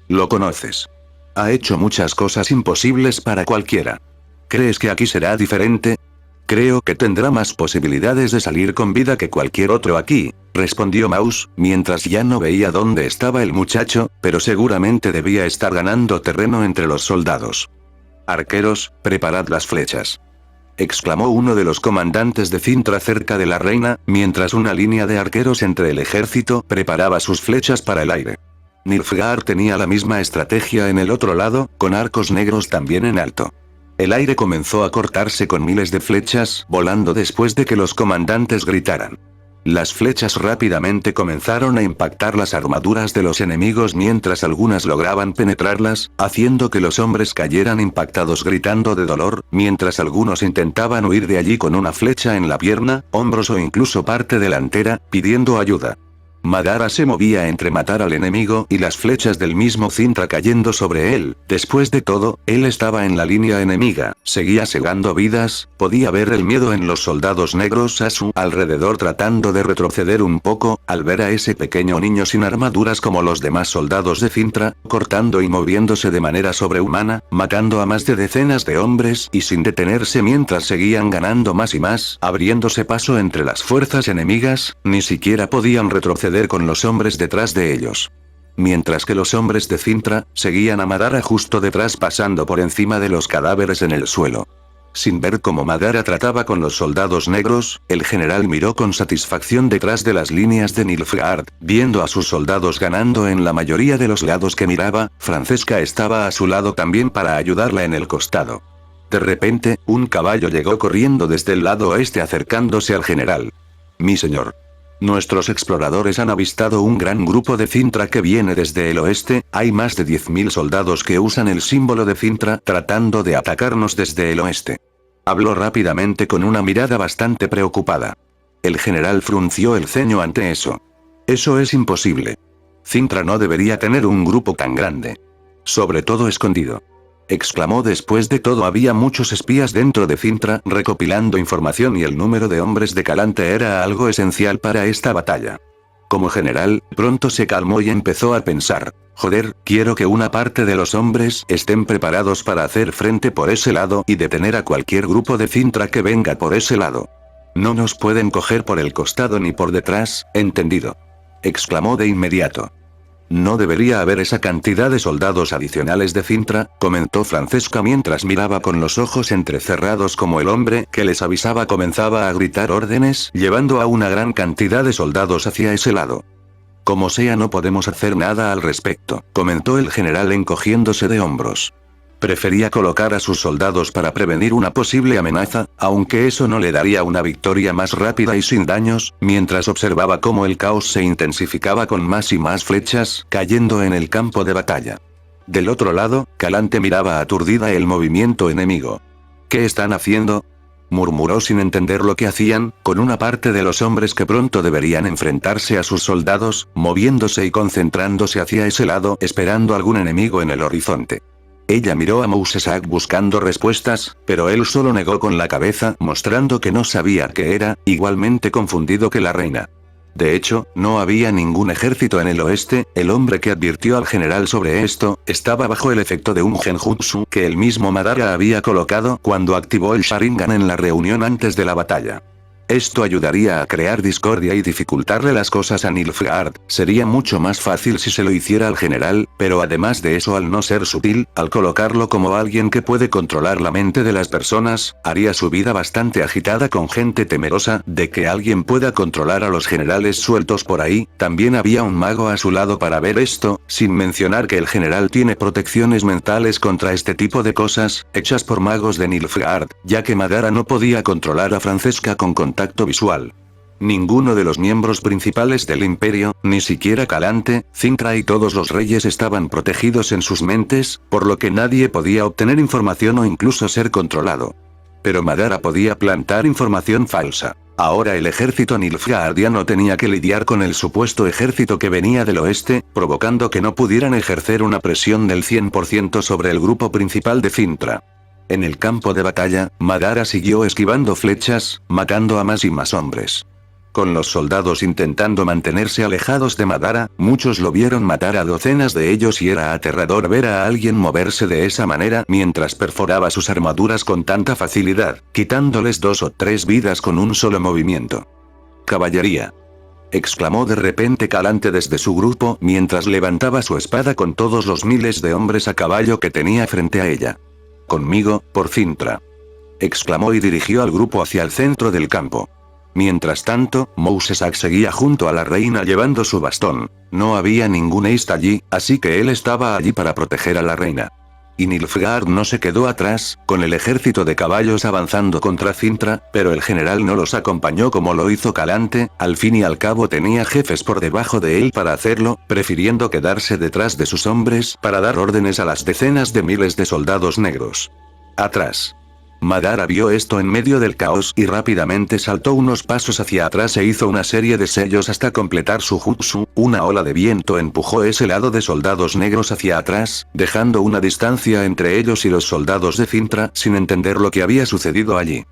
Lo conoces. Ha hecho muchas cosas imposibles para cualquiera. ¿Crees que aquí será diferente? Creo que tendrá más posibilidades de salir con vida que cualquier otro aquí, respondió Mouse, mientras ya no veía dónde estaba el muchacho, pero seguramente debía estar ganando terreno entre los soldados. Arqueros, preparad las flechas, exclamó uno de los comandantes de Cintra cerca de la reina, mientras una línea de arqueros entre el ejército preparaba sus flechas para el aire. Nilfgaard tenía la misma estrategia en el otro lado, con arcos negros también en alto. El aire comenzó a cortarse con miles de flechas volando después de que los comandantes gritaran. Las flechas rápidamente comenzaron a impactar las armaduras de los enemigos mientras algunas lograban penetrarlas, haciendo que los hombres cayeran impactados gritando de dolor, mientras algunos intentaban huir de allí con una flecha en la pierna, hombros o incluso parte delantera, pidiendo ayuda. Madara se movía entre matar al enemigo y las flechas del mismo Cintra cayendo sobre él. Después de todo, él estaba en la línea enemiga, seguía segando vidas, podía ver el miedo en los soldados negros a su alrededor tratando de retroceder un poco, al ver a ese pequeño niño sin armaduras como los demás soldados de Cintra, cortando y moviéndose de manera sobrehumana, matando a más de decenas de hombres y sin detenerse mientras seguían ganando más y más, abriéndose paso entre las fuerzas enemigas, ni siquiera podían retroceder suceder con los hombres detrás de ellos. Mientras que los hombres de Cintra seguían a Madara justo detrás pasando por encima de los cadáveres en el suelo. Sin ver cómo Madara trataba con los soldados negros, el general miró con satisfacción detrás de las líneas de Nilfgaard, viendo a sus soldados ganando en la mayoría de los lados que miraba. Francesca estaba a su lado también para ayudarla en el costado. De repente, un caballo llegó corriendo desde el lado oeste acercándose al general. «Mi señor. Nuestros exploradores han avistado un gran grupo de Cintra que viene desde el oeste, hay más de 10.000 soldados que usan el símbolo de Cintra tratando de atacarnos desde el oeste». Habló rápidamente con una mirada bastante preocupada. El general frunció el ceño ante eso. «Eso es imposible. Cintra no debería tener un grupo tan grande. Sobre todo escondido», exclamó. Después de todo había muchos espías dentro de Cintra recopilando información y el número de hombres de Calante era algo esencial para esta batalla. Como general, pronto se calmó y empezó a pensar, joder, quiero que una parte de los hombres estén preparados para hacer frente por ese lado y detener a cualquier grupo de Cintra que venga por ese lado. No nos pueden coger por el costado ni por detrás, ¿entendido?, exclamó de inmediato. «No debería haber esa cantidad de soldados adicionales de Cintra», comentó Francesca mientras miraba con los ojos entrecerrados como el hombre que les avisaba comenzaba a gritar órdenes llevando a una gran cantidad de soldados hacia ese lado. «Como sea no podemos hacer nada al respecto», comentó el general encogiéndose de hombros. Prefería colocar a sus soldados para prevenir una posible amenaza, aunque eso no le daría una victoria más rápida y sin daños, mientras observaba cómo el caos se intensificaba con más y más flechas cayendo en el campo de batalla. Del otro lado, Calante miraba aturdida el movimiento enemigo. «¿Qué están haciendo?», murmuró sin entender lo que hacían, con una parte de los hombres que pronto deberían enfrentarse a sus soldados, moviéndose y concentrándose hacia ese lado esperando algún enemigo en el horizonte. Ella miró a Mousesac buscando respuestas, pero él solo negó con la cabeza mostrando que no sabía qué era, igualmente confundido que la reina. De hecho, no había ningún ejército en el oeste. El hombre que advirtió al general sobre esto, estaba bajo el efecto de un genjutsu que el mismo Madara había colocado cuando activó el Sharingan en la reunión antes de la batalla. Esto ayudaría a crear discordia y dificultarle las cosas a Nilfgaard. Sería mucho más fácil si se lo hiciera al general, pero además de eso al no ser sutil, al colocarlo como alguien que puede controlar la mente de las personas, haría su vida bastante agitada con gente temerosa de que alguien pueda controlar a los generales sueltos por ahí. También había un mago a su lado para ver esto, sin mencionar que el general tiene protecciones mentales contra este tipo de cosas, hechas por magos de Nilfgaard, ya que Madara no podía controlar a Francesca con contacto visual. Ninguno de los miembros principales del imperio, ni siquiera Calante, Cintra y todos los reyes estaban protegidos en sus mentes, por lo que nadie podía obtener información o incluso ser controlado. Pero Madara podía plantar información falsa. Ahora el ejército nilfgaardiano tenía que lidiar con el supuesto ejército que venía del oeste, provocando que no pudieran ejercer una presión del 100% sobre el grupo principal de Cintra. En el campo de batalla, Madara siguió esquivando flechas, matando a más y más hombres. Con los soldados intentando mantenerse alejados de Madara, muchos lo vieron matar a docenas de ellos y era aterrador ver a alguien moverse de esa manera mientras perforaba sus armaduras con tanta facilidad, quitándoles 2 o 3 vidas con un solo movimiento. «Caballería», exclamó de repente Calante desde su grupo mientras levantaba su espada con todos los miles de hombres a caballo que tenía frente a ella. «Conmigo, por Cintra», exclamó y dirigió al grupo hacia el centro del campo. Mientras tanto, Mousesac seguía junto a la reina llevando su bastón. No había ningún East allí, así que él estaba allí para proteger a la reina. Y Nilfgaard no se quedó atrás, con el ejército de caballos avanzando contra Cintra, pero el general no los acompañó como lo hizo Calante. Al fin y al cabo tenía jefes por debajo de él para hacerlo, prefiriendo quedarse detrás de sus hombres para dar órdenes a las decenas de miles de soldados negros. Atrás. Madara vio esto en medio del caos y rápidamente saltó unos pasos hacia atrás e hizo una serie de sellos hasta completar su jutsu. Una ola de viento empujó ese lado de soldados negros hacia atrás, dejando una distancia entre ellos y los soldados de Cintra sin entender lo que había sucedido allí.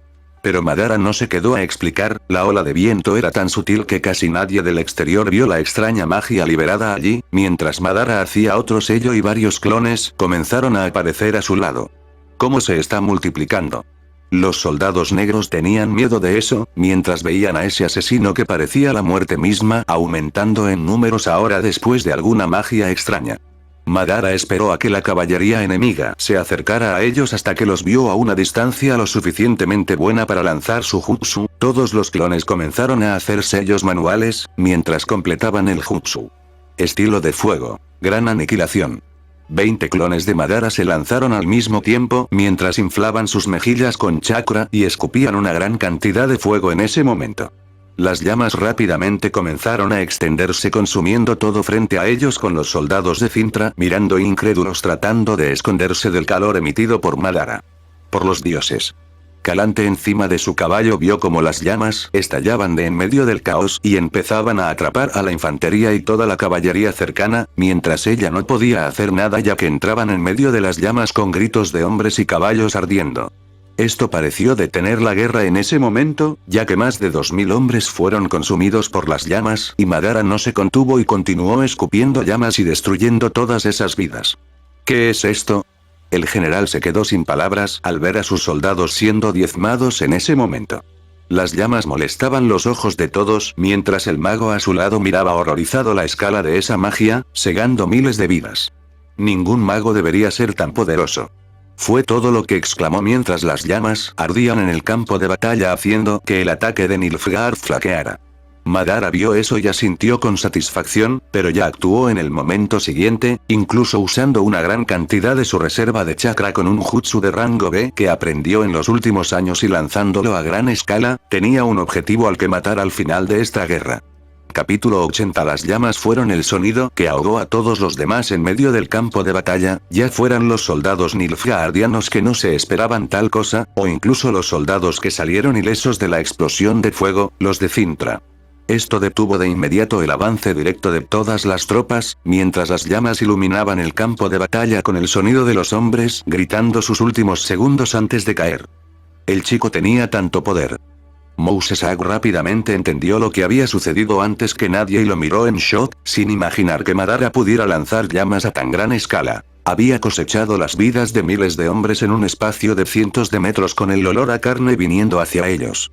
Pero Madara no se quedó a explicar, la ola de viento era tan sutil que casi nadie del exterior vio la extraña magia liberada allí. Mientras Madara hacía otro sello y varios clones comenzaron a aparecer a su lado. «¿Cómo se está multiplicando?», Los soldados negros tenían miedo de eso, mientras veían a ese asesino que parecía la muerte misma aumentando en números ahora después de alguna magia extraña. Madara esperó a que la caballería enemiga se acercara a ellos hasta que los vio a una distancia lo suficientemente buena para lanzar su jutsu. Todos los clones comenzaron a hacer sellos manuales, mientras completaban el jutsu. Estilo de fuego. Gran aniquilación. 20 clones de Madara se lanzaron al mismo tiempo mientras inflaban sus mejillas con chakra y escupían una gran cantidad de fuego en ese momento. Las llamas rápidamente comenzaron a extenderse consumiendo todo frente a ellos con los soldados de Cintra mirando incrédulos tratando de esconderse del calor emitido por Madara. Por los dioses. Calante encima de su caballo vio como las llamas estallaban de en medio del caos y empezaban a atrapar a la infantería y toda la caballería cercana, mientras ella no podía hacer nada ya que entraban en medio de las llamas con gritos de hombres y caballos ardiendo. Esto pareció detener la guerra en ese momento, ya que más de 2000 hombres fueron consumidos por las llamas y Madara no se contuvo y continuó escupiendo llamas y destruyendo todas esas vidas. ¿Qué es esto? El general se quedó sin palabras al ver a sus soldados siendo diezmados en ese momento. Las llamas molestaban los ojos de todos mientras el mago a su lado miraba horrorizado la escala de esa magia, segando miles de vidas. Ningún mago debería ser tan poderoso. Fue todo lo que exclamó mientras las llamas ardían en el campo de batalla haciendo que el ataque de Nilfgaard flaqueara. Madara vio eso y asintió con satisfacción, pero ya actuó en el momento siguiente, incluso usando una gran cantidad de su reserva de chakra con un jutsu de rango B que aprendió en los últimos años y lanzándolo a gran escala, tenía un objetivo al que matar al final de esta guerra. Capítulo 80. Las llamas fueron el sonido que ahogó a todos los demás en medio del campo de batalla, ya fueran los soldados nilfgaardianos que no se esperaban tal cosa, o incluso los soldados que salieron ilesos de la explosión de fuego, los de Cintra. Esto detuvo de inmediato el avance directo de todas las tropas, mientras las llamas iluminaban el campo de batalla con el sonido de los hombres gritando sus últimos segundos antes de caer. El chico tenía tanto poder. Mousesag rápidamente entendió lo que había sucedido antes que nadie y lo miró en shock, sin imaginar que Madara pudiera lanzar llamas a tan gran escala. Había cosechado las vidas de miles de hombres en un espacio de cientos de metros con el olor a carne viniendo hacia ellos.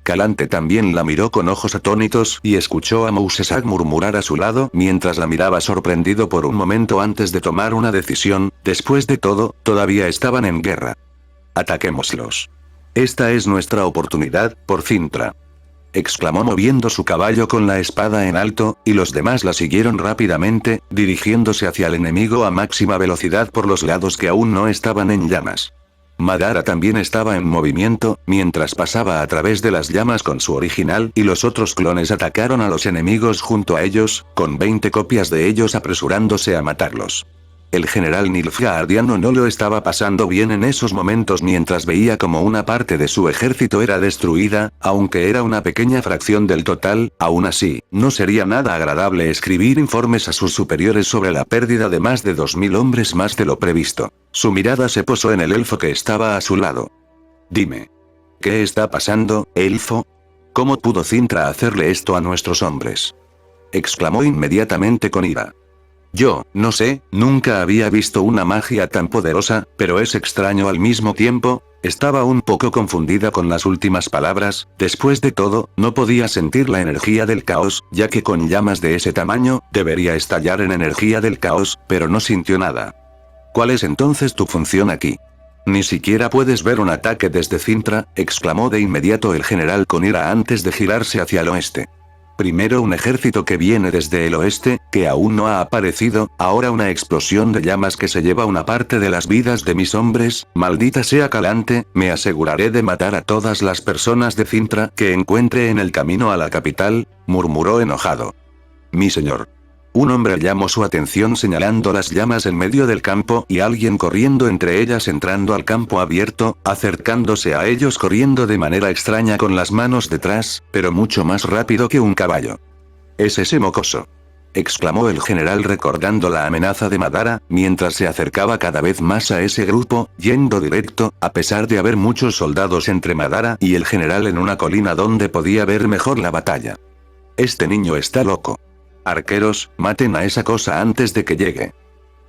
Calante también la miró con ojos atónitos y escuchó a Mousesag murmurar a su lado mientras la miraba sorprendido por un momento antes de tomar una decisión. Después de todo, todavía estaban en guerra. Ataquémoslos. Esta es nuestra oportunidad, por Cintra. Exclamó moviendo su caballo con la espada en alto, y los demás la siguieron rápidamente, dirigiéndose hacia el enemigo a máxima velocidad por los lados que aún no estaban en llamas. Madara también estaba en movimiento, mientras pasaba a través de las llamas con su original y los otros clones atacaron a los enemigos junto a ellos, con 20 copias de ellos apresurándose a matarlos. El general nilfgaardiano no lo estaba pasando bien en esos momentos mientras veía como una parte de su ejército era destruida, aunque era una pequeña fracción del total, aún así, no sería nada agradable escribir informes a sus superiores sobre la pérdida de más de 2000 hombres más de lo previsto. Su mirada se posó en el elfo que estaba a su lado. Dime. ¿Qué está pasando, elfo? ¿Cómo pudo Cintra hacerle esto a nuestros hombres? Exclamó inmediatamente con ira. Yo, no sé, nunca había visto una magia tan poderosa, pero es extraño al mismo tiempo. Estaba un poco confundida con las últimas palabras, después de todo, no podía sentir la energía del caos, ya que con llamas de ese tamaño, debería estallar en energía del caos, pero no sintió nada. ¿Cuál es entonces tu función aquí? Ni siquiera puedes ver un ataque desde Cintra, exclamó de inmediato el general con ira antes de girarse hacia el oeste. Primero un ejército que viene desde el oeste, que aún no ha aparecido, ahora una explosión de llamas que se lleva una parte de las vidas de mis hombres, maldita sea Calante, me aseguraré de matar a todas las personas de Cintra que encuentre en el camino a la capital, murmuró enojado. Mi señor. Un hombre llamó su atención señalando las llamas en medio del campo y alguien corriendo entre ellas entrando al campo abierto, acercándose a ellos corriendo de manera extraña con las manos detrás, pero mucho más rápido que un caballo. «Es ese mocoso», exclamó el general recordando la amenaza de Madara, mientras se acercaba cada vez más a ese grupo, yendo directo, a pesar de haber muchos soldados entre Madara y el general en una colina donde podía ver mejor la batalla. «Este niño está loco. Arqueros, maten a esa cosa antes de que llegue».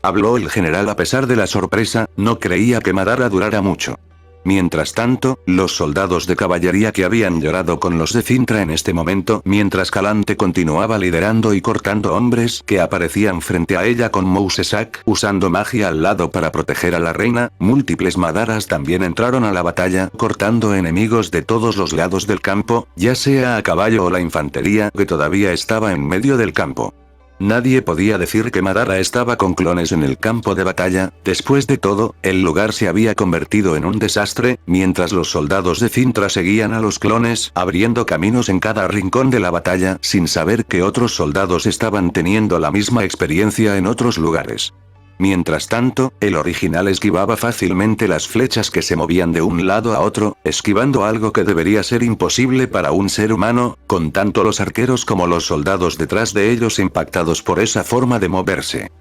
Habló el general a pesar de la sorpresa, no creía que Madara durara mucho. Mientras tanto, los soldados de caballería que habían llorado con los de Cintra en este momento, mientras Calante continuaba liderando y cortando hombres que aparecían frente a ella con Mousesak usando magia al lado para proteger a la reina, múltiples Madaras también entraron a la batalla cortando enemigos de todos los lados del campo, ya sea a caballo o la infantería que todavía estaba en medio del campo. Nadie podía decir que Madara estaba con clones en el campo de batalla, después de todo, el lugar se había convertido en un desastre, mientras los soldados de Cintra seguían a los clones, abriendo caminos en cada rincón de la batalla, sin saber que otros soldados estaban teniendo la misma experiencia en otros lugares. Mientras tanto, el original esquivaba fácilmente las flechas que se movían de un lado a otro, esquivando algo que debería ser imposible para un ser humano, con tanto los arqueros como los soldados detrás de ellos impactados por esa forma de moverse.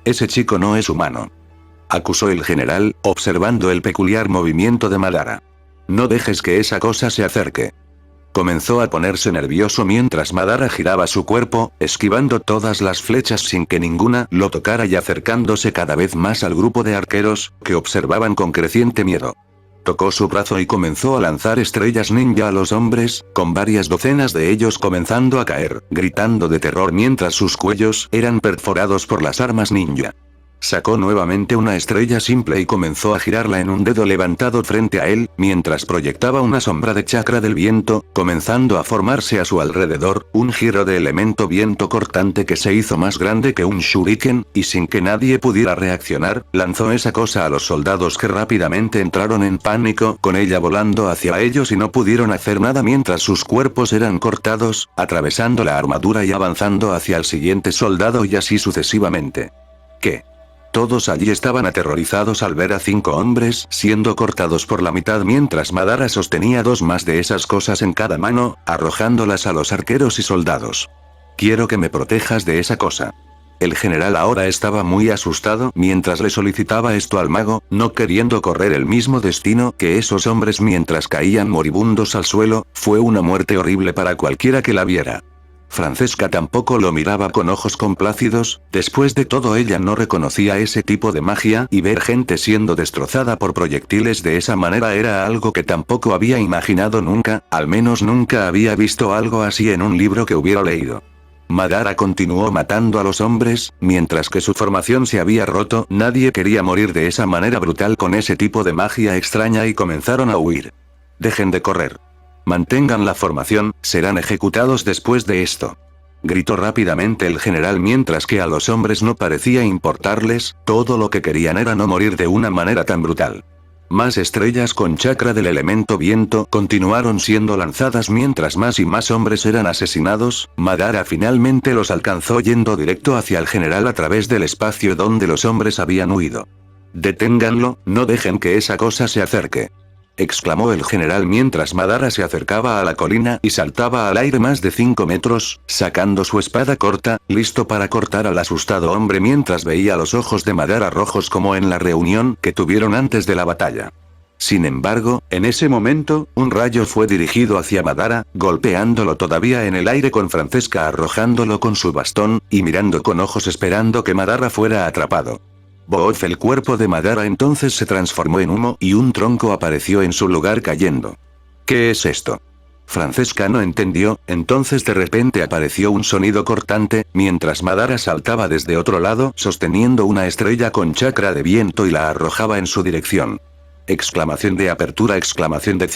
Ese chico no es humano, acusó el general, observando el peculiar movimiento de Madara. No dejes que esa cosa se acerque. Comenzó a ponerse nervioso mientras Madara giraba su cuerpo, esquivando todas las flechas sin que ninguna lo tocara y acercándose cada vez más al grupo de arqueros, que observaban con creciente miedo. Tocó su brazo y comenzó a lanzar estrellas ninja a los hombres, con varias docenas de ellos comenzando a caer, gritando de terror mientras sus cuellos eran perforados por las armas ninja. Sacó nuevamente una estrella simple y comenzó a girarla en un dedo levantado frente a él, mientras proyectaba una sombra de chakra del viento, comenzando a formarse a su alrededor, un giro de elemento viento cortante que se hizo más grande que un shuriken, y sin que nadie pudiera reaccionar, lanzó esa cosa a los soldados que rápidamente entraron en pánico, con ella volando hacia ellos y no pudieron hacer nada mientras sus cuerpos eran cortados, atravesando la armadura y avanzando hacia el siguiente soldado y así sucesivamente. ¿Qué? Todos allí estaban aterrorizados al ver a 5 hombres siendo cortados por la mitad mientras Madara sostenía 2 más de esas cosas en cada mano, arrojándolas a los arqueros y soldados. Quiero que me protejas de esa cosa. El general ahora estaba muy asustado mientras le solicitaba esto al mago, no queriendo correr el mismo destino que esos hombres mientras caían moribundos al suelo, fue una muerte horrible para cualquiera que la viera. Francesca tampoco lo miraba con ojos complácidos, después de todo ella no reconocía ese tipo de magia y ver gente siendo destrozada por proyectiles de esa manera era algo que tampoco había imaginado nunca, al menos nunca había visto algo así en un libro que hubiera leído. Madara continuó matando a los hombres, mientras que su formación se había roto, nadie quería morir de esa manera brutal con ese tipo de magia extraña y comenzaron a huir. Dejen de correr. Mantengan la formación, serán ejecutados después de esto. Gritó rápidamente el general mientras que a los hombres no parecía importarles, todo lo que querían era no morir de una manera tan brutal. Más estrellas con chakra del elemento viento continuaron siendo lanzadas mientras más y más hombres eran asesinados, Madara finalmente los alcanzó yendo directo hacia el general a través del espacio donde los hombres habían huido. Deténganlo, no dejen que esa cosa se acerque. Exclamó el general mientras Madara se acercaba a la colina y saltaba al aire más de 5 metros, sacando su espada corta, listo para cortar al asustado hombre mientras veía los ojos de Madara rojos como en la reunión que tuvieron antes de la batalla. Sin embargo, en ese momento, un rayo fue dirigido hacia Madara, golpeándolo todavía en el aire con Francesca arrojándolo con su bastón, y mirando con ojos esperando que Madara fuera atrapado. Boof, el cuerpo de Madara entonces se transformó en humo y un tronco apareció en su lugar cayendo. ¿Qué es esto? Francesca no entendió, entonces de repente apareció un sonido cortante, mientras Madara saltaba desde otro lado sosteniendo una estrella con chakra de viento y la arrojaba en su dirección. Exclamación de apertura, exclamación de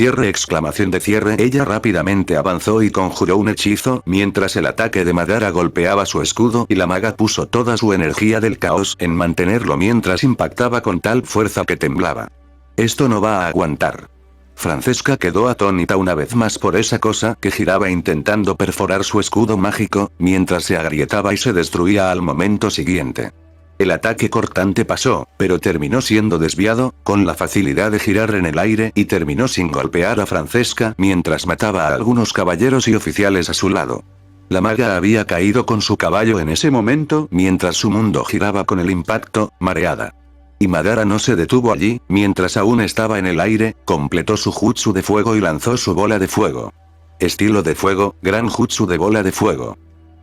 cierre, ella rápidamente avanzó y conjuró un hechizo, mientras el ataque de Madara golpeaba su escudo y la maga puso toda su energía del caos en mantenerlo mientras impactaba con tal fuerza que temblaba. Esto no va a aguantar. Francesca quedó atónita una vez más por esa cosa que giraba intentando perforar su escudo mágico, mientras se agrietaba y se destruía al momento siguiente. El ataque cortante pasó, pero terminó siendo desviado, con la facilidad de girar en el aire y terminó sin golpear a Francesca mientras mataba a algunos caballeros y oficiales a su lado. La maga había caído con su caballo en ese momento mientras su mundo giraba con el impacto, mareada. Y Madara no se detuvo allí, mientras aún estaba en el aire, completó su jutsu de fuego y lanzó su bola de fuego. Estilo de fuego, gran jutsu de bola de fuego.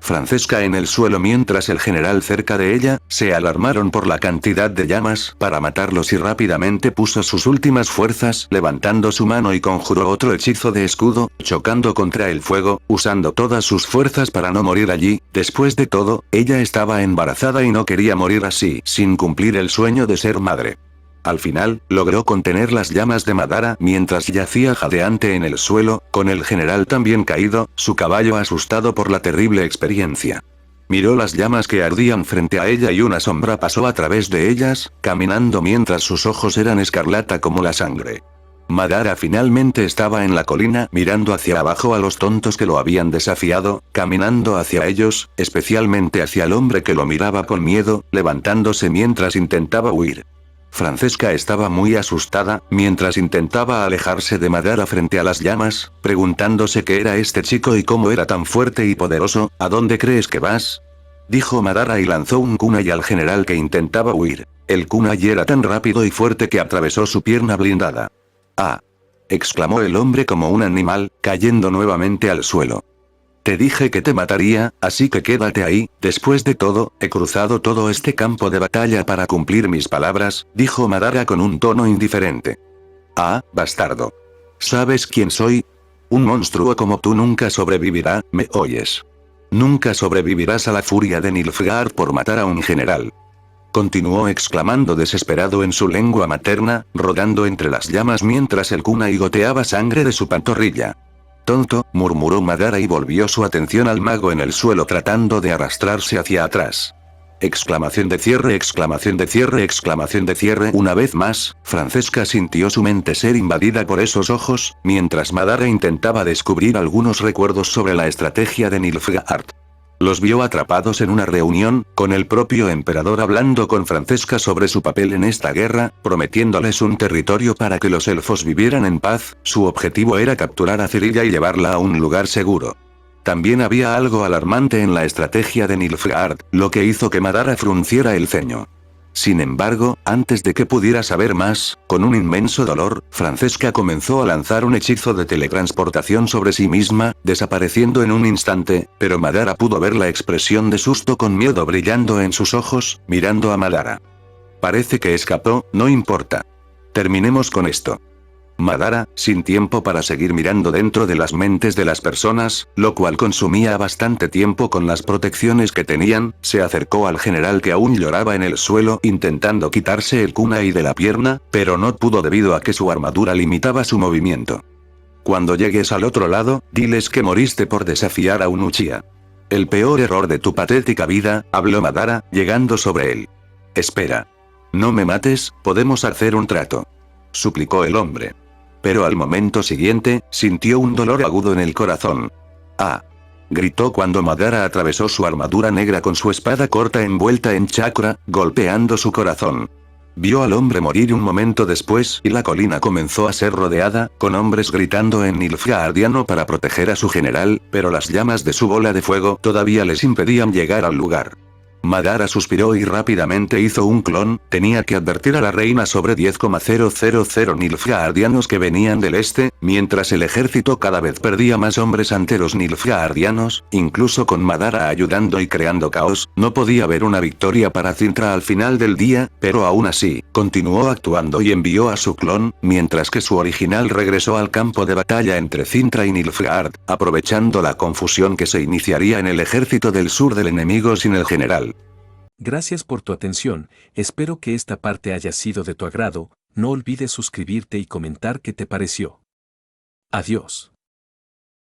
Francesca en el suelo mientras el general cerca de ella, se alarmaron por la cantidad de llamas para matarlos y rápidamente puso sus últimas fuerzas levantando su mano y conjuró otro hechizo de escudo, chocando contra el fuego, usando todas sus fuerzas para no morir allí. Después de todo, ella estaba embarazada y no quería morir así, sin cumplir el sueño de ser madre. Al final, logró contener las llamas de Madara mientras yacía jadeante en el suelo, con el general también caído, su caballo asustado por la terrible experiencia. Miró las llamas que ardían frente a ella y una sombra pasó a través de ellas, caminando mientras sus ojos eran escarlata como la sangre. Madara finalmente estaba en la colina mirando hacia abajo a los tontos que lo habían desafiado, caminando hacia ellos, especialmente hacia el hombre que lo miraba con miedo, levantándose mientras intentaba huir. Francesca estaba muy asustada, mientras intentaba alejarse de Madara frente a las llamas, preguntándose qué era este chico y cómo era tan fuerte y poderoso. ¿A dónde crees que vas?, dijo Madara y lanzó un kunai al general que intentaba huir. El kunai era tan rápido y fuerte que atravesó su pierna blindada. ¡Ah!, exclamó el hombre como un animal, cayendo nuevamente al suelo. Te dije que te mataría, así que quédate ahí. Después de todo, he cruzado todo este campo de batalla para cumplir mis palabras, dijo Madara con un tono indiferente. Ah, bastardo. ¿Sabes quién soy? Un monstruo como tú nunca sobrevivirá, ¿me oyes? Nunca sobrevivirás a la furia de Nilfgaard por matar a un general. Continuó exclamando desesperado en su lengua materna, rodando entre las llamas mientras el kunai goteaba sangre de su pantorrilla. Tonto, murmuró Madara y volvió su atención al mago en el suelo tratando de arrastrarse hacia atrás. Exclamación de cierre, exclamación de cierre, exclamación de cierre. Una vez más, Francesca sintió su mente ser invadida por esos ojos, mientras Madara intentaba descubrir algunos recuerdos sobre la estrategia de Nilfgaard. Los vio atrapados en una reunión, con el propio emperador hablando con Francesca sobre su papel en esta guerra, prometiéndoles un territorio para que los elfos vivieran en paz. Su objetivo era capturar a Cirilla y llevarla a un lugar seguro. También había algo alarmante en la estrategia de Nilfgaard, lo que hizo que Madara frunciera el ceño. Sin embargo, antes de que pudiera saber más, con un inmenso dolor, Francesca comenzó a lanzar un hechizo de teletransportación sobre sí misma, desapareciendo en un instante, pero Madara pudo ver la expresión de susto con miedo brillando en sus ojos, mirando a Madara. Parece que escapó, no importa. Terminemos con esto. Madara, sin tiempo para seguir mirando dentro de las mentes de las personas, lo cual consumía bastante tiempo con las protecciones que tenían, se acercó al general que aún lloraba en el suelo intentando quitarse el kunai de la pierna, pero no pudo debido a que su armadura limitaba su movimiento. Cuando llegues al otro lado, diles que moriste por desafiar a un Uchiha. El peor error de tu patética vida, habló Madara, llegando sobre él. Espera. No me mates, podemos hacer un trato. Suplicó el hombre. Pero al momento siguiente, sintió un dolor agudo en el corazón. ¡Ah!, gritó cuando Madara atravesó su armadura negra con su espada corta envuelta en chakra, golpeando su corazón. Vio al hombre morir un momento después y la colina comenzó a ser rodeada, con hombres gritando en nilfgaardiano para proteger a su general, pero las llamas de su bola de fuego todavía les impedían llegar al lugar. Madara suspiró y rápidamente hizo un clon. Tenía que advertir a la reina sobre 10,000 nilfgaardianos que venían del este, mientras el ejército cada vez perdía más hombres ante los nilfgaardianos, incluso con Madara ayudando y creando caos, no podía haber una victoria para Cintra al final del día, pero aún así, continuó actuando y envió a su clon, mientras que su original regresó al campo de batalla entre Cintra y Nilfgaard, aprovechando la confusión que se iniciaría en el ejército del sur del enemigo sin el general.
Gracias por tu atención, espero que esta parte haya sido de tu agrado, no olvides suscribirte y comentar qué te pareció. Adiós.